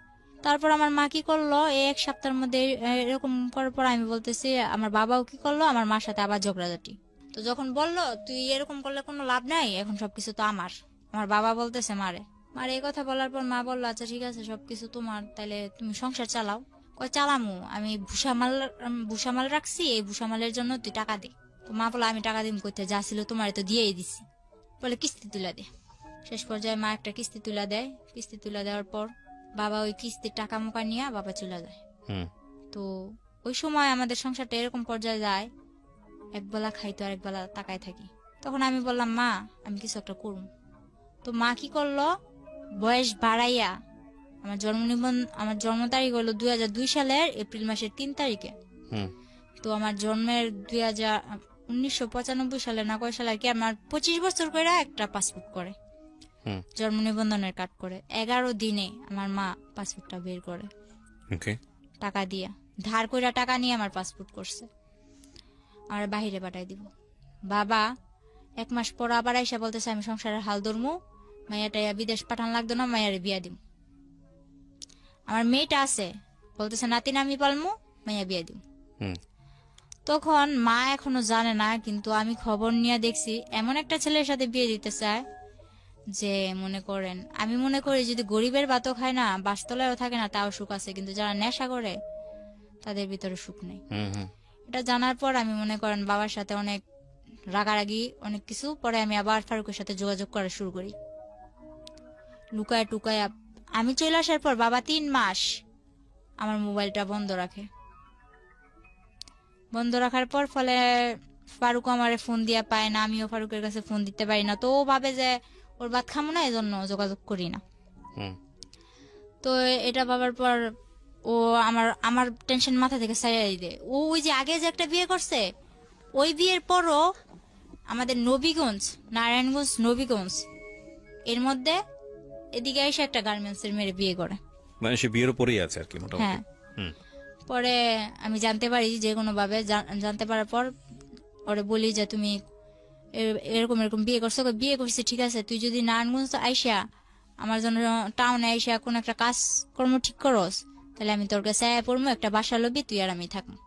তারপর আমার মা কি করলো, এই 1 সপ্তাহের মধ্যে এরকম করার পর আমি বলতেছি আমার বাবাও কি করলো আমার মার সাথে আবার ঝগড়াঝাটি। তো যখন বললো তুই এরকম করলে কোনো লাভ নাই, এখন সবকিছু তো আমার বাবা বলতেছে মারে এই কথা বলার পর মা বললো আচ্ছা ঠিক আছে সবকিছু তোমার, তাহলে তুমি সংসার চালাও। কয় চালামু, আমি ভুসামাল রাখছি, এই ভুসামালের জন্য তুই টাকা দে। তো মা বললো আমি টাকা দিম কইতে, যা ছিল তোমার তো দিয়েই দিছি, বলে কিস্তি তুলে দে। শেষ পর্যায়ে মা একটা কিস্তি তুলে দেয়। কিস্তি তুলে দেওয়ার পর বাবা ওই কিস্তির টাকা মুকা নিয়ে বাবা চলে যায়। তো ওই সময় আমাদের সংসারটা এরকম পর্যায়ে যায়, একবেলা খাইতো আর একবেলা তাকায় থাকি। তখন আমি বললাম মা আমি কিছু একটা করব। তো মা কি করলো, বয়স বাড়াইয়া আমার জন্ম তারিখ হলো 2002 সালের এপ্রিল মাসের 3 তারিখে। তো আমার জন্মের 1995 সালে না কয় সালে আর কি, আমার 25 বছর করে একটা পাসপোর্ট করে, জন্ম নিবন্ধনের কার্ড করে। 11 দিনে আমার মা পাসপোর্টটা বের করে টাকা দিয়া, ধার কইরা টাকা নিয়ে আমার পাসপোর্ট করছে, আমার বাহিরে পাঠাই দিব। বাবা 1 মাস পর আবার আইসা বলতেছে আমি সংসারের হাল ধরমু, মাইয়াটা বিদেশ পাঠান লাগতো না, মাইয়ারে বিয়া দিব। আমার মেয়েটা আছে বলতেছে নাতিন আমি পালমু, মাইয়া বিয়া দিব। তখন মা এখনো জানে না, কিন্তু আমি খবর নিয়ে দেখছি এমন একটা ছেলের সাথে বিয়ে দিতে চায় যে আমি মনে করি যদি গরিবের ভাতও খায় না, বাসতলায়ও থাকে না, তাও সুখ আছে, কিন্তু যারা নেশা করে তাদের ভিতরে সুখ নেই। এটা জানার পর আমি বাবার সাথে অনেক রাগারাগি অনেক কিছু, পরে আমি আবার ফারুকের সাথে যোগাযোগ করা শুরু করি লুকায় টুকায়। আমি চলে আসার পর বাবা 3 মাস আমার মোবাইলটা বন্ধ রাখে। বন্ধ রাখার পর ফলে ফারুক আমারে ফোন দিয়া পায় না, আমিও ফারুকের কাছে ফোন দিতে পারি না। তো ও ভাবে যে ওর ভাত খামো না, এজন্য যোগাযোগ করি না। তো এটা ভাবার পর ও আমার টেনশন মাথা থেকে সারিয়ে দেয়। ওই যে আগে যে একটা বিয়ে করছে, ওই বিয়ের পরও আমাদের নারায়ণগঞ্জ নবীগঞ্জ এর মধ্যে এদিকে এসে একটা গার্মেন্টসের মেয়ে বিয়ে করে, মানে সে বিয়ের উপরেই আছে আর কি মোটামুটি। হ্যাঁ। পরে আমি জানতে পারি যে কোনো ভাবে, জানতে পারার পর ওরে বলি যে তুমি এরকম এরকম বিয়ে করছো। বিয়ে করছি ঠিক আছে, তুই যদি নারায়ণগঞ্জ আইসা আমার জন্য টাউনে আইসা কোন একটা কাজ কর্ম ঠিক করস, তাহলে আমি তোর কাছে পড়বো, একটা বাসা লবি, তুই আর আমি থাকবো।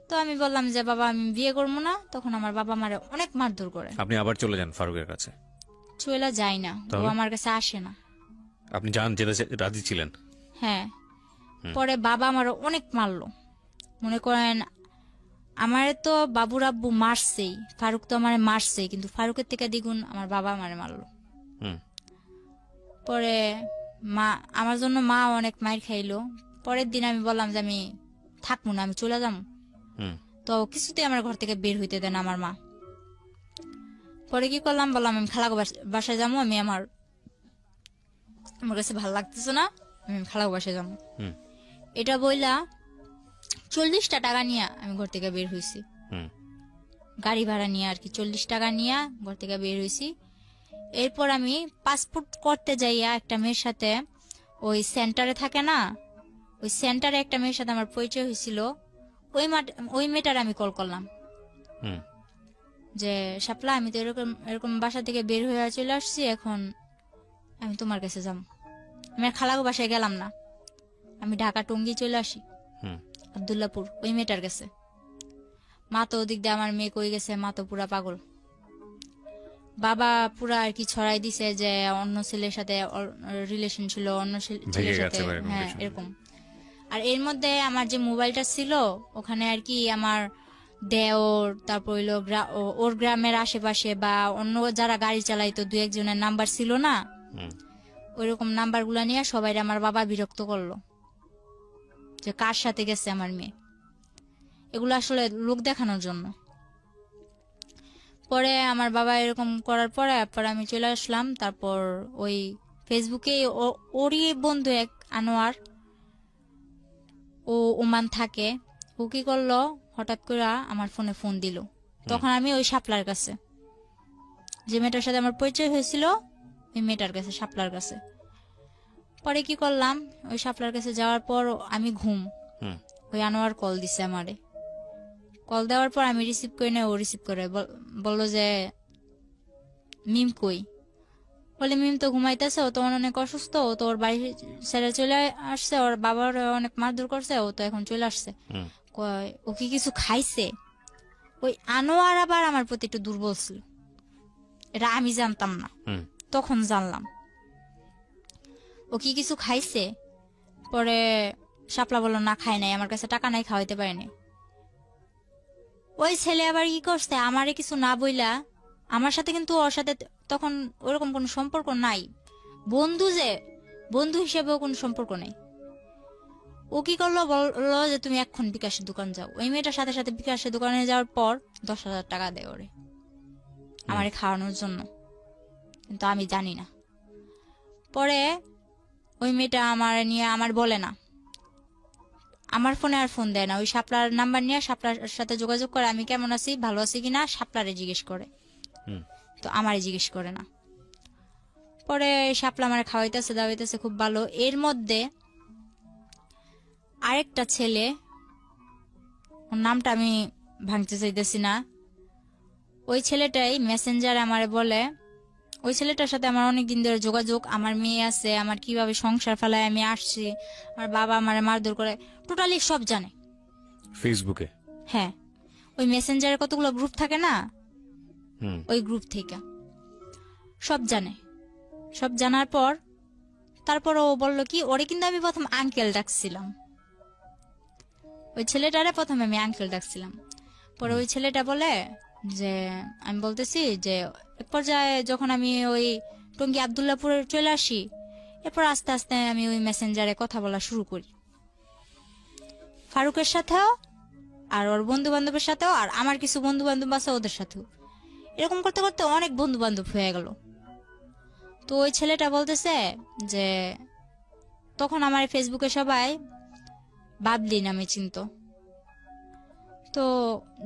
তো আমি বললাম যে বাবা আমি বিয়ে করবো না। তখন আমার বাবা আমারে অনেক মারধর করে। আপনি আবার চলে যান ফারুকের কাছে? চলে যাই না, ও আমার কাছে আসে না। আপনি যান, যেতে রাজি ছিলেন? হ্যাঁ। পরে বাবা আমার অনেক মারলো। মনে করেন আমার তো বাবুর আব্বু মারছেই, ফারুক তো আমার মারছেই, কিন্তু ফারুকের থেকে দ্বিগুণ আমার বাবা আমারে মারলো। পরে আমার জন্য মা অনেক মার খাইলো। পরের দিন আমি বললাম যে আমি থাকবো না, আমি চলে যাবো। তো কিছুতেই আমার ঘর থেকে বের হইতে দেন আমার মা। পরে কি করলাম, বললাম আমি খালাগো বাসায় যাবো, আমি আমার কাছে ভালো লাগতেছে না, আমি খালাগো বাসায় যাবো। এটা বইলা 40টা টাকা নিয়ে আমি ঘর থেকে বের হয়েছি, গাড়ি ভাড়া নিয়ে আর কি। 40 টাকা নিয়ে ঘর থেকে বের হয়েছি। এরপর আমি পাসপোর্ট করতে যাইয়া একটা মেয়ের সাথে, ওই সেন্টারে থাকে না, ওই সেন্টারে একটা মেয়ের সাথে আমার পরিচয় হয়েছিল। ওই মেয়েটার আমি কল করলাম যে শাপলা, আমি তো এরকম এরকম বাসা থেকে বের হয়ে চলে আসছি, এখন আমি তোমার কাছে যাব। আমি আর খালাগো বাসায় গেলাম না, আমি ঢাকা টঙ্গী চলে আসি, আব্দুল্লাপুর, ওই মেয়েটার কাছে। মা তো ওদিক দিয়ে আমার মেয়ে কই গেছে, মা তো পুরা পাগল। বাবা পুরা আর কি ছড়াই দিছে যে অন্য ছেলের সাথে রিলেশন ছিল, অন্য ছেলের সাথে, হ্যাঁ এরকম। আর এর মধ্যে আমার যে মোবাইলটা ছিল ওখানে আর কি আমার দেওর, তারপর হইলো ওর গ্রামের আশেপাশে বা অন্য যারা গাড়ি চালাইতো 2-1 জনের নাম্বার ছিল না, ওইরকম নাম্বার গুলা নিয়ে সবাই আমার বাবা বিরক্ত করলো যে কার সাথে গেছে আমার মেয়ে। এগুলো আসলে লোক দেখানোর জন্য। পরে আমার বাবা এরকম করার পরে আমি চলে আসলাম। তারপর ওই ফেসবুকে ওরই বন্ধু এক আনোয়ার, ও ওমান থাকে, ও কি করলো, হঠাৎ করে আমার ফোনে ফোন দিল। তখন আমি ওই শাপলার কাছে, যে মেয়েটার সাথে আমার পরিচয় হয়েছিল, ওই মেয়েটার কাছে, শাপলার কাছে। পরে কি করলাম, ওই শাপলার কাছে যাওয়ার পর আমি ওই আনোয়ার কল দিছে আমারে। কল দেওয়ার পর আমি রিসিভ করি না, ও রিসিভ করে বললো যে মিম কই। বলে মিম তো ঘুমাইতেছে, ও তো অনেক অসুস্থ, ও তো ওর বাড়ি ছেড়ে চলে আসছে, ওর বাবার অনেক মারধর করছে, ও তো এখন চলে আসছে। ও কি কিছু খাইছে? ওই আনোয়ার আবার আমার প্রতি একটু দুর্বল ছিল, এটা আমি জানতাম না, তখন জানলাম। ও কি কিছু খাইছে? পরে শাপলা বললো না খাই নাই, আমার কাছে টাকা নাই, খাওয়াইতে পারিনি। ওই ছেলে আবার কি করছে, আমারে কিছু না বইলা, আমার সাথে কিন্তু ওর সাথে তখন ওরকম কোনো সম্পর্ক নাই, বন্ধু হিসেবেও কোনো সম্পর্ক নেই। ও কি করলো, বললো যে তুমি এখন বিকাশের দোকান যাও। ওই মেয়েটার সাথে সাথে বিকাশের দোকানে যাওয়ার পর 10,000 টাকা দেয় ওরে আমারে খাওয়ানোর জন্য, কিন্তু আমি জানি না। পরে ওই মেয়েটা আমার নিয়ে আমার বলে না, আমার ফোনে আর ফোন দেয় না, ওই শাপলার নাম্বার নিয়ে শাপলার সাথে যোগাযোগ করে আমি কেমন আছি, ভালো আছি কিনা, শাপলারে জিজ্ঞেস করে, তো আমারে জিজ্ঞেস করে না। পরে শাপলা আমার খাওয়াইতেছে দাওয়াইতেছে খুব ভালো। এর মধ্যে আরেকটা ছেলে, ওর নামটা আমি ভাঙতে চাইতেছি না, ওই ছেলেটাই মেসেঞ্জারে আমারে বলে, ওই ছেলেটার সাথে আমার অনেকদিন ধরে যোগাযোগ, আমার মেয়ে আছে, আমার কিভাবে সংসার ফেলায় আমি আসছি, আমার বাবা আমারে মারধর করে, টোটালি সব জানে ফেসবুকে। হ্যাঁ, ওই মেসেঞ্জারে কতগুলো গ্রুপ থাকে না, ওই গ্রুপ থেকে সব জানে। সব জানার পর তারপর ও বললো কি, ওরে কিন্তু আমি প্রথম আঙ্কেল ডাকছিলাম, ওই ছেলেটারে প্রথমে আমি আঙ্কেল ডাকছিলাম। পরে ওই ছেলেটা বলে যে, আমি বলতেছি যে এক পর্যায়ে যখন আমি ওই টঙ্গী আব্দুল্লাপুরে চলে আসি, এরপর আস্তে আস্তে আমি ওই মেসেঞ্জারে কথা বলা শুরু করি, ফারুকের সাথেও আর ওর বন্ধু বান্ধবের সাথেও, আর আমার কিছু বন্ধু বান্ধব আছে ওদের সাথেও। এরকম করতে করতে অনেক বন্ধু বান্ধব হয়ে গেল। তো ওই ছেলেটা বলতেছে যে তখন আমার ফেসবুকে সবাই বাবলি নামে চিনত, তো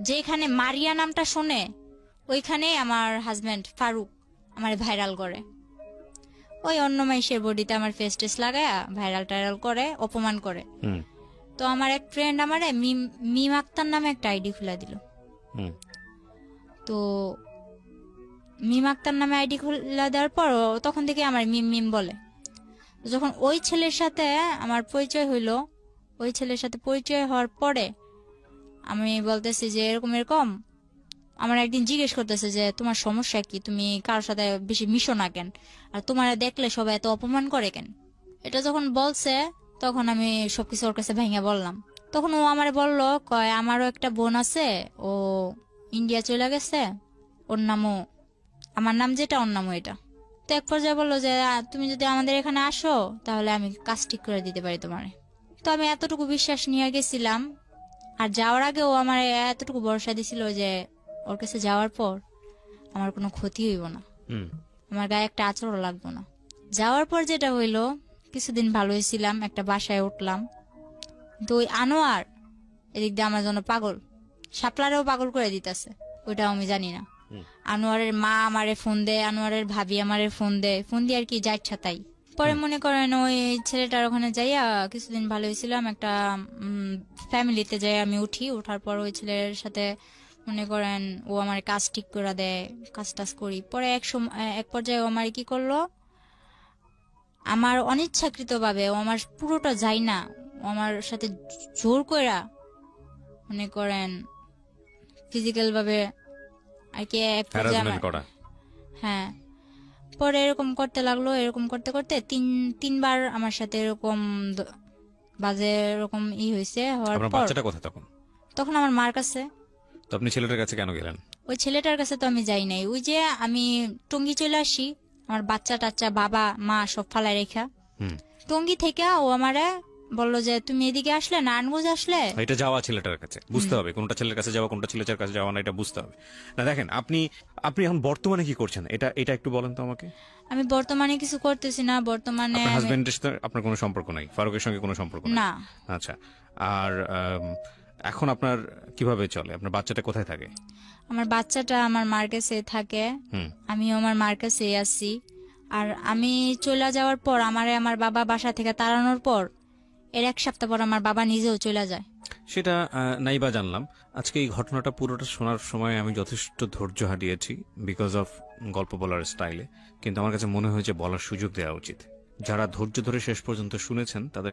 যেখানে মারিয়া নামটা শোনে ওইখানে আমার হাজবেন্ড ফারুক আমার ভাইরাল করে, ওই অন্য মাইশের বডিতে আমার ফেস টেস লাগায় ভাইরাল টাইরাল করে, অপমান করে। তো আমার এক ফ্রেন্ড আমারে মিম আক্তার নামে একটা আইডি খুলে দিল। তো মিম আক্তার নামে আইডি খুলে দেওয়ার পর তখন থেকে আমার মিম মিম বলে। যখন ওই ছেলের সাথে আমার পরিচয় হইলো, ওই ছেলের সাথে পরিচয় হওয়ার পরে আমি বলতেছি যে এরকম এরকম, আমার একদিন জিজ্ঞেস করতেছে যে তোমার সমস্যা কি, তুমি কারোর সাথে বেশি মিশো না কেন, আর তোমার দেখলে সবাই এত অপমান করে কেন। এটা যখন বলছে তখন আমি সবকিছু ওর কাছে ভেঙে বললাম। তখন ও আমারে বললো, কয় আমারও একটা বোন আছে, ও ইন্ডিয়া চলে গেছে, ওর নামও আমার নাম যেটা, ওর নামও এটা। তো এক পর্যায়ে বললো যে তুমি যদি আমাদের এখানে আসো তাহলে আমি কাজ ঠিক করে দিতে পারি তোমারে। তো আমি এতটুকু বিশ্বাস নিয়ে গেছিলাম। আর যাওয়ার আগে ও আমার এতটুকু ভরসা দিছিল যে ওর কাছে যাওয়ার পর আমার কোনো ক্ষতি হইব না, হুম আমার গায়ে একটা আঁচড়ও লাগবো না। যাওয়ার পর যেটা হইলো, কিছুদিন ভালো হয়েছিলাম, একটা বাসায় উঠলাম, কিন্তু ওই আনোয়ার এদিক দিয়ে আমার জন্য পাগল, শাপলারেও পাগল করে দিতেছে, ওইটাও আমি জানি না। আনোয়ারের মা আমারে ফোন দেয়, আনোয়ারের ভাবি আমারে ফোন দেয়, ফোন দিয়ে আর কি যা ইচ্ছা তাই। পরে মনে করেন ওই ছেলেটার ওখানে যাইয়া কিছুদিন ভালো হয়েছিলাম, একটা ফ্যামিলিতে যাই আমি উঠি, ওঠার পর ওই ছেলের সাথে মনে করেন ও আমার কাজ ঠিক করে দেয়, কাজ টাজ করি। পরে এক পর্যায়ে ও আমার কি করলো, আমার অনিচ্ছাকৃত ভাবে ও আমার পুরোটা যায় না, ও আমার সাথে জোর কইরা মনে করেন ফিজিক্যাল ভাবে আর কি এক পর্যায়ে হ্যারাসমেন্ট করা। হ্যাঁ, পরে এরকম করতে লাগলো, এরকম করতে করতে তিনবার আমার সাথে এরকম বাজে এরকম হয়েছে। হওয়ার আপনার পর বাচ্চাটা কোথায় তখন? তখন আমার মার কাছে। তো আপনি ছেলেটার কাছে কেন গেলেন? ওই ছেলেটার কাছে তো আমি যাই নাই, ওই যে আমি টঙ্গী চলে আসি, আমার বাচ্চা টাচ্চা বাবা মা সব ফালায় রেখা, হুম টঙ্গী থেকে ও আমারে বললো যে তুমি এদিকে আসলে নারায়ণগঞ্জ আসলে। এটা যাওয়া ছেলেটার কাছে, বুঝতে হবে কোনটা ছেলের কাছে যাওয়া কোনটা ছেলেটার কাছে যাওয়া না, এটা বুঝতে হবে। না দেখেন, আপনি আপনি এখন বর্তমানে কি করছেন এটা এটা একটু বলেন তো আমাকে। আমি বর্তমানে কিছু করতেছি না, বর্তমানে আপনার হাজবেন্ডের সাথে আপনার কোনো সম্পর্ক নাই, ফারুকের সঙ্গে কোনো সম্পর্ক নেই? না। আচ্ছা, আর এখন আপনার কিভাবে চলে? আপনার বাচ্চাটা কোথায় থাকে? আমার বাচ্চাটা আমার মার কাছে থাকে, হুম আমিও আমার মার কাছে আছি। আর আমি চলে যাওয়ার পর আমার বাবা বাসা থেকে তাড়ানোর পর এর এক সপ্তাহ পর আমার বাবা নিজেও চলে যায়। সেটা নাইবা জানলাম। আজকে এই ঘটনাটা পুরোটা শোনার সময় আমি যথেষ্ট ধৈর্য হারিয়েছি বিকজ অফ গল্প বলার স্টাইলে, কিন্তু আমার কাছে মনে হয়েছে বলার সুযোগ দেওয়া উচিত। যারা ধৈর্য ধরে শেষ পর্যন্ত শুনেছেন তাদের